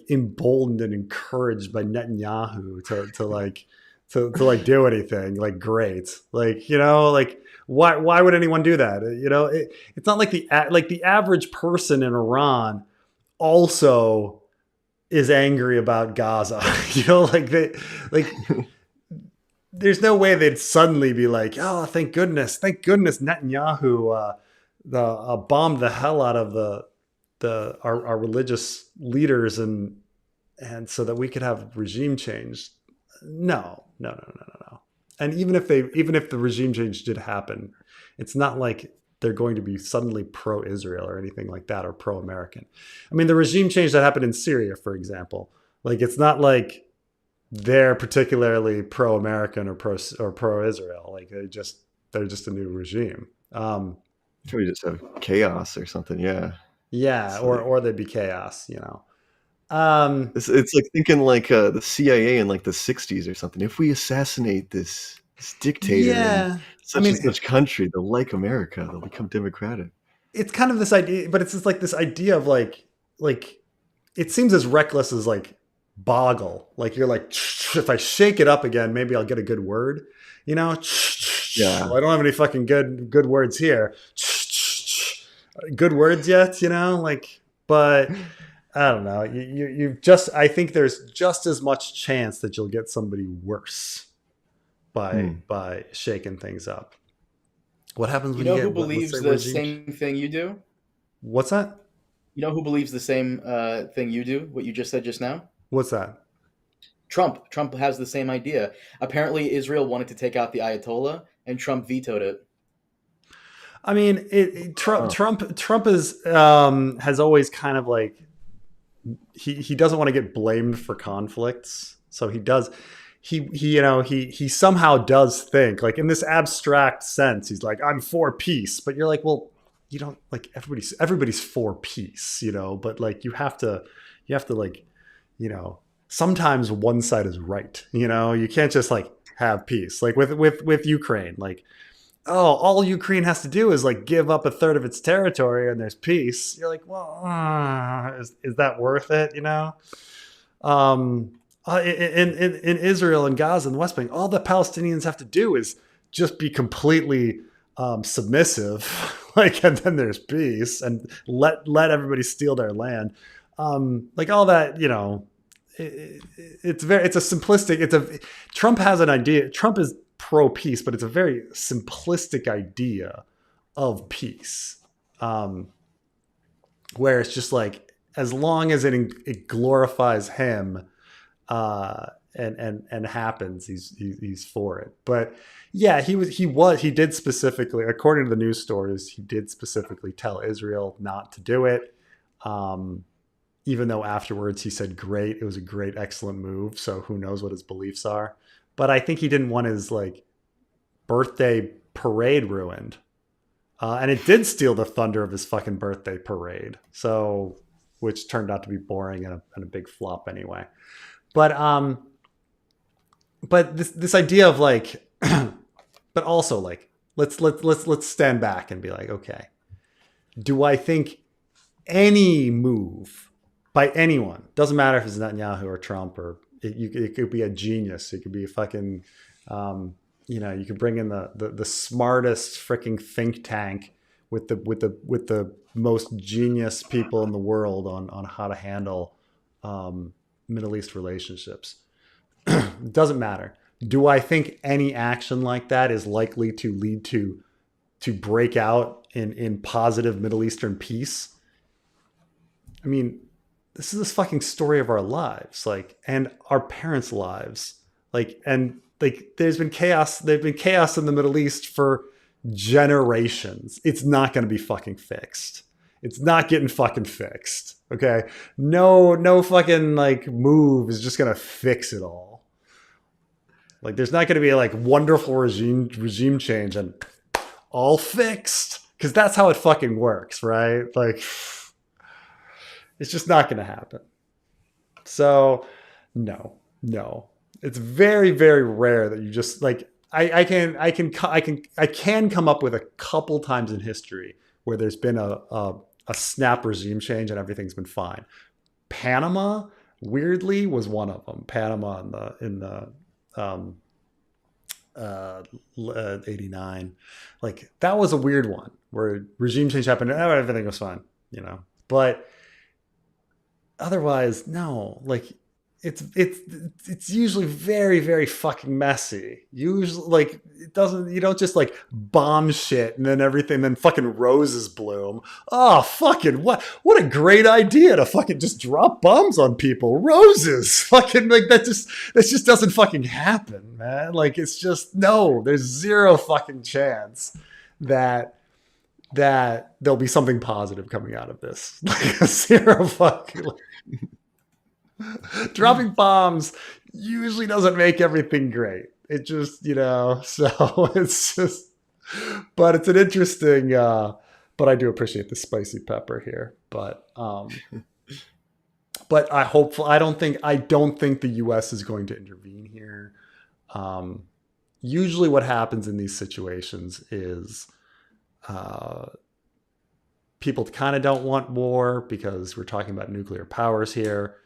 emboldened and encouraged by Netanyahu to do anything like great. Like, you know, like why would anyone do that? You know, it's not like the average person in Iran also is angry about Gaza. You know, there's no way they'd suddenly be like, oh, thank goodness Netanyahu bombed the hell out of our religious leaders and so that we could have regime change. No. And even if the regime change did happen, it's not like they're going to be suddenly pro-Israel or anything like that, or pro-American. I mean, the regime change that happened in Syria, for example, like it's not like they're particularly pro-American or pro-Israel. Like they're just a new regime. Sure, you just have chaos or something. Yeah, or there'd be chaos, you know. It's like thinking like the CIA in like the 60s or something. If we assassinate this dictator in such country, they'll like America. They'll become democratic. It's kind of this idea, but it's just like this idea of like it seems as reckless as like Boggle. Like you're like, if I shake it up again, maybe I'll get a good word. You know? Yeah. Well, I don't have any fucking good words here. Good words yet, you know? Like, but I don't know. I think there's just as much chance that you'll get somebody worse by shaking things up. What happens when you know who believes the same thing you do? What's that? You know who believes the same thing you do? What you just said just now? What's that? Trump. Trump has the same idea. Apparently, Israel wanted to take out the Ayatollah, and Trump vetoed it. I mean, Trump is has always kind of like he doesn't want to get blamed for conflicts, so he does. He somehow does think like in this abstract sense. He's like, I'm for peace, but you're like, well, you don't like everybody's for peace, you know. But like you have to like, you know, sometimes one side is right. You know, you can't just like have peace. Like with Ukraine, like, oh, all Ukraine has to do is like give up a third of its territory and there's peace. You're like, well, is that worth it? You know. In Israel and Gaza and the West Bank, all the Palestinians have to do is just be completely submissive, like, and then there's peace, and let everybody steal their land, like all that, you know. It's a simplistic. Trump has an idea. Trump is pro peace, but it's a very simplistic idea of peace, where it's just like, as long as it glorifies him, and happens, he's for it. But yeah, he did specifically, according to the news stories, he did specifically tell Israel not to do it. Even though afterwards he said, great, it was a great, excellent move. So who knows what his beliefs are. But I think he didn't want his like birthday parade ruined. And it did steal the thunder of his fucking birthday parade. So, which turned out to be boring and a big flop anyway. But this idea of like, but also like, let's stand back and be like, okay, do I think any move by anyone, doesn't matter if it's Netanyahu or Trump, or it could be a genius, it could be a fucking, you know, you could bring in the smartest freaking think tank with the most genius people in the world on how to handle Middle East relationships. It doesn't matter. Do I think any action like that is likely to lead to break out in positive Middle Eastern peace? I mean, this is this fucking story of our lives, like, and our parents' lives, like, and like, there's been chaos. There's been chaos in the Middle East for generations. It's not going to be fucking fixed. It's not getting fucking fixed. Okay. No fucking like move is just going to fix it all. Like, there's not going to be a like wonderful regime change and all fixed. 'Cause that's how it fucking works. Right. Like, it's just not going to happen. So no, it's very, very rare that you just like, I can come up with a couple times in history where there's been a snap regime change and everything's been fine. Panama, weirdly, was one of them. Panama in the 89, like, that was a weird one where regime change happened and everything was fine, you know. But otherwise, no, like, it's usually very, very fucking messy. Usually, like, you don't just like bomb shit and then everything, then fucking roses bloom. Oh, fucking what a great idea to fucking just drop bombs on people. Roses, fucking, like, that just doesn't fucking happen, man. Like, it's just, no, there's zero fucking chance that there'll be something positive coming out of this. Like, zero fucking. Dropping bombs usually doesn't make everything great. It just, you know, so it's just, but it's an interesting, but I do appreciate the spicy pepper here. But I don't think the US is going to intervene here. Usually what happens in these situations is, people kind of don't want war because we're talking about nuclear powers here.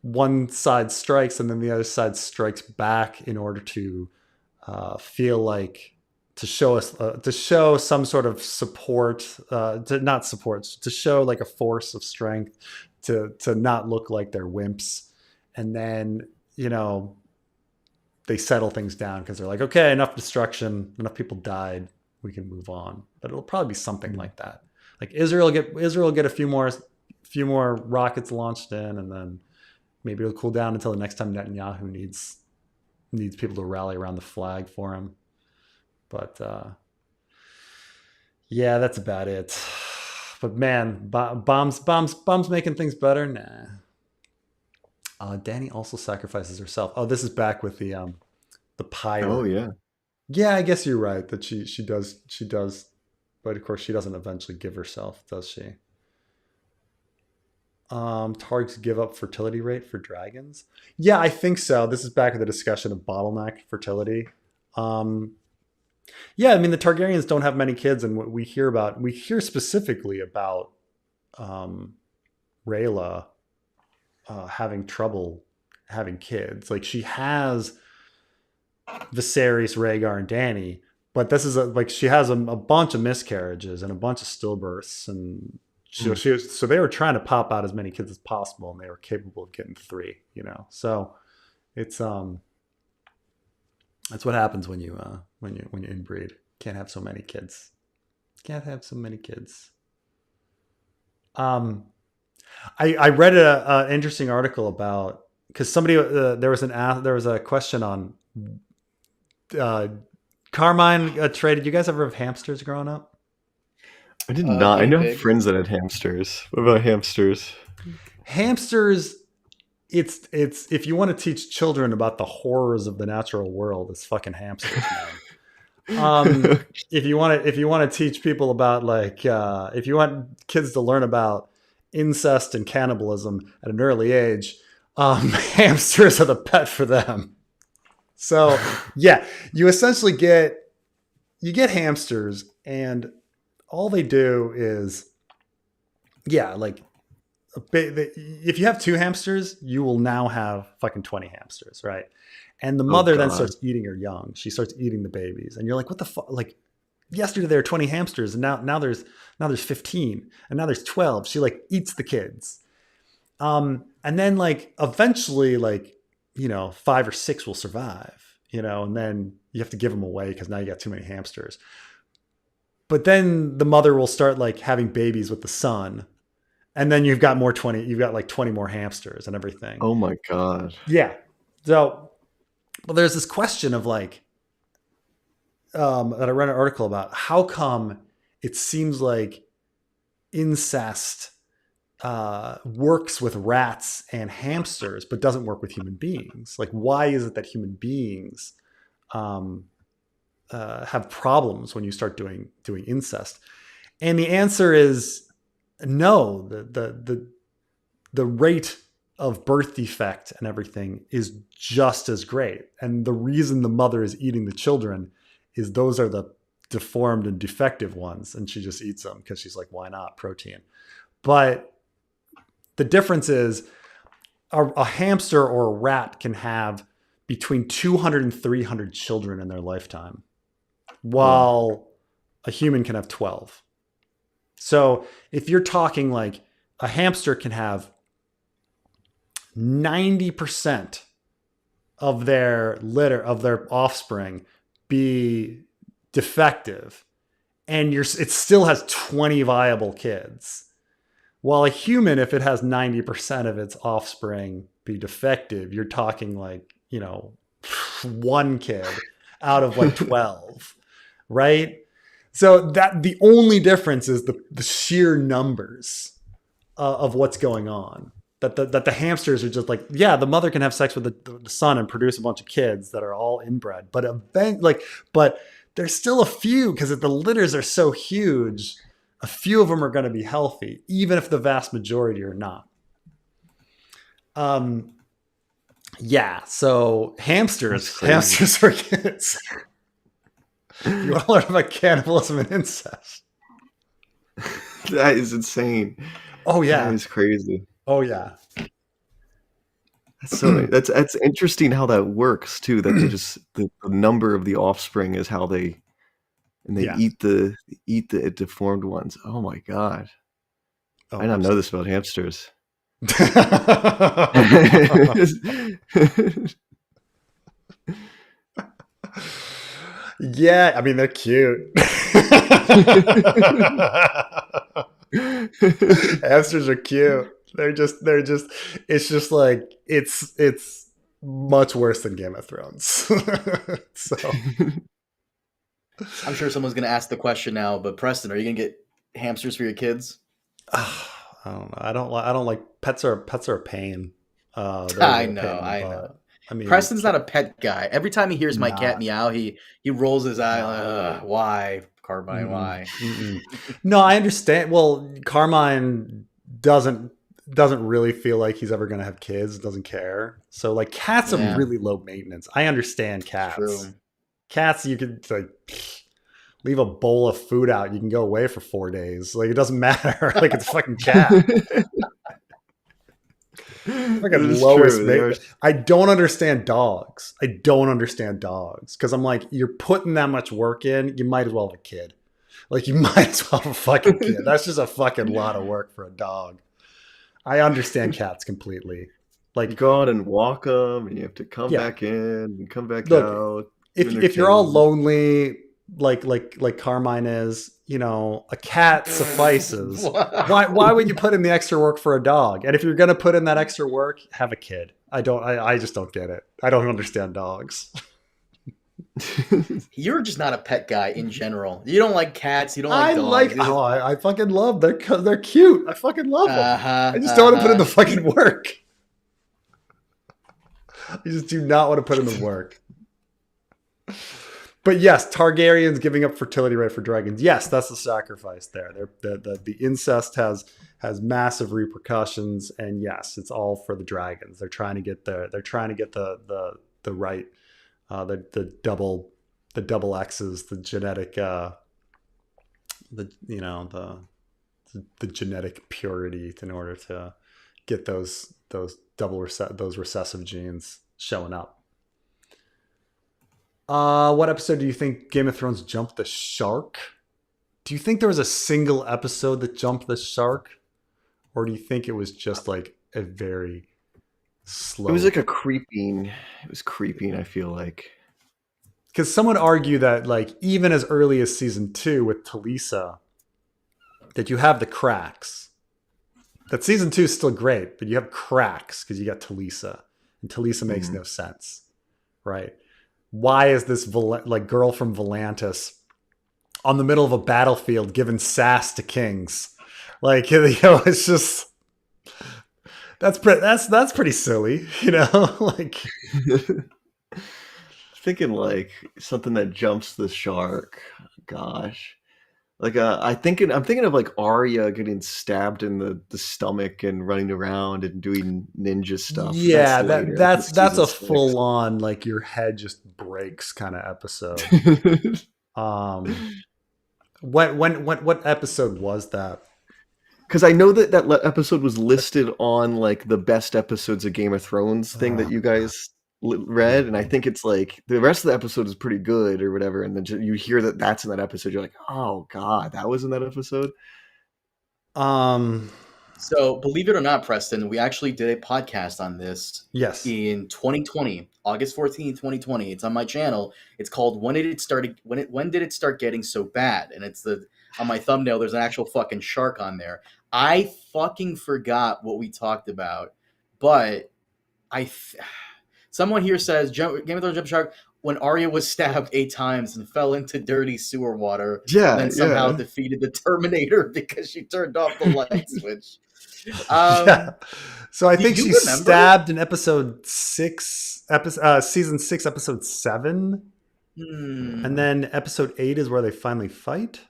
One side strikes and then the other side strikes back in order to feel like to show some sort of support, to show like a force of strength, to not look like they're wimps. And then, you know, they settle things down because they're like, okay, enough destruction, enough people died, we can move on. But it'll probably be something like that. Like, Israel get a few more rockets launched in, and then maybe it'll cool down until the next time Netanyahu needs people to rally around the flag for him. But yeah, that's about it. But man, bombs making things better? Nah. Dany also sacrifices herself. Oh, this is back with the pyre. Oh yeah. Yeah, I guess you're right that she does, but of course she doesn't eventually give herself, does she? Targs give up fertility rate for dragons. Yeah, I think so. This is back with the discussion of bottleneck fertility. Yeah, I mean, the Targaryens don't have many kids, and what we hear specifically about Rhaela having trouble having kids. Like, she has Viserys, Rhaegar, and Dany, but this is like she has a bunch of miscarriages and a bunch of stillbirths, and so they were trying to pop out as many kids as possible, and they were capable of getting 3. So it's that's what happens when you inbreed. Can't have so many kids. I read an interesting article about, because somebody there was a question on Carmine traded. You guys ever have hamsters growing up? I did not. I know I have friends that had hamsters. What about hamsters? Hamsters. It's if you want to teach children about the horrors of the natural world, it's fucking hamsters, man. If you want to teach people about if you want kids to learn about incest and cannibalism at an early age, hamsters are the pet for them. So yeah, you essentially get hamsters, and all they do is if you have 2 hamsters, you will now have fucking 20 hamsters, right? And the mother then starts eating her young. She starts eating the babies, and you're like, what the fuck? Like, yesterday there were 20 hamsters, and now there's 15, and now there's 12. She eats the kids, and then eventually 5 or 6 will survive, and then you have to give them away because now you got too many hamsters. But then the mother will start having babies with the son. And then you've got 20 more hamsters and everything. Oh my God. Yeah. So, well, there's this question of that I read an article about, how come it seems like incest works with rats and hamsters, but doesn't work with human beings? Why is it that human beings have problems when you start doing incest? And the answer is, no, the rate of birth defect and everything is just as great. And the reason the mother is eating the children is those are the deformed and defective ones. And she just eats them because she's like, why not? Protein. But the difference is a hamster or a rat can have between 200 and 300 children in their lifetime, while a human can have 12. So if you're talking a hamster can have 90% of their litter, of their offspring, be defective, and it still has 20 viable kids. While a human, if it has 90% of its offspring be defective, you're talking 1 kid out of 12, right? So that the only difference is the sheer numbers of what's going on. That the hamsters are just the mother can have sex with the son and produce a bunch of kids that are all inbred, but there's still a few, because the litters are so huge. A few of them are going to be healthy, even if the vast majority are not. Yeah. So hamsters are kids. You want to learn about cannibalism and incest? That is insane. Oh yeah, that is crazy. Oh yeah, that's interesting how that works too. That they just the number of the offspring is how they eat the deformed ones. Oh my God, I did not know this about hamsters. Yeah, I mean, they're cute. Hamsters are cute. It's much worse than Game of Thrones. So I'm sure someone's going to ask the question now, but Preston, are you going to get hamsters for your kids? I don't know. I don't like pets. Are a pain. I know. I mean, Preston's not a pet guy. Every time he hears my cat meow, he rolls his eye. Why, Carmine? Why? No, I understand. Well, Carmine doesn't really feel like he's ever going to have kids. Doesn't care. So cats are really low maintenance. I understand cats. True. Cats, you could leave a bowl of food out. You can go away for 4 days. It doesn't matter. It's a fucking cat. Fucking lowest mate. I don't understand dogs. Because I'm like, you're putting that much work in, you might as well have a kid. Like, you might as well have a fucking kid. That's just a fucking lot of work for a dog. I understand cats completely. Like, you go out and walk them, and you have to come back in and come back out. If you're all lonely, like Carmine is, you know, a cat suffices. Why would you put in the extra work for a dog? And if you're gonna put in that extra work, have a kid. I just don't get it. I don't understand dogs. You're just not a pet guy in general. You don't like cats. You don't like dogs. I fucking love them. They're cute. I fucking love them. I just don't want to put in the fucking work. You just do not want to put in the work. But yes, Targaryens giving up fertility rate for dragons. Yes, that's the sacrifice there. The incest has massive repercussions, and yes, it's all for the dragons. They're trying to get the right the double X's, the genetic the genetic purity in order to get those recessive genes showing up. What episode do you think Game of Thrones jumped the shark? Do you think there was a single episode that jumped the shark? Or do you think it was just like a very slow... It was like it was creeping, I feel like. Because some would argue that, like, even as early as season 2 with Talisa, that you have the cracks. That season 2 is still great, but you have cracks because you got Talisa. And Talisa makes no sense, right? Why is this girl from Volantis on the middle of a battlefield giving sass to kings? Like, you know, it's just that's pretty silly, you know. Like, thinking like something that jumps the shark. Gosh, like I'm thinking of like Arya getting stabbed in the stomach and running around and doing ninja stuff. Yeah, that's a full on like your head just breaks kind of episode. What episode was that? Because I know that episode was listed on like the best episodes of Game of Thrones thing that you guys read, and I think it's like the rest of the episode is pretty good or whatever, and then you hear that's in that episode, you're like, oh god, that was in that episode. So believe it or not, Preston, we actually did a podcast on this. Yes. In 2020, August 14, 2020. It's on my channel. It's called When Did It Start Getting So Bad? And it's on my thumbnail, there's an actual fucking shark on there. I fucking forgot what we talked about, but someone here says Game of Thrones jump shark when Arya was stabbed 8 times and fell into dirty sewer water. Yeah, and then somehow defeated the Terminator because she turned off the light switch. Yeah. So I think she's stabbed in episode 6, season 6, episode 7, and then episode 8 is where they finally fight.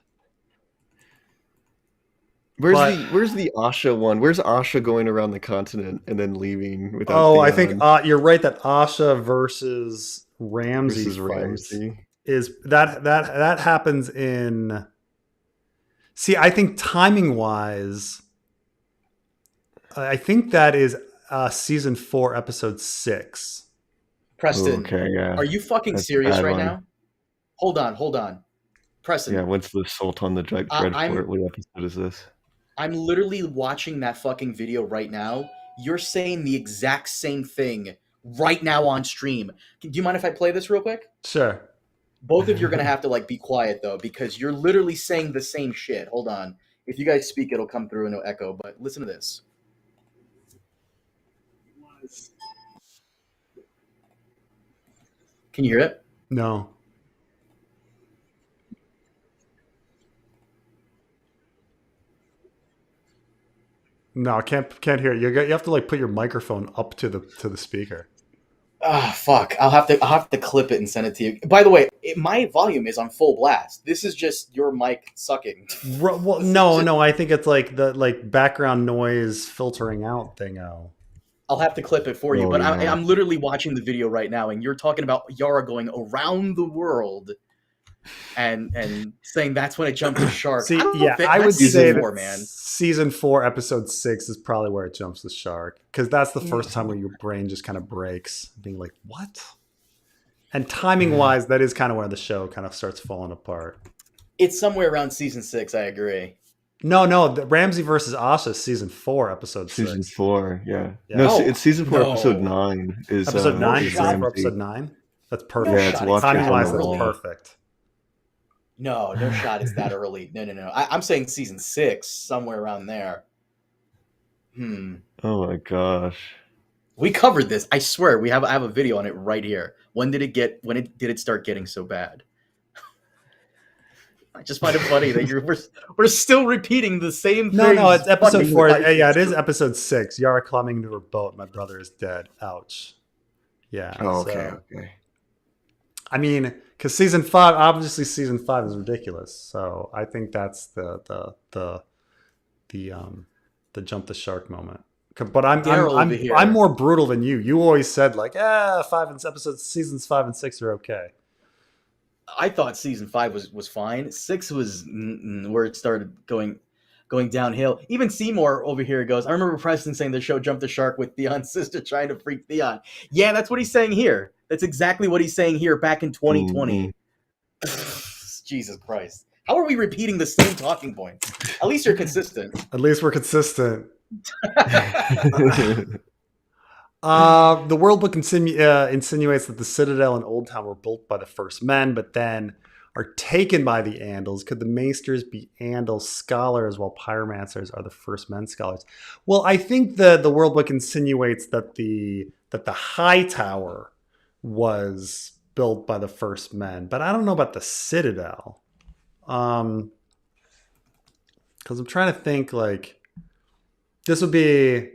Where's the Asha one? Where's Asha going around the continent and then leaving without? Oh, I think you're right that Asha versus Ramsay is that happens in. See, I think timing wise, I think that is season 4, episode 6. Preston, okay, yeah. Are you fucking serious right now? Hold on, Preston. Yeah, when's the Assault on the Dreadfort? What episode is this? I'm literally watching that fucking video right now. You're saying the exact same thing right now on stream. Do you mind if I play this real quick? Sure. Both of you are going to have to like be quiet though, because you're literally saying the same shit. Hold on. If you guys speak, it'll come through and no echo, but listen to this. Can you hear it? No. No, I can't hear it. You have to like put your microphone up to the speaker. Ah, fuck. I'll have to clip it and send it to you. By the way, my volume is on full blast. This is just your mic sucking. Well, no. I think it's like the background noise filtering out thing. I'll have to clip it for you, but I'm literally watching the video right now, and you're talking about Yara going around the world and saying that's when it jumped the shark. See, I would say that man. Season 4, episode 6 is probably where it jumps the shark, because that's the first time where your brain just kind of breaks, being like, what? And timing-wise, that is kind of where the show kind of starts falling apart. It's somewhere around season 6, I agree. No, Ramsay versus Asha is season 4, episode 6. Season 4, yeah. No, it's season 4, episode 9. Is episode 9? Episode 9? That's perfect. Yeah, it's timing-wise, that's perfect. No shot it's that early. No. I'm saying season 6, somewhere around there. Oh my gosh. We covered this. I swear, I have a video on it right here. When did it start getting so bad? I just find it funny that we're still repeating the same thing. No, it's episode 4. Yeah, it is episode 6. Yara climbing into her boat. My brother is dead. Ouch. Yeah. Oh, okay. I mean, because season 5 is ridiculous. So I think that's the jump the shark moment. But I'm more brutal than you. You always said like, seasons 5 and 6 are okay. I thought season 5 was fine. 6 was where it started going downhill. Even Seymour over here goes, I remember Preston saying the show jumped the shark with Theon's sister trying to freak Theon. Yeah, that's what he's saying here. That's exactly what he's saying here back in 2020. Jesus Christ. How are we repeating the same talking points? At least you're consistent. At least we're consistent. The World Book insinuates that the Citadel and Old Town were built by the first men, but then are taken by the Andals. Could the Maesters be Andal scholars while pyromancers are the first men scholars? Well, I think the World Book insinuates that the High Tower was built by the first men, but I don't know about the Citadel. Because I'm trying to think, like, this would be...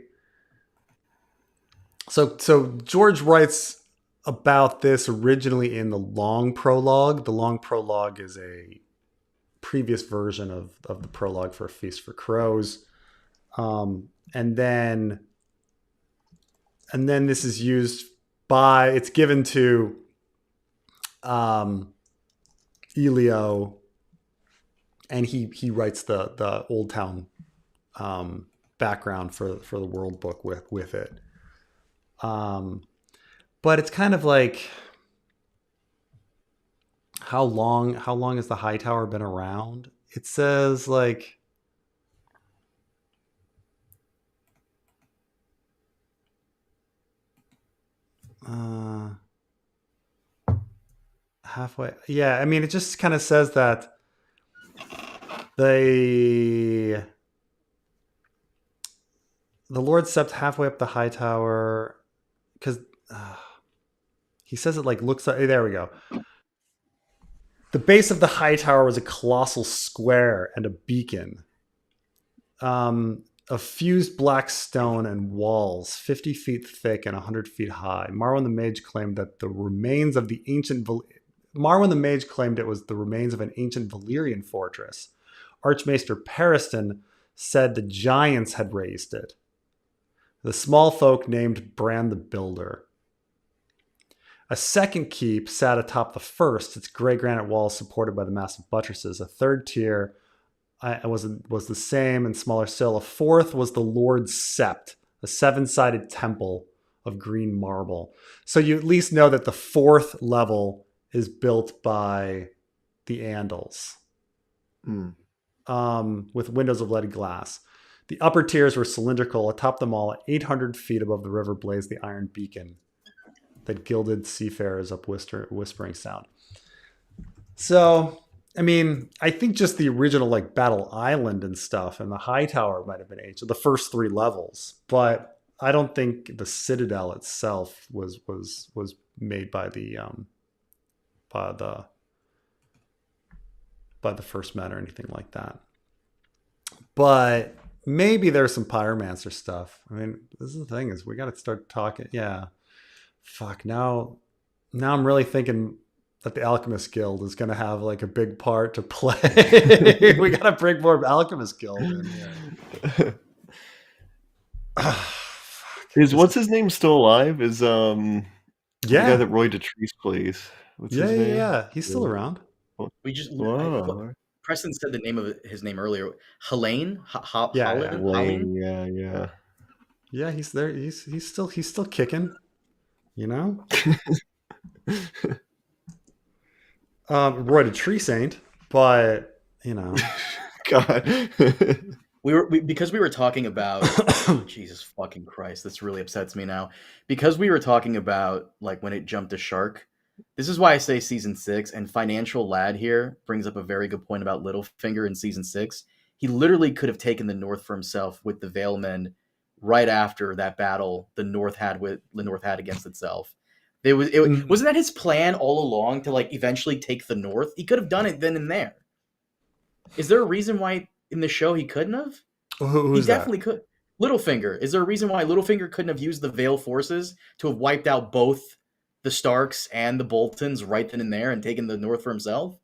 So George writes about this originally in the long prologue. The long prologue is a previous version of the prologue for A Feast for Crows. And then this is used it's given to Elio, and he writes the Old Town background for the World Book with it. But it's kind of like, how long has the High Tower been around? It says like halfway. Yeah, I mean, it just kind of says that the Lord stepped halfway up the High Tower, because he says it like looks like, there we go. The base of the High Tower was a colossal square and a beacon of fused black stone and walls 50 feet thick and 100 feet high. Marwan the Mage claimed that it was the remains of an ancient Valyrian fortress. Archmaester Periston said the giants had raised it. The small folk named Bran the Builder. A second keep sat atop the first, its gray granite walls supported by the massive buttresses. A third tier was the same and smaller still. A fourth was the Lord's Sept, a 7-sided temple of green marble. So you at least know that the fourth level is built by the Andals, with windows of leaded glass. The upper tiers were cylindrical. Atop them all, 800 feet above the river, blazed the iron beacon that gilded seafarers up whispering sound. So, I mean, I think just the original like Battle Island and stuff, and the High Tower might have been ancient, the first 3 levels, but I don't think the Citadel itself was made by the first men or anything like that. But maybe there's some pyromancer stuff. I mean, this is the thing, is we got to start talking. Yeah. Fuck. Now I'm really thinking that the Alchemist Guild is going to have like a big part to play. We got to bring more Alchemist Guild in here. Is what's his name still alive? Is the guy that Roy Dotrice plays? What's his name? Yeah. He's still around. We just Whoa. Preston said the name of his name earlier. Helene? Yeah. Lane, yeah. Yeah, he's there. He's still kicking, you know? Roy the Tree Saint, but you know. God. Because we were talking about Jesus fucking Christ, this really upsets me now. Because we were talking about like when it jumped to shark. This is why I say season 6, and Financial Lad here brings up a very good point about Littlefinger in season 6. He literally could have taken the North for himself with the Valemen right after that battle the North had against itself. Wasn't that his plan all along to like eventually take the North? He could have done it then and there. Is there a reason why in the show he couldn't have? Who's he definitely could. Littlefinger. Is there a reason why Littlefinger couldn't have used the Vale forces to have wiped out both the Starks and the Boltons right then and there and taken the North for himself?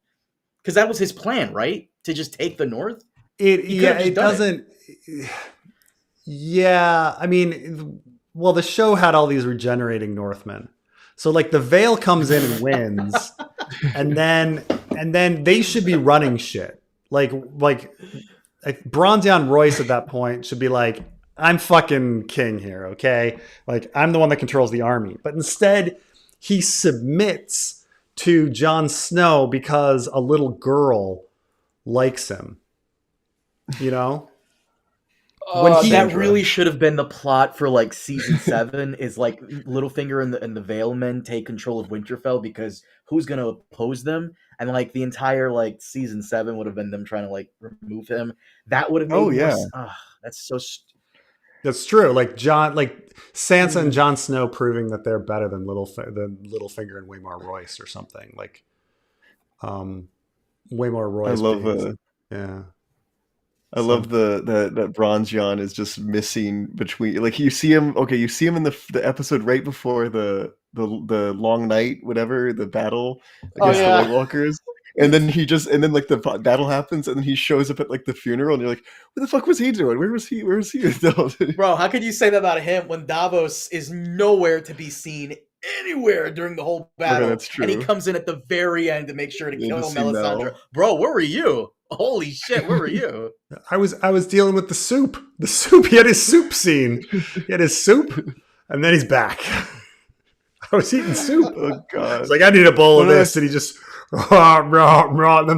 Because that was his plan, right? To just take the North? It doesn't... Yeah, I mean, well, the show had all these regenerating Northmen. So like the Vale comes in and wins, and then they should be running shit. Like Bronzion Royce at that point should be like, I'm fucking king here, okay? Like I'm the one that controls the army. But instead, he submits to Jon Snow because a little girl likes him. You know? That really should have been the plot for like season 7 is like Littlefinger and the Vale men take control of Winterfell because who's going to oppose them? And like the entire like season 7 would have been them trying to like remove him. That would have made that's so That's true. Like Sansa and Jon Snow proving that they're better than Littlefinger and Waymar Royce or something. Like Waymar Royce. I love I love that Bronzion is just missing between, like you see him in the episode right before the long night, whatever, the battle against the White Walkers. And then like the battle happens and then he shows up at like the funeral and you're like, what the fuck was he doing? Where was he? Bro, how could you say that about him when Davos is nowhere to be seen anywhere during the whole battle? Okay, that's true. And he comes in at the very end to make sure to kill Melisandre. Bro, where were you? Holy shit, where were you? I was dealing with the soup. The soup. He had his soup scene. He had his soup, and then he's back. I was eating soup. Oh god! It's like I need a bowl of this, and he just and then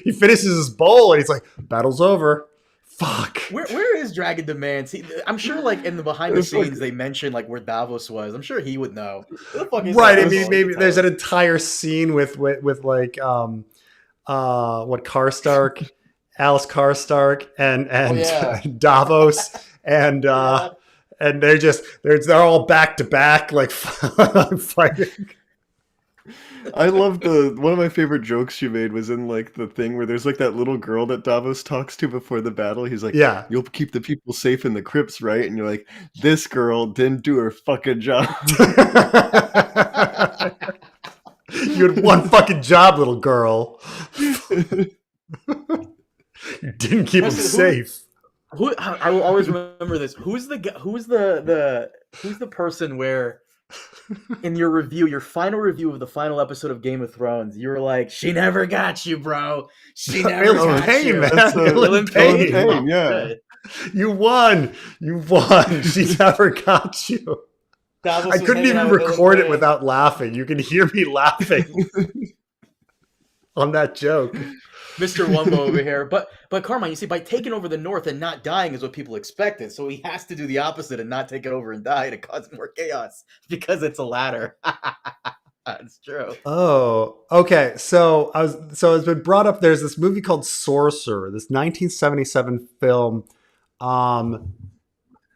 he finishes his bowl, and he's like, "Battle's over." Fuck. Where is Dragon Demands? I'm sure, like in the behind the scenes, they mentioned like where Davos was. I'm sure he would know. Where the fuck is right. Davos? I mean, maybe there's an entire scene with like Karstark, Alice Karstark, and Davos, and and they're all back to back like fighting. I love one of my favorite jokes she made was in like the thing where there's like that little girl that Davos talks to before the battle. He's like, yeah, you'll keep the people safe in the crypts, right? And you're like, this girl didn't do her fucking job. You had one fucking job, little girl. You didn't keep them safe. I will always remember this. Who's the person where in your final review of the final episode of Game of Thrones, you were like, she never got you, bro. She never got Payne, you. Man. Ilyn Payne. Yeah. You won. She never got you. I couldn't even record it without laughing. You can hear me laughing on that joke. Mr. Wumbo over here. But Carmine, you see, by taking over the North and not dying is what people expected. So he has to do the opposite and not take it over and die to cause more chaos because it's a ladder. It's true. Oh, okay. So it's been brought up. There's this movie called Sorcerer, this 1977 film.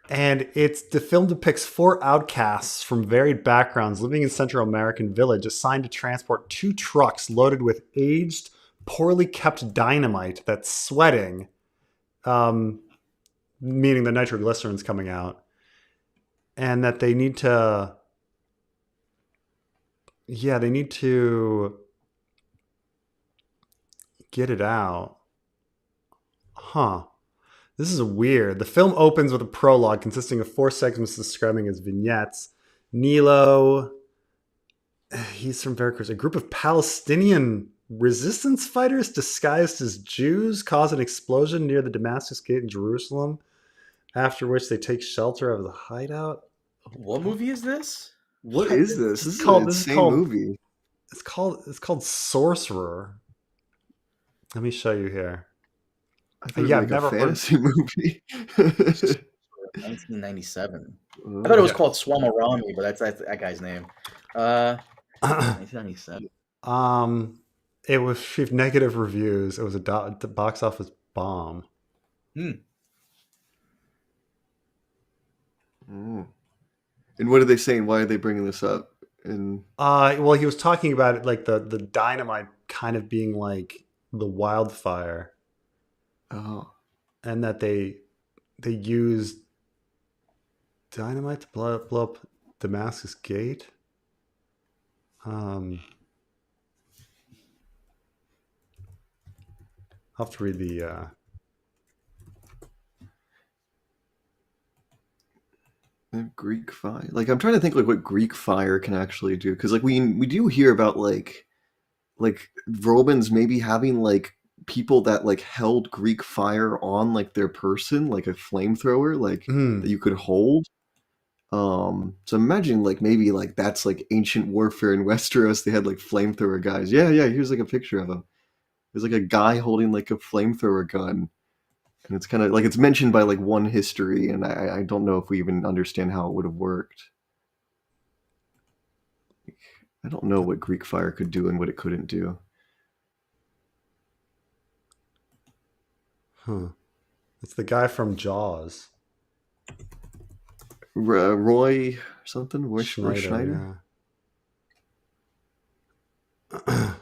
And the film depicts 4 outcasts from varied backgrounds living in Central American village assigned to transport 2 trucks loaded with aged, poorly kept dynamite that's sweating, meaning the nitroglycerin's coming out, and that they need to get it out. Huh. This is weird. The film opens with a prologue consisting of 4 segments describing as vignettes. Nilo, he's from Veracruz. A group of Palestinian resistance fighters disguised as Jews cause an explosion near the Damascus Gate in Jerusalem, after which they take shelter of the hideout. What movie is this? What is this? This is an insane movie. It's called Sorcerer. Let me show you here. I thought it was like a fantasy movie. 1997. I thought it was called Swamarami, but that's that guy's name. 1997. It was received negative reviews. It was a box office bomb. And what are they saying? Why are they bringing this up? And well, he was talking about it like the dynamite kind of being like the wildfire. Oh. And that they used dynamite to blow up Damascus Gate. I'll have to read the Greek fire. Like, I'm trying to think like what Greek fire can actually do, because like we do hear about like Romans maybe having like people that like held Greek fire on like their person, like a flamethrower, like that you could hold. So imagine like maybe like that's like ancient warfare in Westeros. They had like flamethrower guys. Yeah. Here's like a picture of him. There's like a guy holding like a flamethrower gun. And it's kind of like it's mentioned by like one history, and I don't know if we even understand how it would have worked. I don't know what Greek fire could do and what it couldn't do. It's the guy from Jaws. Roy something? Roy Schneider? Yeah.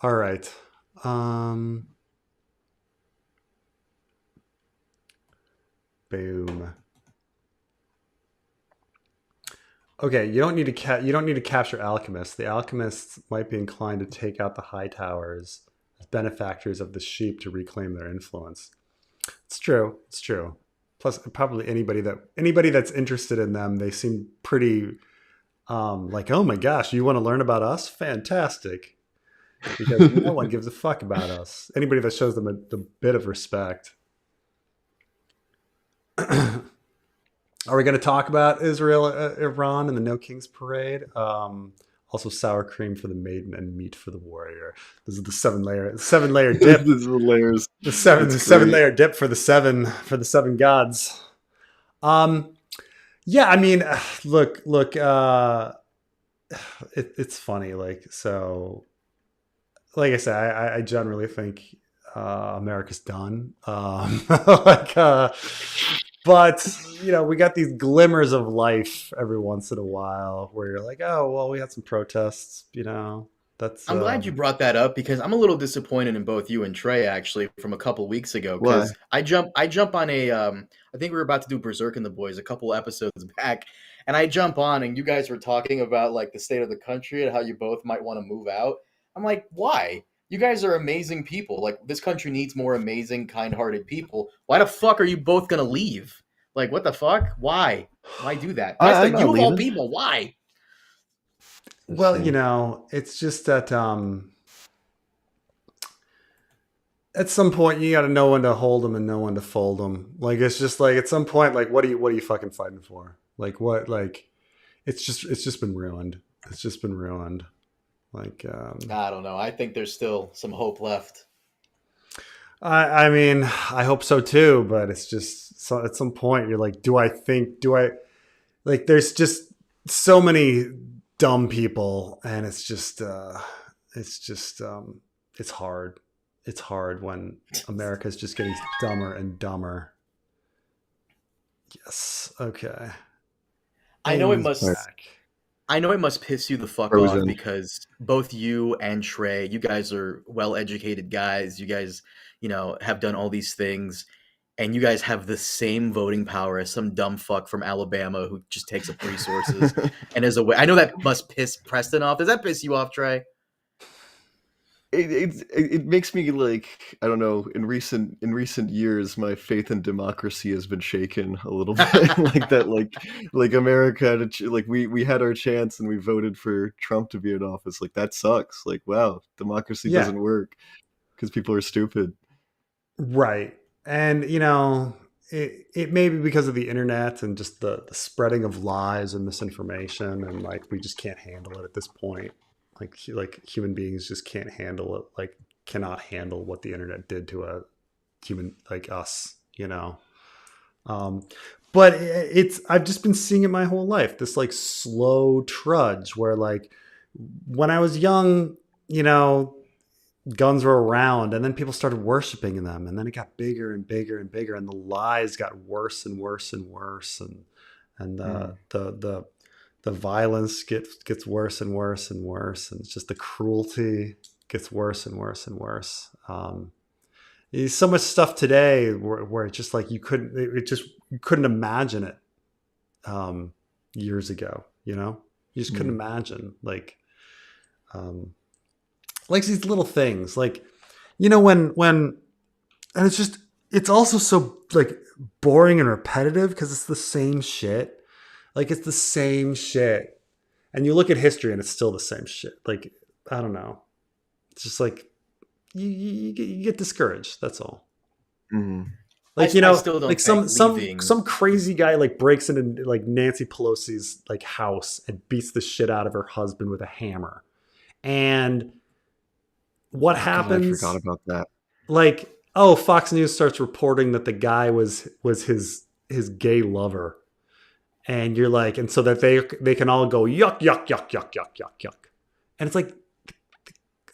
All right. Boom. Okay, you don't need to capture Alchemists. The Alchemists might be inclined to take out the High Towers as benefactors of the sheep to reclaim their influence. It's true. Plus, probably anybody that's interested in them, they seem pretty like, oh my gosh, you want to learn about us? Fantastic. Because no one gives a fuck about us. Anybody that shows them a bit of respect. Are we going to talk about Israel, Iran, and the No Kings Parade? Also, sour cream for the maiden and meat for the warrior. This is the seven layer dip. These are the layers. The seven layer dip for the seven gods. Yeah, I mean, look. It's funny, like so. Like I said, I generally think America's done. But you know, we got these glimmers of life every once in a while where you're like, oh well, we had some protests. You know, I'm glad you brought that up, because I'm a little disappointed in both you and Trey actually from a couple weeks ago. Because I jump on a I think we were about to do Berserk and the Boys a couple episodes back, and I jump on and you guys were talking about like the state of the country and how you both might want to move out. I'm like, why? You guys are amazing people. Like, this country needs more amazing, kind-hearted people. Why the fuck are you both gonna leave? Like, what the fuck? Why? Why do that? That's you of all people. Why? Well, you know, it's just that at some point you got to know when to hold them and know when to fold them. Like, it's just like at some point, like, what are you fucking fighting for? Like, what? Like, it's just been ruined. It's just been ruined. Like, I don't know. I think there's still some hope left. I mean, I hope so too, but it's just so at some point you're like, there's just so many dumb people, and it's hard. It's hard when America's just getting dumber and dumber. Yes. Okay. I know it must piss you the fuck off, because both you and Trey, you guys are well-educated guys. You guys, you know, have done all these things, and you guys have the same voting power as some dumb fuck from Alabama who just takes up resources and is away. I know that must piss Preston off. Does that piss you off, Trey? it makes me like, I don't know, in recent years my faith in democracy has been shaken a little bit. Like that, like America had like we had our chance and we voted for Trump to be in office. Like that sucks. Like, wow, democracy doesn't work because people are stupid. Right. And it may be because of the internet and just the spreading of lies and misinformation, and like we just can't handle it at this point. Like human beings just can't handle it, like cannot handle what the internet did to a human like us, but I've just been seeing it my whole life, this like slow trudge where like when I was young, guns were around, and then people started worshiping them, and then it got bigger and bigger and bigger, and the lies got worse and worse and worse, and the violence gets worse and worse and worse, and it's just the cruelty gets worse and worse and worse. There's so much stuff today where it's just like you couldn't imagine it years ago. You just couldn't imagine like these little things, like when and it's also so like boring and repetitive because it's the same shit. Like it's the same shit, and you look at history and it's still the same shit. Like I don't know, it's just like you get discouraged. That's all. Mm-hmm. Like I still don't like some crazy guy like breaks into like Nancy Pelosi's like house and beats the shit out of her husband with a hammer, and what happens? God, I forgot about that. Like, Fox News starts reporting that the guy was his gay lover. And you're like, and so that they can all go yuck, yuck, yuck, yuck, yuck, yuck, yuck. And it's like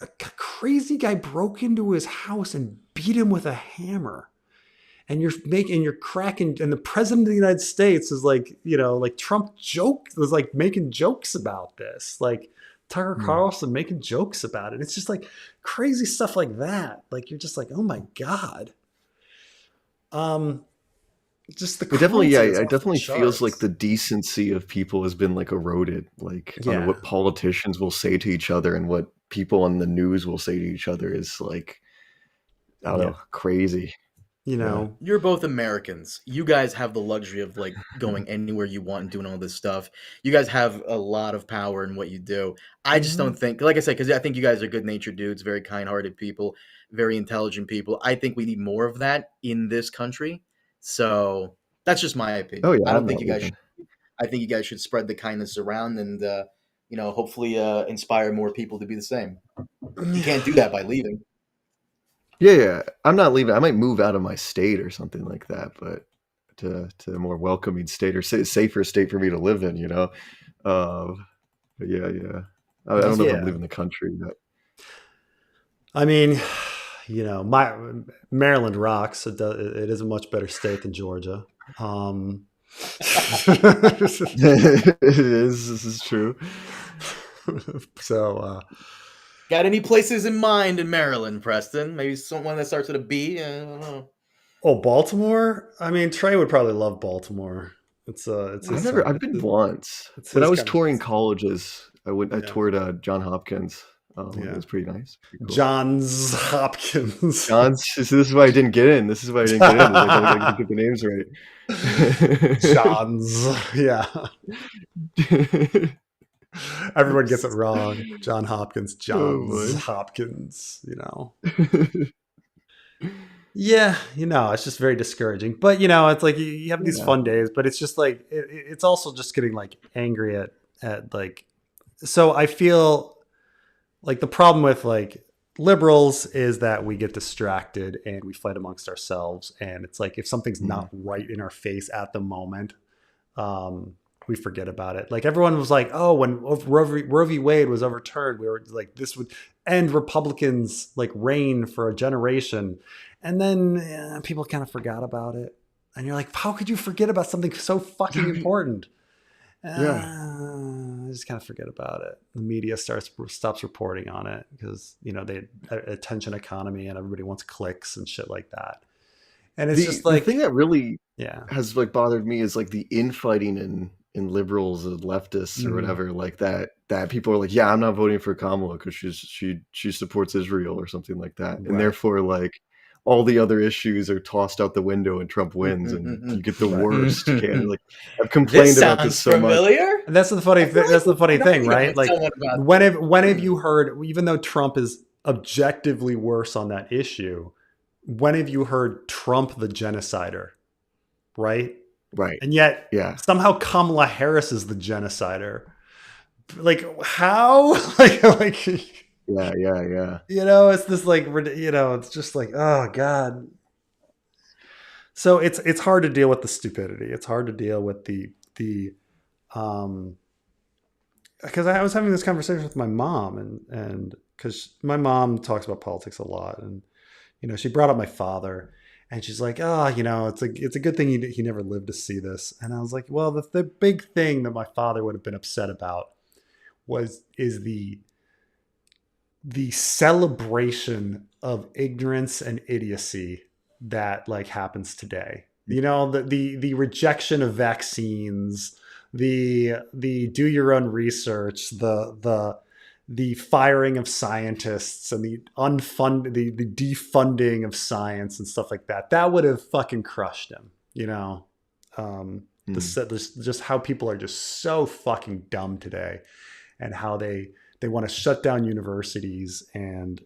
a crazy guy broke into his house and beat him with a hammer. And you're cracking, and the president of the United States is like, like Trump was like making jokes about this. Like Tucker Carlson making jokes about it. It's just like crazy stuff like that. Like you're just like, oh my God. Just the it definitely feels like the decency of people has been like eroded, like on what politicians will say to each other and what people on the news will say to each other is like, I don't know, crazy. You're both Americans. You guys have the luxury of like going anywhere you want and doing all this stuff. You guys have a lot of power in what you do. I just don't think, like I said, because I think you guys are good-natured dudes, very kind-hearted people, very intelligent people. I think we need more of that in this country. So that's just my opinion. Oh, yeah, I don't think you guys should. I think you guys should spread the kindness around and, hopefully inspire more people to be the same. You can't do that by leaving. Yeah. I'm not leaving. I might move out of my state or something like that, but to a more welcoming state or safer state for me to live in, But yeah. I don't know if I'm leaving the country yet. I mean, my Maryland rocks. It is a much better state than Georgia. It is. This is true. So, got any places in mind in Maryland, Preston? Maybe someone that starts with a B. I don't know. Oh, Baltimore. I mean, Trey would probably love Baltimore. I've been once when I was touring colleges. I toured Johns Hopkins. It was pretty nice. Pretty cool. Johns Hopkins. This is why I didn't get in. I get the names right. Johns. Yeah. Everyone gets it wrong. John Hopkins. Johns Hopkins. Yeah, it's just very discouraging. But it's like you have these fun days, but it's just like it's also just getting like angry at like. So I feel like the problem with like liberals is that we get distracted and we fight amongst ourselves, and it's like if something's not right in our face at the moment, we forget about it. Like everyone was like, oh, when Roe v. Wade was overturned, we were like, this would end Republicans like reign for a generation. And then people kind of forgot about it. And you're like, how could you forget about something so fucking important? I just kind of forget about it. The media stops reporting on it because, they attention economy and everybody wants clicks and shit like that. And it's just like the thing that really has like bothered me is like the infighting in liberals and leftists or whatever like that. that people are like, yeah, I'm not voting for Kamala because she supports Israel or something like that, and therefore like all the other issues are tossed out the window and Trump wins, and you get the worst candidate. Like, I've complained about this so familiar. much. And that's the funny. That's the funny thing, right? Like, when have you heard? Even though Trump is objectively worse on that issue, when have you heard Trump the genocider? Right. Right. And yet, somehow Kamala Harris is the genocider. Like, how? like. Yeah. You know, it's this like, you know, it's just like, oh God. So it's hard to deal with the stupidity. It's hard to deal with the because I was having this conversation with my mom, and because my mom talks about politics a lot, and you know, she brought up my father, and she's like, oh, you know, it's a good thing he never lived to see this. And I was like, well, the big thing that my father would have been upset about is the celebration of ignorance and idiocy that like happens today. You know, the rejection of vaccines, the do your own research, the firing of scientists, and the defunding of science and stuff like that. That would have fucking crushed him. You know, just how people are just so fucking dumb today, and how they want to shut down universities and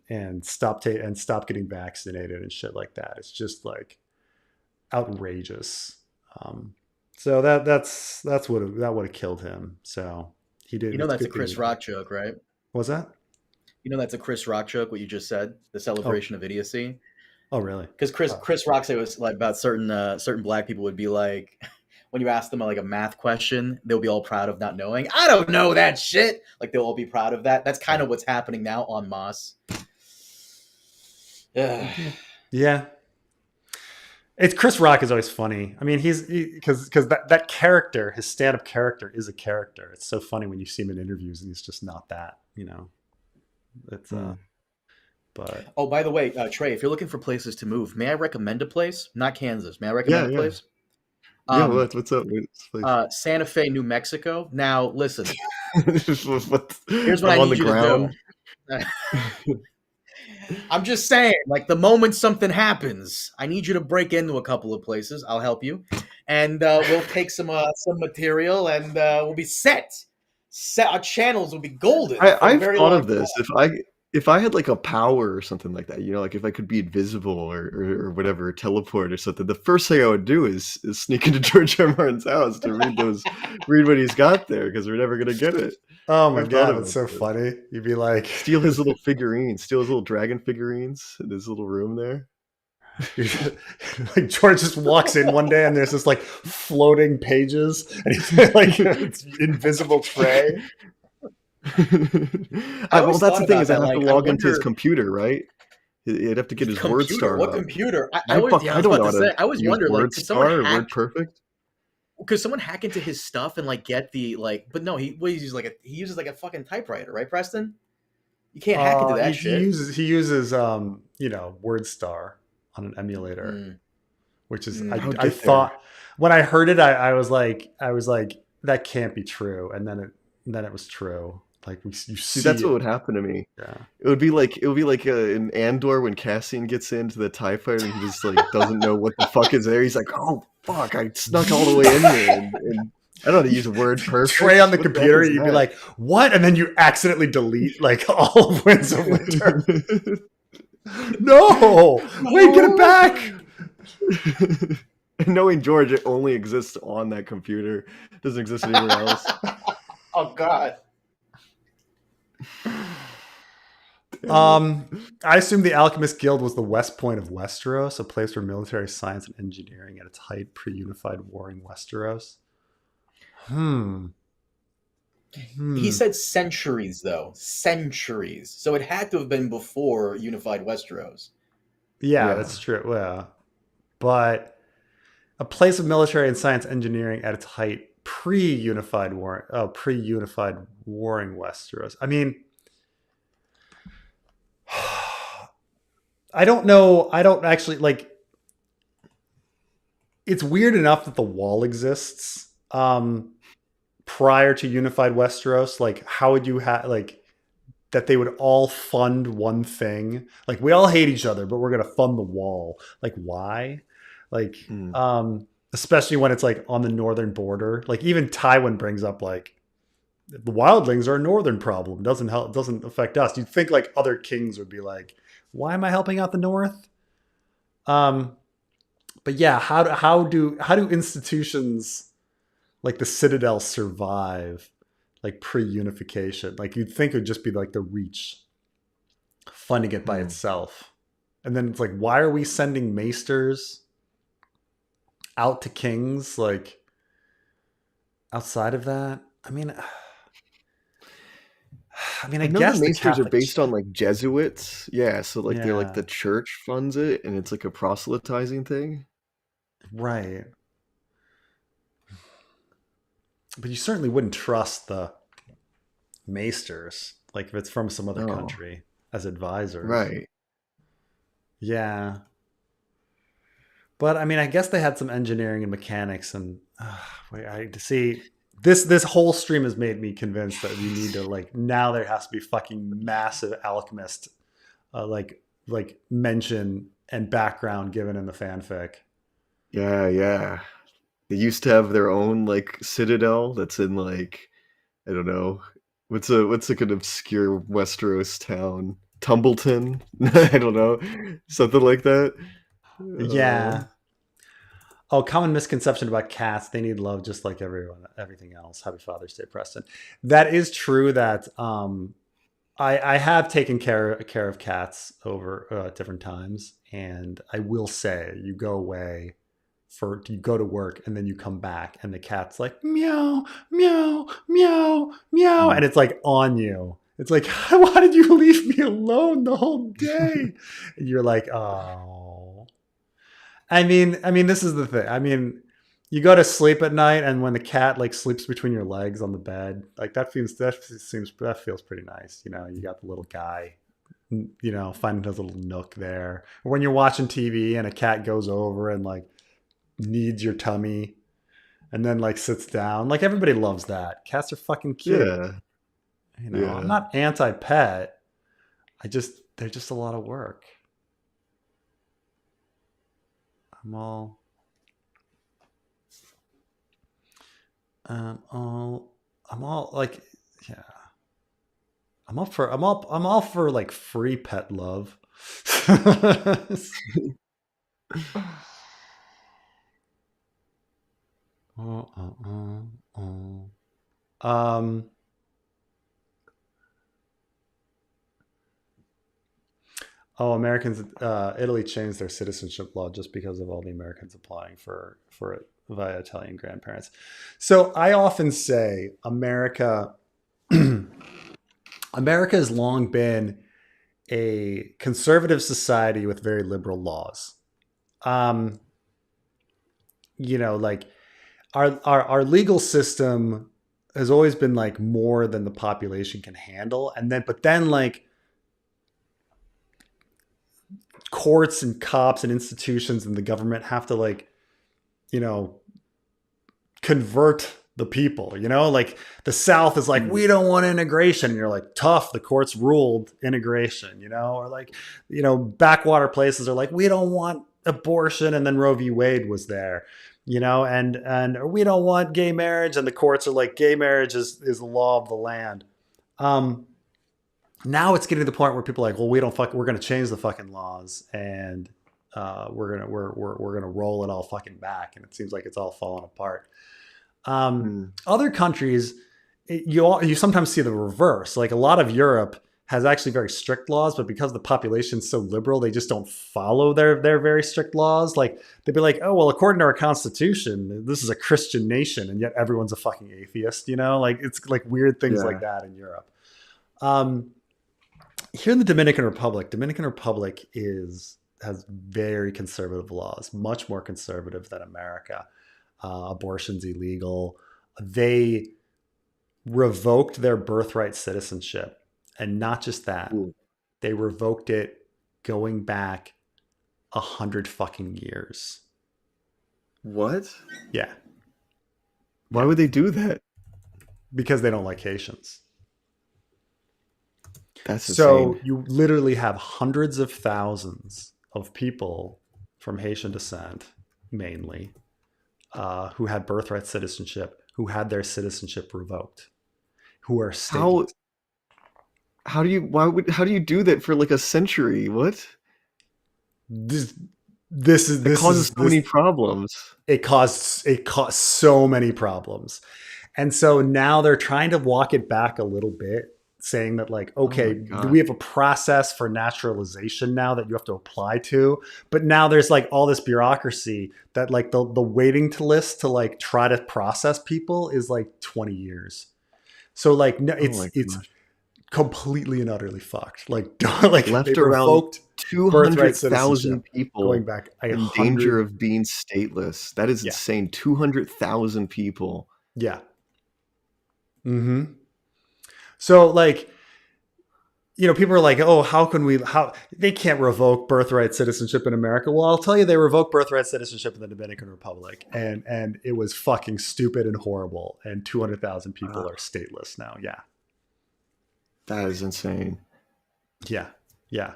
stop getting vaccinated and shit like that. It's just like outrageous. So that would have killed him. So he did. You know, that's a Chris Rock joke, right? What's that? You know, that's a Chris Rock joke. What you just said, the celebration of idiocy. Oh, really? Because Chris Rock said it was like about certain black people would be like, when you ask them like a math question, they'll be all proud of not knowing. I don't know that shit. Like, they'll all be proud of that. That's kind of what's happening now en masse. Yeah. It's Chris Rock is always funny. I mean, because that character, his stand-up character, is a character. It's so funny when you see him in interviews and he's just not that. You know, it's But by the way, Trey, if you're looking for places to move, may I recommend a place? Not Kansas. May I recommend a place? What's up? Santa Fe, New Mexico. Now, listen. Here's what I need you to do. I'm just saying, like, the moment something happens, I need you to break into a couple of places. I'll help you, and we'll take some material, and we'll be set. Our channels will be golden. I've thought of this. If I had like a power or something like that, you know, like if I could be invisible or whatever, teleport or something, the first thing I would do is sneak into George R. R. Martin's house to read what he's got there, because we're never gonna get it. Oh my God, it's so funny. You'd be like, steal his little figurines, steal his little dragon figurines in his little room there. Like, George just walks in one day and there's this like floating pages, and he's like, it's invisible tray. Well, that's the thing, is I have to log into his computer, right? You'd have to get his WordStar. What computer? I was wondering, like, could someone hack WordPerfect? Could someone hack into his stuff and like get the like? But no, he uses like a fucking typewriter, right, Preston? You can't hack into that shit. He uses you know, WordStar on an emulator, which is I thought when I heard it, I was like that can't be true, and then it was true. Like, you see that's what would happen to me. Yeah, it would be like in Andor when Cassian gets into the TIE fighter and he just like doesn't know what the fuck is there. He's like, oh fuck, I snuck all the way in here, and I don't know how to use WordPerfect. Tray on the computer, you'd be like, what? And then you accidentally delete like all of Winds of Winter. No! Wait, get it back! And knowing George, it only exists on that computer. It doesn't exist anywhere else. Oh God. I assume the Alchemist Guild was the West Point of Westeros, a place for military science and engineering at its height pre-unified warring Westeros. He said centuries, though. Centuries. So it had to have been before unified Westeros. Yeah, that's true. Well, but a place of military and science engineering at its height pre-unified warring Westeros. I mean, I don't know. I don't actually like. It's weird enough that the wall exists. prior to unified Westeros, like how would you have like that they would all fund one thing? Like we all hate each other, but we're gonna fund the wall. Like why? Like especially when it's like on the northern border. Like even Tywin brings up like the wildlings are a northern problem. Doesn't affect us. You'd think like other kings would be like, why am I helping out the north? But yeah, how do institutions like the Citadel survive like pre-unification? Like you'd think it would just be like the Reach funding it by itself. And then it's like, why are we sending Maesters out to kings like outside of that? I mean, I know guess the Maesters are based on like Jesuits. Yeah, so like they're like the church funds it and it's like a proselytizing thing. Right. But you certainly wouldn't trust the Maesters, like if it's from some other country, as advisors. Right. Yeah. But I mean, I guess they had some engineering and mechanics, and I see this whole stream has made me convinced that we need to like now there has to be fucking massive alchemist like mention and background given in the fanfic. Yeah. They used to have their own like citadel that's in like I don't know what's like an obscure Westeros town, Tumbleton. I don't know, something like that. Yeah. Oh, common misconception about cats. They need love just like everything else. Happy Father's Day, Preston. That is true that I have taken care of cats over different times. And I will say you go away you go to work and then you come back and the cat's like meow, meow, meow, meow. And it's like on you. It's like, why did you leave me alone the whole day? And you're like, oh. I mean, this is the thing. I mean, you go to sleep at night, and when the cat like sleeps between your legs on the bed, like that feels pretty nice. You know, you got the little guy, you know, finding his little nook there. Or when you're watching TV and a cat goes over and like kneads your tummy, and then like sits down. Like everybody loves that. Cats are fucking cute. Yeah. You know, I'm not anti-pet. They're just a lot of work. I'm all like, yeah. I'm all for like free pet love. Americans, Italy changed their citizenship law just because of all the Americans applying for it via Italian grandparents. So I often say America has long been a conservative society with very liberal laws. You know, like our legal system has always been like more than the population can handle. But then like courts and cops and institutions and the government have to like, you know, convert the people, you know, like the South is like, we don't want integration. And you're like, tough. The courts ruled integration, you know, or like, you know, backwater places are like, we don't want abortion. And then Roe v. Wade was there, you know, and we don't want gay marriage. And the courts are like, gay marriage is the law of the land. Now it's getting to the point where people are like, well, we're going to change the fucking laws and we're going to roll it all fucking back. And it seems like it's all falling apart. Other countries, you sometimes see the reverse. Like a lot of Europe has actually very strict laws, but because the population is so liberal, they just don't follow their very strict laws. Like they'd be like, oh, well, according to our constitution, this is a Christian nation. And yet everyone's a fucking atheist, you know, like it's like weird things like that in Europe. Here in the Dominican Republic has very conservative laws, much more conservative than America. Abortion's illegal. They revoked their birthright citizenship. And not just that, they revoked it going back 100 fucking years. What? Yeah. Why would they do that? because they don't like Haitians. That's so insane. You literally have hundreds of thousands of people from Haitian descent, mainly, who had birthright citizenship, who had their citizenship revoked, who are stateless. How do you do that for like a century? What? This causes so many problems. It caused so many problems. And so now they're trying to walk it back a little bit, saying that like, okay, do we have a process for naturalization now that you have to apply to? But now there's like all this bureaucracy that like the waiting to list to like try to process people is like 20 years. So like, no, it's completely and utterly fucked. Like left around 200,000 people going back in danger of being stateless. That is insane. 200,000 people. Yeah. Mm-hmm. So like, people are like, oh, how they can't revoke birthright citizenship in America. Well, I'll tell you, they revoked birthright citizenship in the Dominican Republic, and it was fucking stupid and horrible. And 200,000 people are stateless now. Yeah. That is insane. Yeah. Yeah.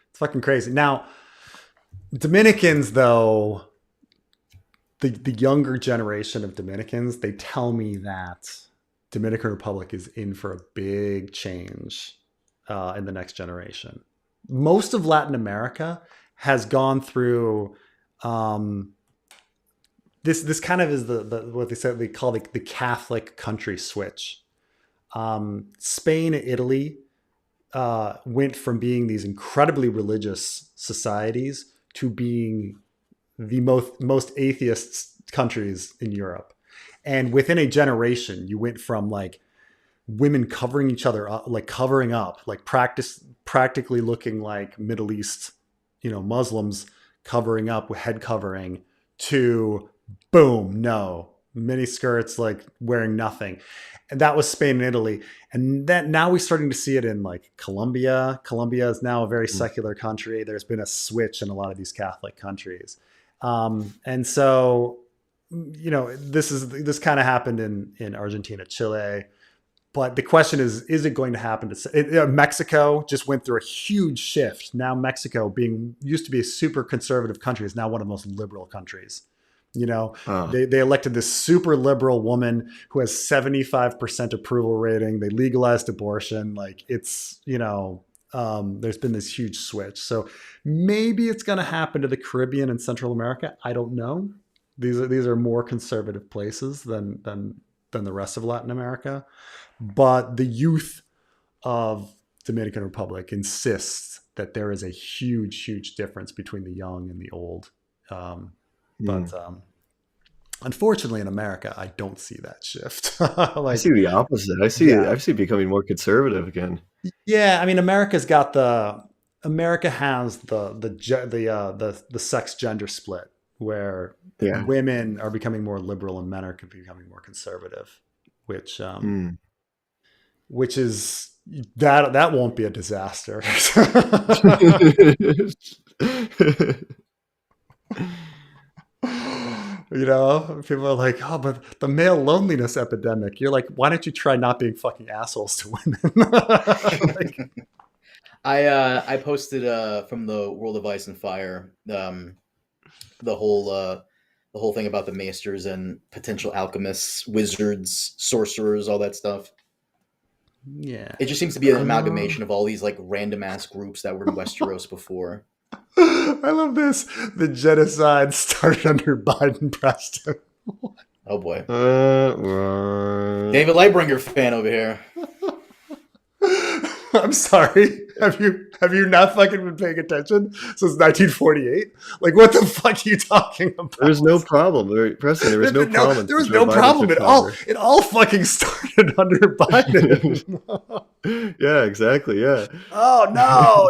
It's fucking crazy. Now, Dominicans, though, the younger generation of Dominicans, they tell me that Dominican Republic is in for a big change in the next generation. Most of Latin America has gone through this kind of is the what they call the Catholic country switch. Spain, Italy went from being these incredibly religious societies to being the most atheist countries in Europe. And within a generation, you went from like women covering each other up, like covering up, like practically looking like Middle East, Muslims covering up with head covering, to boom, no, mini skirts, like wearing nothing. And that was Spain and Italy. And that now we're starting to see it in like Colombia. Colombia is now a very secular country. There's been a switch in a lot of these Catholic countries. And so, this kind of happened in Argentina, Chile. But the question is it going to happen to Mexico? Just went through a huge shift. Now Mexico, used to be a super conservative country, is now one of the most liberal countries. They elected this super liberal woman who has 75% approval rating. They legalized abortion. Like it's, there's been this huge switch. So maybe it's going to happen to the Caribbean and Central America. I don't know. These are more conservative places than the rest of Latin America. But the youth of Dominican Republic insists that there is a huge, huge difference between the young and the old. But unfortunately, in America, I don't see that shift. I see the opposite. I see it becoming more conservative again. Yeah, I mean, America has the sex gender split where women are becoming more liberal and men are becoming more conservative, which is that won't be a disaster. People are like, oh, but the male loneliness epidemic. You're like, why don't you try not being fucking assholes to women? I posted from the World of Ice and Fire the whole thing about the Maesters and potential alchemists, wizards, sorcerers, all that stuff. Yeah, it just seems to be an amalgamation of all these like random ass groups that were in Westeros before. I love this. The genocide started under Biden, Preston. Oh boy. David Lightbringer fan over here. I'm sorry. Have you not fucking been paying attention since 1948? Like, what the fuck are you talking about? There's no problem, Preston. There was no problem. There was no problem at all. It all fucking started under Biden. Yeah, exactly. Yeah. Oh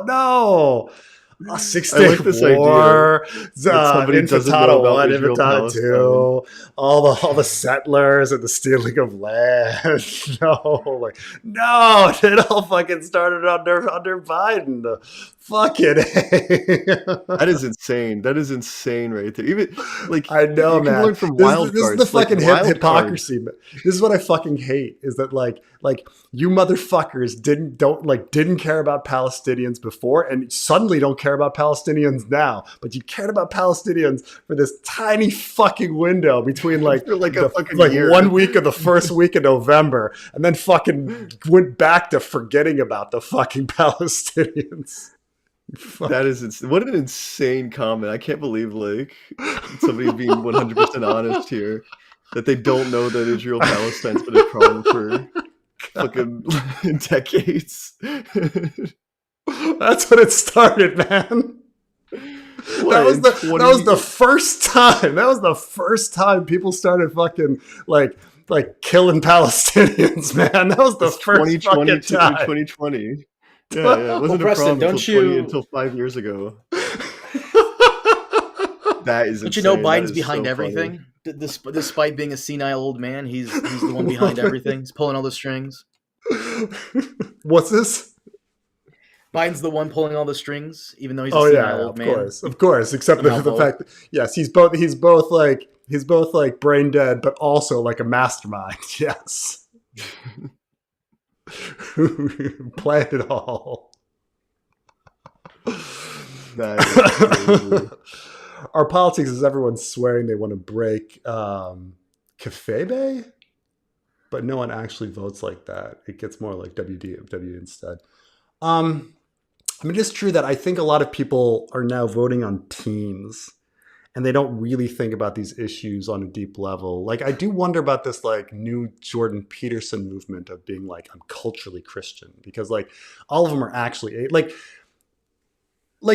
no. 6 Day War, Infantado 1, Infantado 2, all the settlers and the stealing of land. No, it all fucking started under Biden. The Fucking That is insane. That is insane right there. Even like I know, you can man. learn from This wild is cards. the fucking like hypocrisy. This is what I fucking hate. Is that like you motherfuckers didn't care about Palestinians before, and suddenly don't care about Palestinians now. But you cared about Palestinians for this tiny fucking window between like a fucking year. 1 week of the first week of November, and then fucking went back to forgetting about the fucking Palestinians. That is what an insane comment. I can't believe like somebody being 100% honest here that they don't know that Israel Palestine's been a problem for fucking decades. That's when it started, man. That was the first time. That was the first time people started fucking like killing Palestinians, man. That was the first fucking time. 2020. Yeah, it wasn't Preston, a problem until 5 years ago. That is insane. Don't you know Biden's behind everything? Despite being a senile old man, he's the one behind everything. He's pulling all the strings. What's this? Biden's the one pulling all the strings, even though he's a senile old man. Of course. Except for the fact that yes, he's both like brain dead, but also like a mastermind. Yes. Planned it all. Our politics is everyone swearing they want to break kayfabe, but no one actually votes like that. It gets more like WW instead. I mean, it's true that I think a lot of people are now voting on teams, and they don't really think about these issues on a deep level. Like, I do wonder about this like new Jordan Peterson movement of being like, I'm culturally Christian, because like all of them are actually like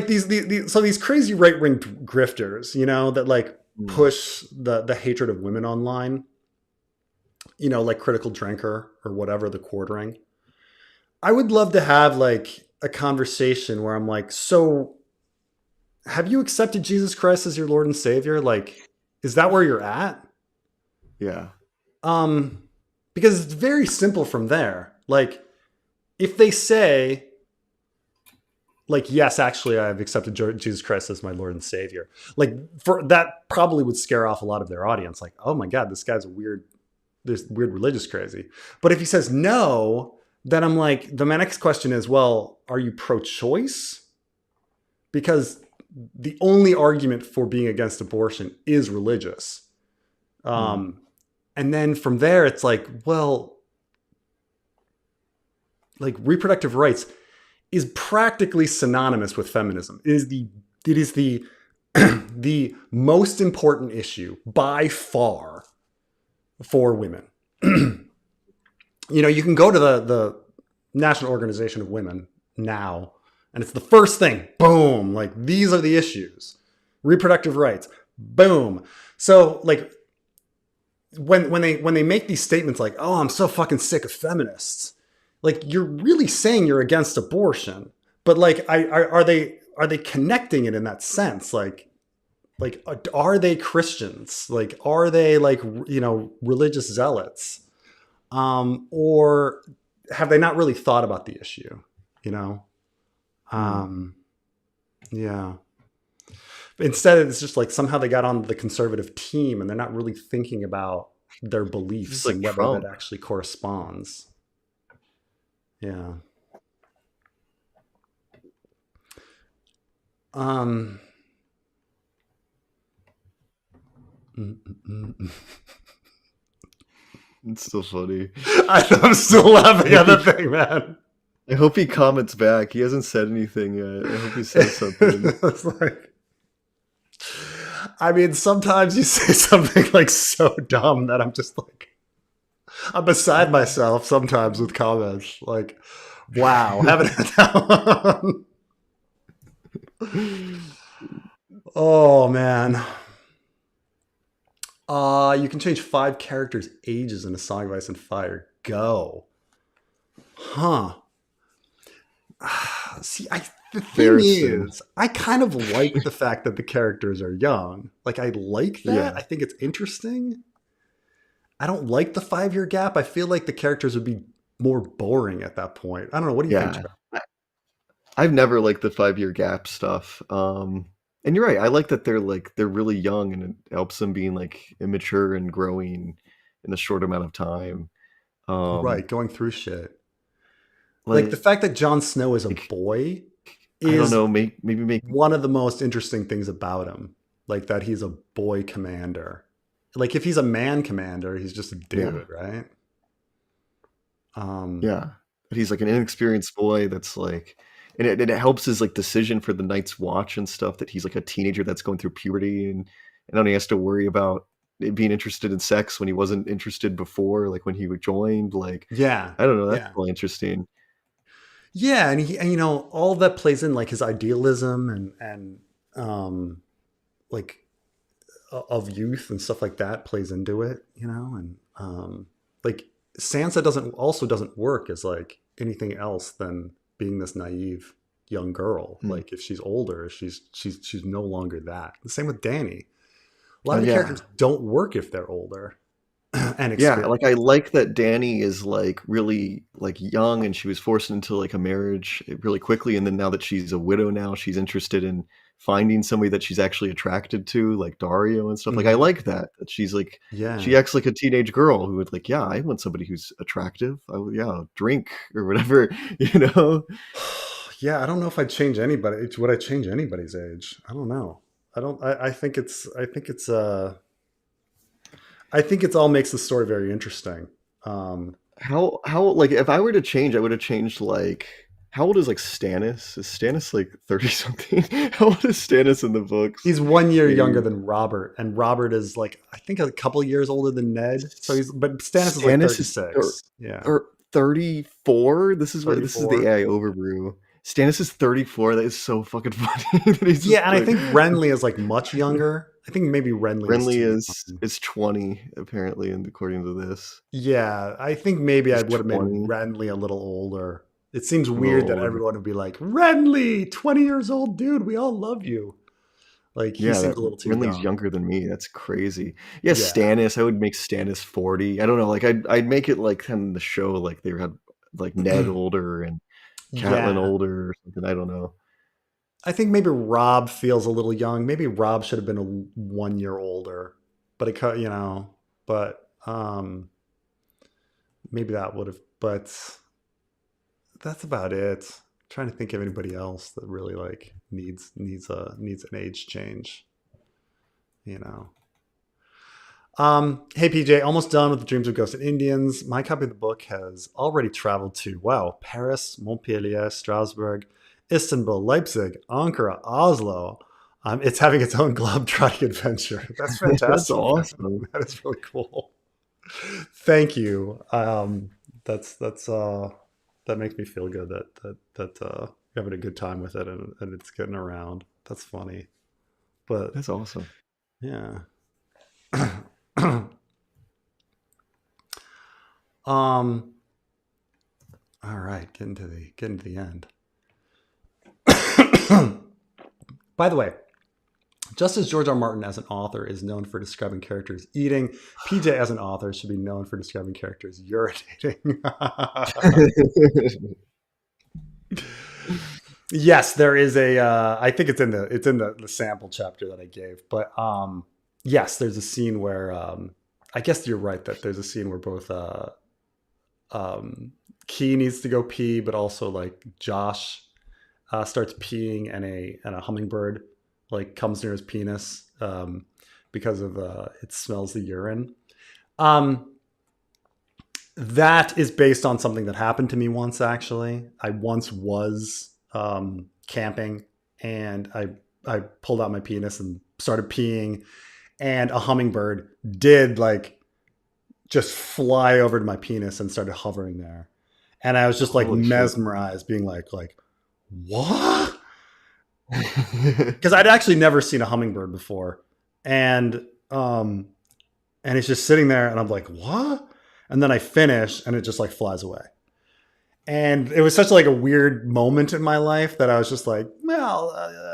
these crazy right-wing grifters, you know, that like push the hatred of women online, you know, like Critical Drinker or whatever, the quartering. I would love to have like a conversation where I'm like, so have you accepted Jesus Christ as your Lord and Savior? Like, is that where you're at? Yeah. Because it's very simple from there. Like, if they say, like, yes, actually, I've accepted Jesus Christ as my Lord and Savior. Like, for that probably would scare off a lot of their audience. Like, oh my God, this guy's this weird religious crazy. But if he says no, then I'm like, my next question is, well, are you pro-choice? Because the only argument for being against abortion is religious. And then from there, it's like, well, like reproductive rights is practically synonymous with feminism. It is the the most important issue by far for women. You know, you can go to the National Organization of Women now, and it's the first thing. Boom! Like, these are the issues. Reproductive rights. Boom. So like when they make these statements like, oh, I'm so fucking sick of feminists, like, you're really saying you're against abortion, but like, are they connecting it in that sense? Like, are they Christians? Like, are they like, you know, religious zealots? Or have they not really thought about the issue? You know? Yeah. Instead, it's just like somehow they got on the conservative team and they're not really thinking about their beliefs and whether Trump. That actually corresponds. Yeah. It's still funny. I'm still laughing at the thing, man. I hope he comments back. He hasn't said anything yet. I hope he says something. It's like, I mean, sometimes you say something like so dumb that I'm just like, I'm beside myself sometimes with comments. Like, wow, haven't had that one. Oh, man. You can change 5 characters' ages in A Song of Ice and Fire. Go. Huh. See, the thing is, I kind of like the fact that the characters are young. Like, I like that. Yeah. I think it's interesting. I don't like the 5-year gap. I feel like the characters would be more boring at that point. I don't know. What do you think, Joe? I've never liked the 5-year gap stuff. And you're right. I like that they're really young, and it helps them being like immature and growing in a short amount of time. Right, going through shit. Like the fact that Jon Snow is a boy is, I don't know, maybe make one of the most interesting things about him. Like that he's a boy commander. Like if he's a man commander, he's just a dude, right? Yeah, but he's like an inexperienced boy that's like, and it helps his like decision for the Night's Watch and stuff, that he's like a teenager that's going through puberty, and only has to worry about being interested in sex when he wasn't interested before, like when he joined. Like, yeah, I don't know, that's really interesting. Yeah, and you know, all that plays in, like his idealism and like of youth and stuff like that plays into it, you know, and like Sansa doesn't work as like anything else than being this naive young girl. Like if she's older, she's no longer that. The same with Dany. A lot of the characters don't work if they're older. And like I like that Dany is like really like young, and she was forced into like a marriage really quickly, and then now that she's a widow, now she's interested in finding somebody that she's actually attracted to, like Dario and stuff. Like I like that she's like, she acts like a teenage girl who would like, I want somebody who's attractive. Drink or whatever, you know. I don't know if I'd change anybody. Would I change anybody's age? I don't know. I think it all makes the story very interesting. How like if I were to change, I would have changed like, how old is like Stannis? Is Stannis like 30 something? How old is Stannis in the books? He's 1 year younger than Robert, and Robert is like I think a couple years older than Ned. So Stannis is like 36. Or 34. This is the AI overbrew. Stannis is 34. That is so fucking funny. And I think Renly is like much younger. I think maybe Renly is 20 apparently, and according to this. Yeah, I think maybe I would have made Renly a little older. It seems weird that everyone would be like, Renly, 20 years old, dude, we all love you. Like he seems a little too Renly's young. younger than me. That's crazy. Stannis, I would make Stannis 40. I don't know, like I'd make it like kind of the show, like they had like Ned older and Catelyn older or something. I don't know. I think maybe Robb feels a little young. Maybe Robb should have been 1 year older, but maybe that would have. But that's about it. I'm trying to think of anybody else that really like needs an age change. You know. Hey PJ, almost done with the Dreams of Ghosts and Indians. My copy of the book has already traveled to Paris, Montpellier, Strasbourg, Istanbul, Leipzig, Ankara, Oslo. It's having its own globe-trotting adventure. That's fantastic. That's awesome. That is really cool. Thank you. That makes me feel good that you're having a good time with it and it's getting around. That's funny. But that's awesome. Yeah. All right, getting to the end. By the way, just as George R. Martin as an author is known for describing characters eating, PJ as an author should be known for describing characters urinating. Yes, there is I think it's in the sample chapter that I gave, but yes, there's a scene where I guess you're right that there's a scene where both Key needs to go pee, but also like Josh starts peeing, and a hummingbird like comes near his penis because of it smells the urine. That is based on something that happened to me once. Actually, I once was camping, and I pulled out my penis and started peeing, and a hummingbird did like just fly over to my penis and started hovering there, and I was just like mesmerized, being like what? Because I'd actually never seen a hummingbird before, and it's just sitting there, and I'm like, what? And then I finish, and it just like flies away. And it was such like a weird moment in my life that I was just like, well,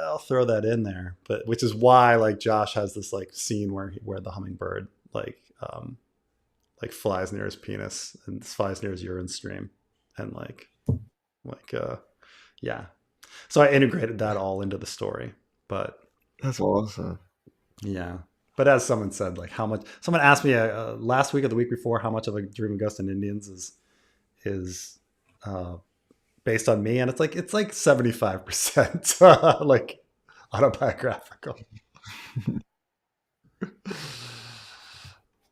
I'll throw that in there. But which is why like Josh has this like scene where the hummingbird like flies near his penis and flies near his urine stream, and yeah. So I integrated that all into the story. But that's awesome. Yeah. But as someone said, like how much, someone asked me last week or the week before, how much of a Dream of Ghosts and Indians is based on me. And it's like 75% like autobiographical.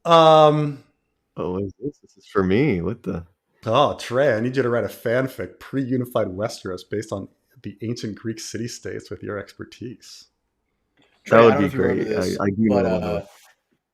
Oh, what is this? This is for me. What the? Oh, Trey, I need you to write a fanfic pre-unified Westeros based on the ancient Greek city-states with your expertise. Trey, that would be great. This, I do know.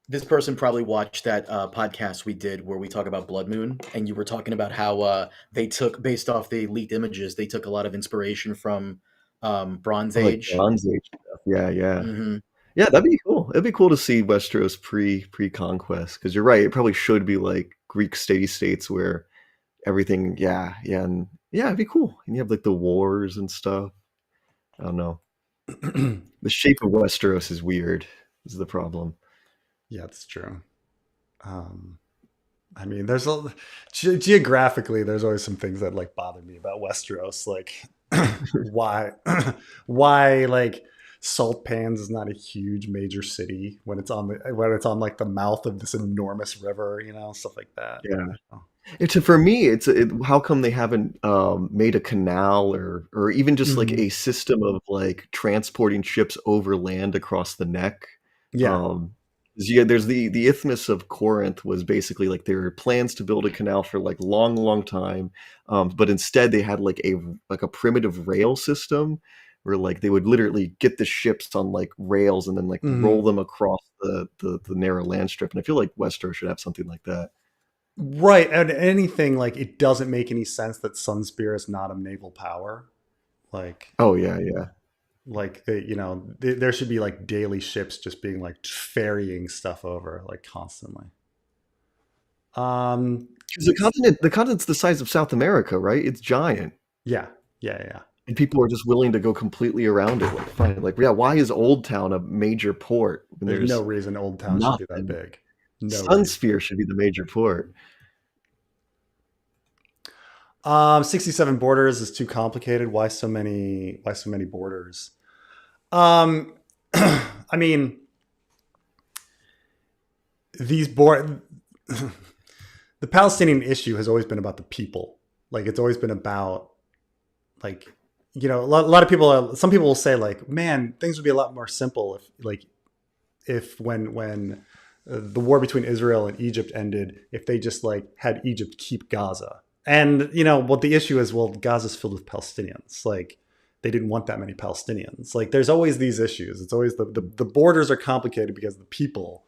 This person probably watched that podcast we did where we talk about Blood Moon, and you were talking about how they took, based off the leaked images, they took a lot of inspiration from Bronze Age. Bronze Age stuff. Yeah. Mm-hmm. Yeah, that'd be cool. It'd be cool to see Westeros pre-conquest, because you're right. It probably should be like Greek city-states where everything, and it'd be cool. And you have like the wars and stuff. I don't know. The shape of Westeros is weird. Is the problem? Yeah, it's true. I mean, there's geographically, there's always some things that like bother me about Westeros, like why like Salt Pans is not a huge major city when it's on like the mouth of this enormous river, stuff like that. Yeah. For me, how come they haven't made a canal or even just like a system of like transporting ships over land across the neck? Yeah. There's the Isthmus of Corinth was basically like there were plans to build a canal for like long time, but instead they had like a primitive rail system where like they would literally get the ships on like rails and then like roll them across the narrow land strip. And I feel like Westeros should have something like that. Right. And anything like it doesn't make any sense that Sunspear is not a naval power. Like, oh yeah. Like there should be like daily ships just being like ferrying stuff over like constantly. Because the continent's the size of South America, right? It's giant. Yeah. And people are just willing to go completely around it. Like, fine. Like, yeah, why is Old Town a major port? There's no reason Old Town should be that big. Sunspear should be the major port. 67 borders is too complicated. Why so many borders? I mean, the Palestinian issue has always been about the people. Like it's always been about like, a lot of people, some people will say like, man, things would be a lot more simple if when the war between Israel and Egypt ended, if they just like had Egypt keep Gaza. And, what the issue is, well, Gaza's filled with Palestinians. Like they didn't want that many Palestinians. Like there's always these issues. It's always the borders are complicated because the people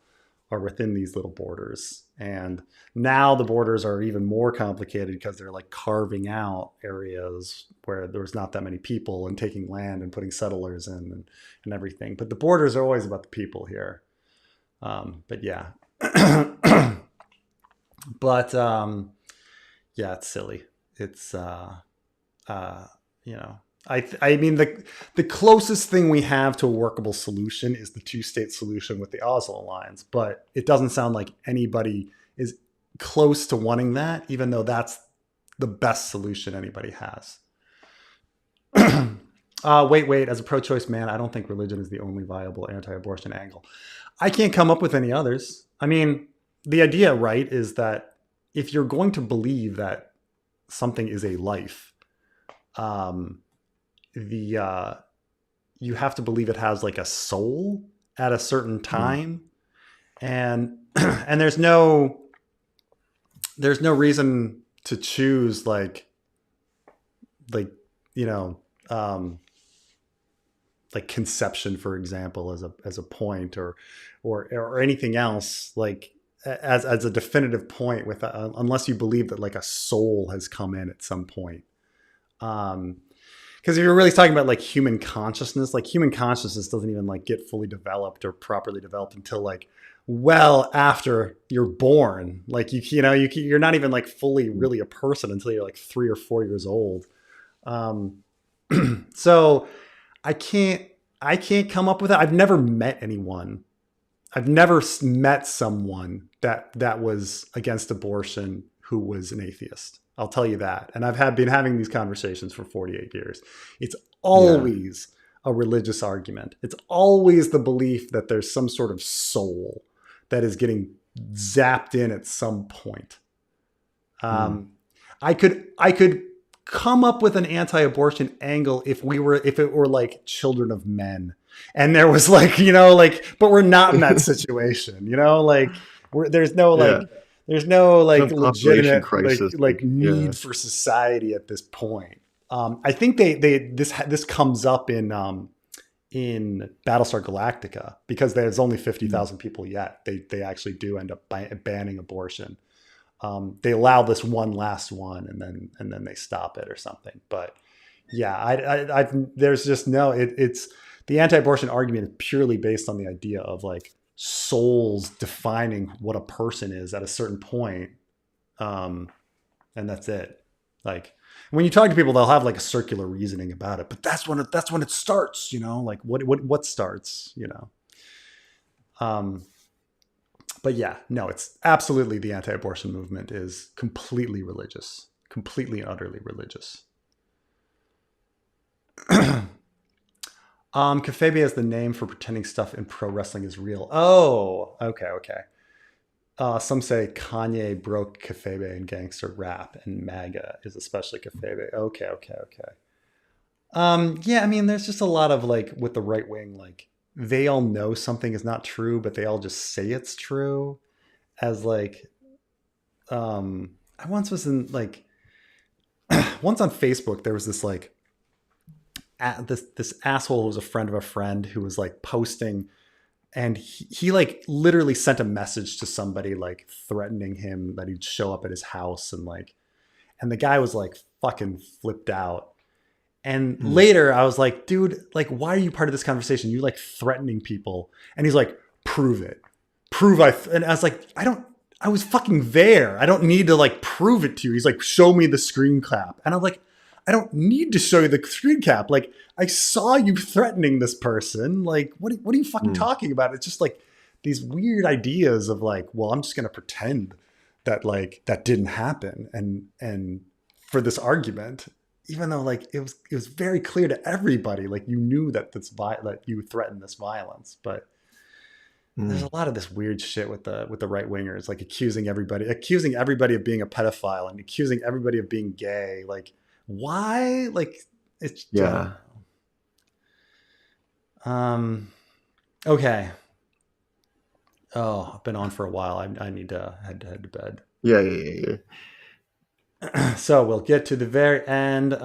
are within these little borders. And now the borders are even more complicated because they're like carving out areas where there's not that many people and taking land and putting settlers in and everything. But the borders are always about the people here. But yeah. But yeah, it's silly. It's I mean, the closest thing we have to a workable solution is the two-state solution with the Oslo Alliance, but it doesn't sound like anybody is close to wanting that, even though that's the best solution anybody has. Wait. As a pro-choice man, I don't think religion is the only viable anti-abortion angle. I can't come up with any others. I mean, the idea, right, is that if you're going to believe that something is a life, you have to believe it has like a soul at a certain time, and there's no reason to choose like conception, for example, as a point or anything else like as a definitive point with unless you believe that like a soul has come in at some point. Because if you're really talking about like human consciousness doesn't even like get fully developed or properly developed until like well after you're born. Like you're not even like fully really a person until you're like 3 or 4 years old. So I can't come up with it. I've never met anyone. I've never met someone that was against abortion who was an atheist. I'll tell you that. And I've been having these conversations for 48 years. It's always a religious argument. It's always the belief that there's some sort of soul that is getting zapped in at some point. I could come up with an anti-abortion angle if it were like Children of Men, and there was like, you know, like, but we're not in that situation, you know, like there's no legitimate crisis, like need for society at this point. I think this comes up in Battlestar Galactica, because there's only 50,000 people yet. They actually do end up banning abortion. They allow this one last one, and then they stop it or something. But yeah, there's just no. It's the anti-abortion argument is purely based on the idea of like souls defining what a person is at a certain point, and that's it. Like, when you talk to people, they'll have like a circular reasoning about it, but that's when it starts, you know, like what starts, you know. But yeah, no, it's absolutely, the anti-abortion movement is completely religious, completely and utterly religious. Kayfabe is the name for pretending stuff in pro wrestling is real. Oh, okay. Some say Kanye broke kayfabe in gangster rap, and MAGA is especially kayfabe. Okay. Yeah, I mean, there's just a lot of like with the right wing, like they all know something is not true, but they all just say it's true. As like, I once was in like, once on Facebook, there was this like, this asshole who was a friend of a friend who was like posting. And he like literally sent a message to somebody like threatening him that he'd show up at his house, and the guy was like fucking flipped out. And later I was like, dude, like, why are you part of this conversation? You're like threatening people. And he's like, prove it. And I was like, I was fucking there. I don't need to like prove it to you. He's like, show me the screen cap. And I'm like, I don't need to show you the screen cap. Like, I saw you threatening this person. Like, what are you fucking talking about? It's just like these weird ideas of like, well, I'm just going to pretend that like that didn't happen. And for this argument, even though like it was very clear to everybody, like you knew that that you threatened this violence, but there's a lot of this weird shit with the right wingers, like accusing everybody of being a pedophile and accusing everybody of being gay. Like, why? Like, it's okay. Oh, I've been on for a while. I need to head to bed. Yeah. So we'll get to the very end.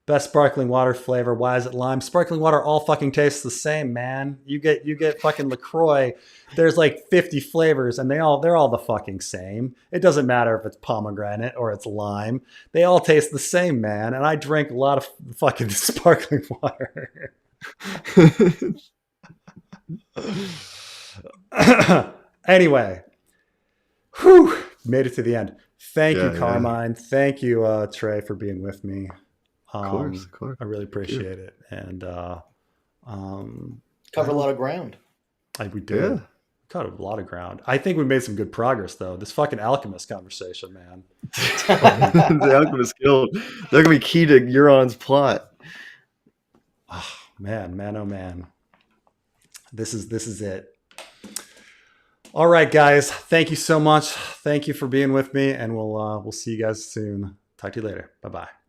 Best sparkling water flavor. Why is it lime? Sparkling water all fucking tastes the same, man. You get fucking LaCroix. There's like 50 flavors, and they're all the fucking same. It doesn't matter if it's pomegranate or it's lime. They all taste the same, man. And I drink a lot of fucking sparkling water. Anyway, made it to the end. Thank you, Carmine. Thank you, Trey, for being with me. Of course. I really appreciate it. And cover a lot of ground. We did. Yeah. Covered a lot of ground. I think we made some good progress, though. This fucking Alchemist conversation, man. The Alchemist Guild. They're going to be key to Euron's plot. Oh, man. This is it. All right, guys. Thank you so much. Thank you for being with me, and we'll see you guys soon. Talk to you later. Bye-bye.